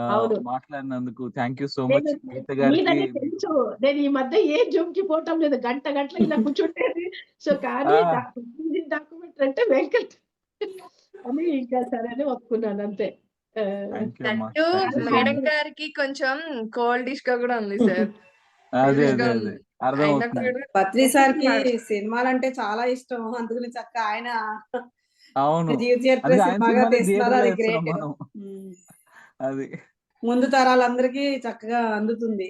అవును. మాట్లాడినందుకు థ్యాంక్ యూ సో మచ్. నేను గీత గారికి మీదని తెలుసు. నేను ఈ మధ్య ఏ జిమ్‌కి పోవటం లేదు. గంటలు ఇలా కూర్చుంటేది. సో, కానీ ఆ డాక్యుమెంటరీ అంటే వెంకట్ అని ఇంకా సరే అని ఒప్పుకున్నాను అంతే. థ్యాంక్ యూ అమ్మా, దట్టు థ్యాంక్ యూ చాలా సో మేడం మచ్. హ్యాపీ. గారికి కొంచెం కోల్డిష్ గా కూడా ఉంది సార్. అదే కోల్డిష్ అదే గా అదే ఉంది. అర్థం అయినా అవుతుంది. కూడా పత్రి సార్కి ఒప్పుకున్నారు. సినిమాలంటే చాలా ఇష్టం. అందుకని చక్కగా ఆయన అవును, జీవిత చరిత్ర అందుకే ఆయన సినిమాగా సినిమాలే తీస్తున్నారు. థియేటర్లో అది వేస్తున్నాం గ్రేట్. మనం. అది ముందు తరాలందరికీ చక్కగా అందుతుంది.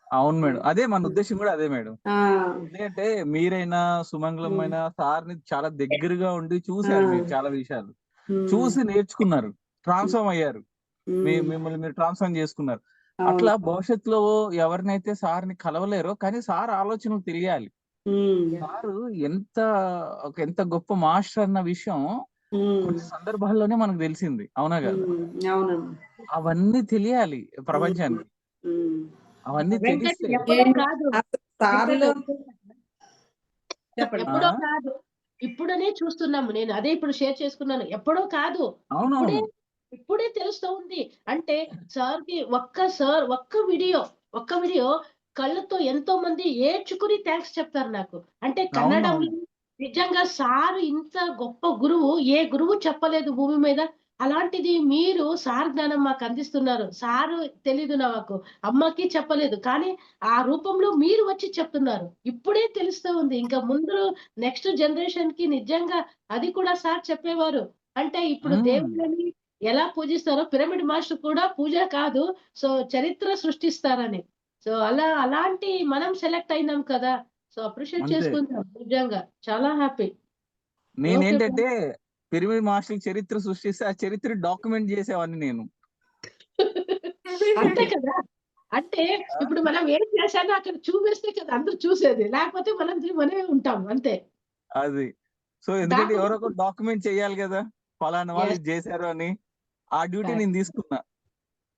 అవును మేడం, అదే మన ఉద్దేశం కూడా అదే మేడం. ఆ ఎందుకంటే మీరైనా సుమంగళం ఉమ్, అయినా సార్ని చాలా దగ్గరగా ఉండి ఆ, చూశారు, మీరు చాలా విషయాలు ఉమ్, చూసి నేర్చుకున్నారు, ట్రాన్స్ఫార్మ్ అయ్యారు, ఉమ్, మిమ్మల్ని మీరు ట్రాన్స్ఫార్మ్ చేసుకున్నారు. అవును. అట్లా భవిష్యత్తులో ఎవరినైతే సార్ని కలవలేరో కానీ సార్ ఆలోచనలు తెలియాలి. ఉమ్, సారు ఎంత గొప్ప మాస్టర్ అన్న విషయం ఉమ్, కొన్ని సందర్భాల్లోనే మనకు తెలిసింది, అవునా కదా? అవునమ్మా. అవన్నీ తెలియాలి ఉమ్, ప్రపంచానికి. ఉమ్. అవన్నీ వెంకట్ తెలిస్తే ఎప్పుడో కాదు. వెంకట్ సార్లు చెప్పండి. ఆ ఎప్పుడో కాదు. ఇప్పుడనే చూస్తున్నాము. నేను అదే ఇప్పుడు షేర్ చేసుకున్నాను. ఎప్పుడో కాదు. ఇప్పుడే, అవునవును ఇప్పుడే తెలుస్తూ ఉంది. అంటే ఒక్క వీడియో కళ్ళతో ఎంతో మంది ఏడ్చుకుని థాంక్స్ చెప్తారు నాకు. అంటే కన్నడంలో అవునవును నిజంగా సారు ఇంత గొప్ప గురువు ఏ గురువు చెప్పలేదు భూమి మీద. అలాంటిది మీరు సార్ జ్ఞానం మాకు అందిస్తున్నారు. సారు తెలీదు నాకు. అమ్మకి చెప్పలేదు. కానీ ఆ రూపంలో మీరు వచ్చి చెప్తున్నారు. ఇప్పుడే తెలుస్తూ ఉంది. ఇంకా ముందు నెక్స్ట్ జనరేషన్‌కి నిజంగా అది కూడా సార్ చెప్పేవారు. అంటే ఇప్పుడు ఉమ్, దేవుళ్ళని ఎలా పూజిస్తారో పిరమిడ్ మాస్టర్ కూడా పూజ కాదు. సో, చరిత్ర సృష్టిస్తారని. సో, అలాంటి మనం సెలెక్ట్ అయినాం కదా! సో, అప్రిషియేట్ అంతే. చేసుకుంటాం నిజంగా. చాలా హ్యాపీ. ఓకే. నేనేంటంటే పిరమిడ్ మాస్టర్ చరిత్ర సృష్టిస్తే ఆ చరిత్ర డాక్యుమెంట్ చేసేవాడిని నేను. అంతే కదా! అంటే ఇప్పుడు మనం ఏం చేశామో అక్కడ చూపిస్తే కదా అందరూ చూసేది. లేకపోతే మనమే ఉంటాం అంతే. అది సో ఎందుకంటే ఎవరో డాక్యుమెంట్ ఒకరు డాక్యుమెంట్ చేయాలి కదా, ఫలానా వాళ్ళు యెస్. ఇది చేశారు అని. ఆ డ్యూటీ కరెక్ట్. నేను తీసుకున్నా.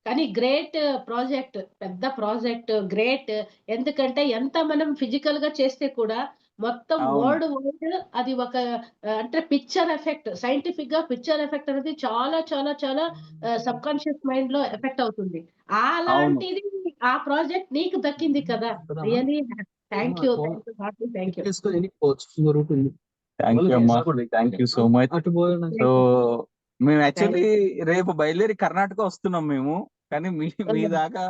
కానీ గ్రేట్ ప్రాజెక్ట్. పెద్ద ప్రాజెక్ట్ గ్రేట్. ఎందుకంటే ఎంత మనం ఫిజికల్‌గా చేస్తే కూడా మొత్తం అవును వరల్డ్ వైడ్ అది ఒక అంటే పిక్చర్ ఎఫెక్ట్. సైంటిఫిక్‌గా పిక్చర్ ఎఫెక్ట్ అనేది చాలా చాలా చాలా సబ్‌కాన్షియస్ మైండ్‌లో ఎఫెక్ట్ అవుతుంది. అవును అలాంటిది ఆ ప్రాజెక్ట్ నీకు దక్కింది కదా! Really thank you. Heartily thank you. తీసుకొని వెళ్ళిపోవచ్చు. ఇంకో రూట్ ఉంది. థ్యాంక్ యూ అమ్మా, థ్యాంక్ యూ సో మచ్. అటు పోయినాక సో మేము థాంక్ యాక్చువల్లీ రేపు బయలుదేరి కర్ణాటక వస్తున్నాం మేము, కానీ మీ యూ. దాకా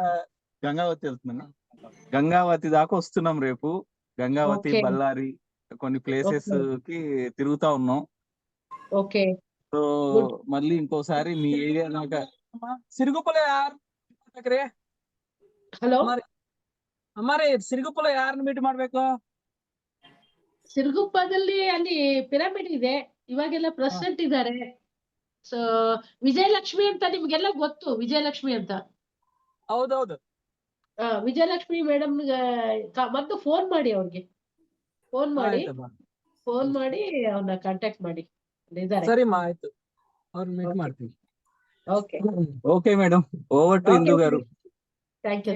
గంగావతి వెళ్తున్నాను. గంగావతి దాకా వస్తున్నాం రేపు. గంగావతి, ఓకే. బళ్ళారి కొన్ని ప్లేసెస్ ఓకే. కి తిరుగుతా ఉన్నాం. ఓకే. So good. మళ్ళీ ఇంకోసారి మీ ఏరియా దాకా సిరుగుపలే యార్ ಯಾಕ್ರೆ ಹಲೋ, ಅಮ್ಮಾರಿ ಸಿರುಗುಪ್ಪಲ ಯಾರನ್ನ ಮೀಟ್ ಮಾಡ್ಬೇಕು? ಸಿರುಗುಪ್ಪದಲ್ಲಿ ಅಲ್ಲಿ ಪಿರಮಿಡ್ ಇದೆ, ಇವಾಗೆಲ್ಲ ಪ್ರೆಸಿಡೆಂಟ್ ಇದ್ದಾರೆ. ಸೊ ವಿಜಯಲಕ್ಷ್ಮಿ ಅಂತ ನಿಮ್ಗೆಲ್ಲ ಗೊತ್ತು, ವಿಜಯಲಕ್ಷ್ಮಿ ಅಂತ. ಹೌದೌದು. ವಿಜಯಲಕ್ಷ್ಮಿ ಮೇಡಮ್ ಮೊದಲು ಫೋನ್ ಮಾಡಿ, ಅವ್ರಿಗೆ ಫೋನ್ ಮಾಡಿ ಅವ್ರನ್ನ ಕಾಂಟ್ಯಾಕ್ಟ್ ಮಾಡಿ. ಇದ್ದಾರೆ. ಸರಿಮ್ಮ, ಆಯ್ತು, ಅವ್ರ ಮೀಟ್ ಮಾಡ್ತೀವಿ. Okay, okay madam, over to Indu గారు. Thank you.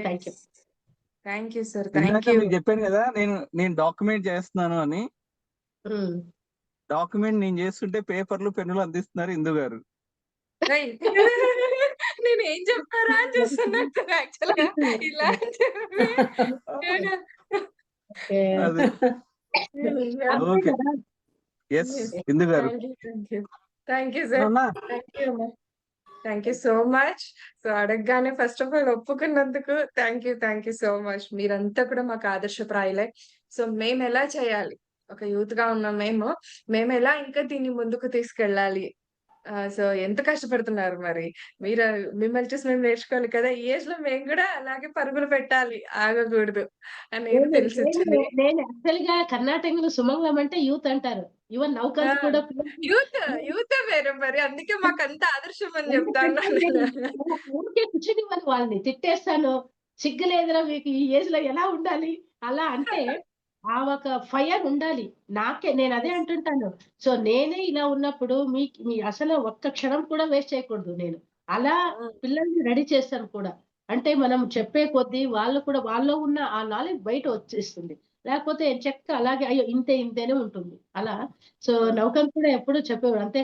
Thank you sir, ఇందాక థ్యాంక్ యూ. మీకు చెప్పాను కదా నేను డాక్యుమెంట్ చేస్తున్నాను అని. డాక్యుమెంట్ నేను చేస్తుంటే పేపర్లు పెన్నులు అందిస్తున్నారు ఇందు గారు. నేను ఏం చెప్తారా అని చూస్తున్నట్టు యాక్చువల్గా ఇలా అదే. ఓకే, ఎస్ ఇందు గారు. Thank you sir, thank you so much. So అడగగానే ఫస్ట్ ఆఫ్ ఆల్ ఒప్పుకున్నందుకు థ్యాంక్ యూ సో మచ్. మీరంతా కూడా మాకు ఆదర్శప్రాయులే. సో మేము ఎలా చేయాలి, ఒక యూత్ గా ఉన్న మేము ఎలా ఇంకా దీన్ని ముందుకు తీసుకెళ్ళాలి. సో ఎంత కష్టపడుతున్నారు మరి మీరు, మిమ్మల్ని చూసి మేము నేర్చుకోవాలి కదా. ఈ ఏజ్ లో మేము కూడా అలాగే పరుగులు పెట్టాలి, ఆగకూడదు అనేది తెలిసింది. నేను యాక్చువల్ గా కర్ణాటకలో సుమంగళం అంటే యూత్ అంటారు. ఈవెన్ నౌకర్స్ కూడా యూత్ వేరు మరి, అందుకే మాకు అంత ఆదర్శం అని చెప్తాను. ఊరికే కూర్చుని వాళ్ళని తిట్టేస్తాను, సిగ్గులేదురా మీకు ఈ ఏజ్ లో ఎలా ఉండాలి అలా అంటే ఆ ఒక ఫైర్ ఉండాలి నాకే. నేను అదే అంటుంటాను. సో నేనే ఇలా ఉన్నప్పుడు మీ అసలు ఒక్క క్షణం కూడా వేస్ట్ చేయకూడదు. నేను అలా పిల్లల్ని రెడీ చేస్తాను కూడా. అంటే మనం చెప్పే కొద్దీ వాళ్ళు కూడా వాళ్ళలో ఉన్న ఆ నాలెడ్జ్ బయట వచ్చేస్తుంది. లేకపోతే చెక్క అలాగే అయ్యో ఇంతేనే ఉంటుంది అలా. సో నౌకర్ కూడా ఎప్పుడు చెప్పేవాడు అంటే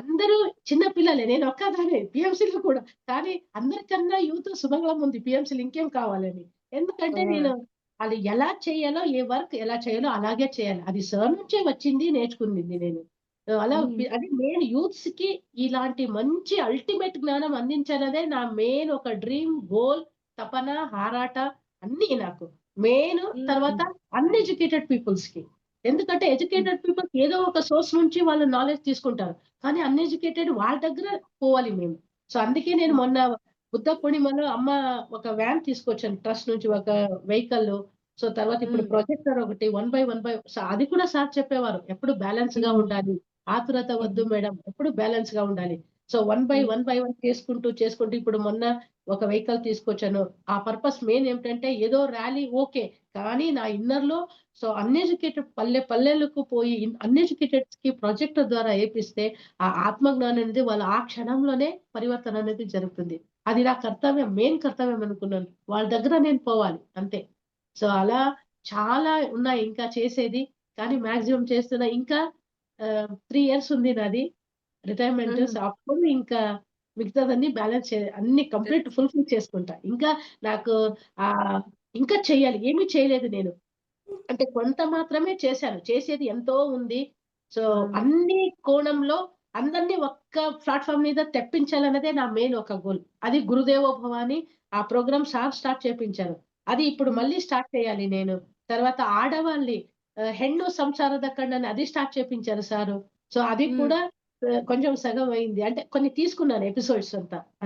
అందరూ చిన్న పిల్లలే, నేను ఒక్కదానే పిఎంసీలో కూడా. కానీ అందరికన్నా యూత్ సుమంగళం ఉంది పిఎంసీలు, ఇంకేం కావాలని. ఎందుకంటే నేను అది ఎలా చేయాలో, ఏ వర్క్ ఎలా చేయాలో అలాగే చేయాలి. అది సార్ నుంచే వచ్చింది, నేర్చుకుంది నేను. అలా అది నేను యూత్స్ కి ఇలాంటి మంచి అల్టిమేట్ జ్ఞానం అందించాలనే నా మెయిన్ ఒక డ్రీమ్, గోల్, తపన, హారాట అన్ని నాకు మెయిన్. తర్వాత అన్ఎడ్యుకేటెడ్ పీపుల్స్ కి, ఎందుకంటే ఎడ్యుకేటెడ్ పీపుల్స్ ఏదో ఒక సోర్స్ నుంచి వాళ్ళు నాలెడ్జ్ తీసుకుంటారు, కానీ అన్ఎడ్యుకేటెడ్ వాళ్ళ దగ్గర పోవాలి మేము. సో అందుకే నేను మొన్న బుద్ధ పూర్ణిమలో అమ్మ ఒక వ్యాన్ తీసుకొచ్చాను ట్రస్ట్ నుంచి, ఒక వెహికల్. సో తర్వాత ఇప్పుడు ప్రొజెక్టర్ ఒకటి 1 by 1 అది కూడా సార్ చెప్పేవారు, ఎప్పుడు బ్యాలెన్స్ గా ఉండాలి, ఆతురత వద్దు మేడం, ఎప్పుడు బ్యాలెన్స్ గా ఉండాలి. సో 1 by 1 చేసుకుంటూ ఇప్పుడు మొన్న ఒక వెహికల్ తీసుకొచ్చాను. ఆ పర్పస్ మెయిన్ ఏమిటంటే ఏదో ర్యాలీ ఓకే, కానీ నా ఇన్నర్ లో సో అన్ఎడ్యుకేటెడ్ పల్లెలకు పోయి అన్ఎడ్యుకేటెడ్ కి ప్రాజెక్టర్ ద్వారా ఏపిస్తే ఆ ఆత్మజ్ఞానం అనేది వాళ్ళ ఆ క్షణంలోనే పరివర్తన అనేది జరుగుతుంది. అది నా కర్తవ్యం, మెయిన్ కర్తవ్యం అనుకున్నాను. వాళ్ళ దగ్గర నేను పోవాలి అంతే. సో అలా చాలా ఉన్నాయి ఇంకా చేసేది, కానీ మాక్సిమం చేస్తున్నా. ఇంకా 3 years ఉంది నాది రిటైర్మెంట్. సో అప్పుడు ఇంకా మిగతాదన్నీ బ్యాలెన్స్ అన్ని కంప్లీట్ ఫుల్ఫిల్ చేసుకుంటా. ఇంకా నాకు ఇంకా చెయ్యాలి, ఏమీ చేయలేదు నేను. అంటే కొంత మాత్రమే చేశాను, చేసేది ఎంతో ఉంది. సో అన్ని కోణంలో అందరినీ ఒక్క ప్లాట్ఫామ్ మీద తెప్పించాలన్నదే నా మెయిన్ ఒక గోల్. అది గురుదేవో భవ అని ఆ ప్రోగ్రామ్ సార్ స్టార్ట్ చేపించారు. అది ఇప్పుడు మళ్ళీ స్టార్ట్ చేయాలి నేను. తర్వాత ఆడవాళ్ళని ಹೆಣ್ಣು సంసాರದ కಣ್ಣని అది స్టార్ట్ చేపించారు సారు. సో అది కూడా కొంచెం సగం అయింది. అంటే కొన్ని తీసుకున్నాను ఎపిసోడ్స్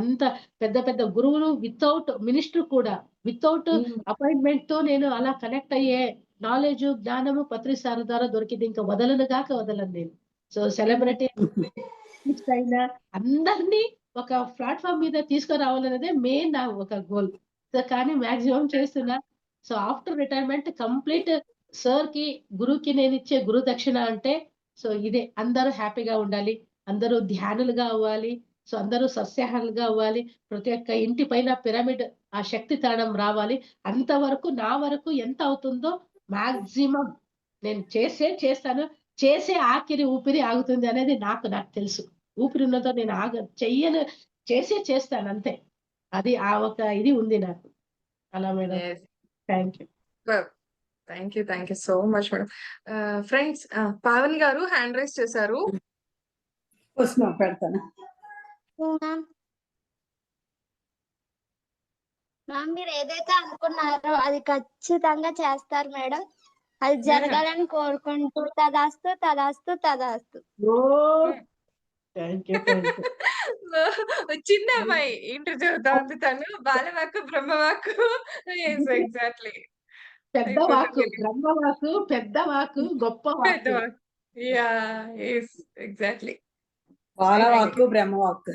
అంత పెద్ద గురువులు వితౌట్ మినిస్టర్ కూడా, వితౌట్ అపాయింట్మెంట్ తో నేను అలా కనెక్ట్ అయ్యే నాలెడ్జ్, జ్ఞానము పత్రి సార్ ద్వారా దొరికింది. ఇంకా వదలను నేను. సో సెలబ్రిటీ అయినా అందరినీ ఒక ప్లాట్ఫామ్ మీద తీసుకురావాలనేదే మెయిన్ నా ఒక గోల్. సో కానీ మాక్సిమం చేస్తున్నా. So after retirement complete sir కి, గురువుకి నేను ఇచ్చే గురు దక్షిణ అంటే సో ఇదే, అందరూ హ్యాపీగా ఉండాలి, అందరూ ధ్యానులుగా అవ్వాలి, సో అందరూ సస్యాహారులుగా అవ్వాలి, ప్రతి ఒక్క ఇంటి పైన పిరమిడ్ ఆ శక్తి తాళం రావాలి. అంతవరకు నా వరకు ఎంత అవుతుందో మాక్సిమం నేను చేస్తాను. చేసే ఆఖరి ఊపిరి ఆగుతుంది అనేది నాకు తెలుసు. ఊపిరి ఉన్నదో నేను చెయ్యను, చేస్తాను అంతే. అది ఆ ఒక ఇది ఉంది నాకు అలా madam. Thank you so much madam. Friends, Pavani గారు హ్యాండ్ రైజ్ చేశారు. పెడతాను. మీరు ఏదైతే అనుకున్నారో అది ఖచ్చితంగా చేస్తారు మేడం. అది జరగాలని కోరుకుంటూ తదాస్తు. Thank you. చిన్న అమ్మాయి ఇంటర్ చదువుతా ఉంది తను. బాలవాక్కు, బ్రహ్మవాక్కు. Yes exactly. పెద్ద వాక్కు, బ్రహ్మ వాక్కు, పెద్ద వాక్కు, గొప్ప పెద్ద వాక్కు. వాక్కు. యాహ్! Yes exactly. బాలవాక్కు బ్రహ్మవాక్కు.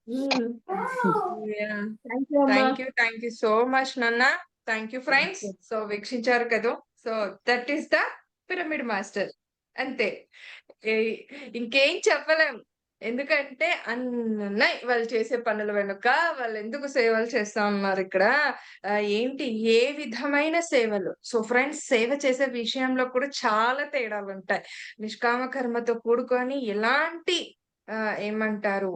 హ్మ్. యాహ్! థ్యాంక్ యూ అమ్మా. థ్యాంక్ యూ సో మచ్ నాన్న. Thank you friends. సో వీక్షించారు కదూ. So that is the pyramid master. అంతే. ఏ ఇంకేం చెప్పలేం. ఎందుకంటే అన్నున్నాయి వాళ్ళు చేసే పనుల వెనుక. వాళ్ళెందుకు సేవలు చేస్తా ఉన్నారిక్కడ. ఏంటి ఏ విధమైన సేవలు. సో ఫ్రెండ్స్ సేవ చేసే విషయంలో కూడా చాలా తేడాలుంటాయి. నిష్కామ కర్మతో కూడుకొని ఎలాంటి ఏమంటారు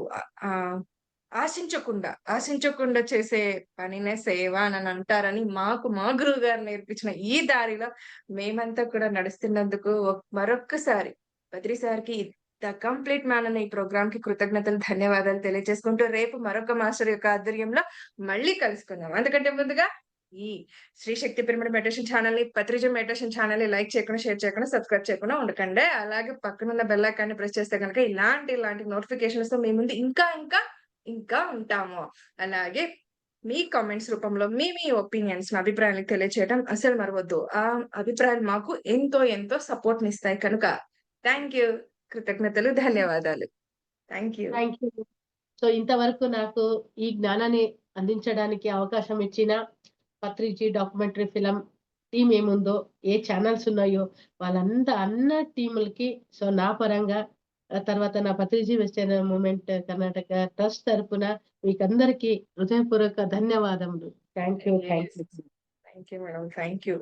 ఆశించకుండా చేసే పనినే సేవ అని అంటారని మాకు మా గురువుగారు నేర్పించిన ఈ దారిలో మేమంతా కూడా నడుస్తున్నందుకు మరొక్కసారి బద్రి సార్‌కి ద కంప్లీట్ మ్యాన్ అనే ఈ ప్రోగ్రామ్‌కి కృతజ్ఞతలు, ధన్యవాదాలు తెలియజేసుకుంటూ రేపు మరొక మాస్టర్ యొక్క ఆధ్వర్యంలో మళ్ళీ కలుసుకుందాం. అందుకంటే ముందుగా ఈ శ్రీ శక్తి పిరమిడ్ మెడిటేషన్ ఛానెల్‌ని, పత్రిజం మెడిటేషన్ ఛానెల్‌ని లైక్ చేయకుండా, షేర్ చేయకుండా, సబ్స్క్రైబ్ చేయకుండా ఉండకండి. అలాగే పక్కనున్న బెల్ ఐకాన్‌ని ప్రెస్ చేస్తే గనుక ఇలాంటి నోటిఫికేషన్స్‌తో మీ ముందు ఇంకా ఉంటాము. అలాగే మీ కామెంట్స్ రూపంలో మీ ఒపీనియన్స్‌ని, అభిప్రాయాలను తెలియచేయడం అస్సలు మరవద్దు. ఆ అభిప్రాయాలు మాకు ఎంతో సపోర్ట్‌నిస్తాయి కనుక థాంక్ యూ. కృతజ్ఞతలు, ధన్యవాదాలు. Thank you. Thank you. So ఇంతవరకు నాకు ఈ జ్ఞానాన్ని అందించడానికి అవకాశం ఇచ్చిన పత్రిజీ డాక్యుమెంటరీ ఫిల్మ్ టీమ్ ఏముందో, ఏ ఛానల్స్ ఉన్నాయో అన్న టీములకి సో నా పరంగా తర్వాత నా Patriji western movement Karnataka trust తరపున మీకందరికీ హృదయపూర్వక ధన్యవాదములు. Thank you. Thank you madam. Thank you.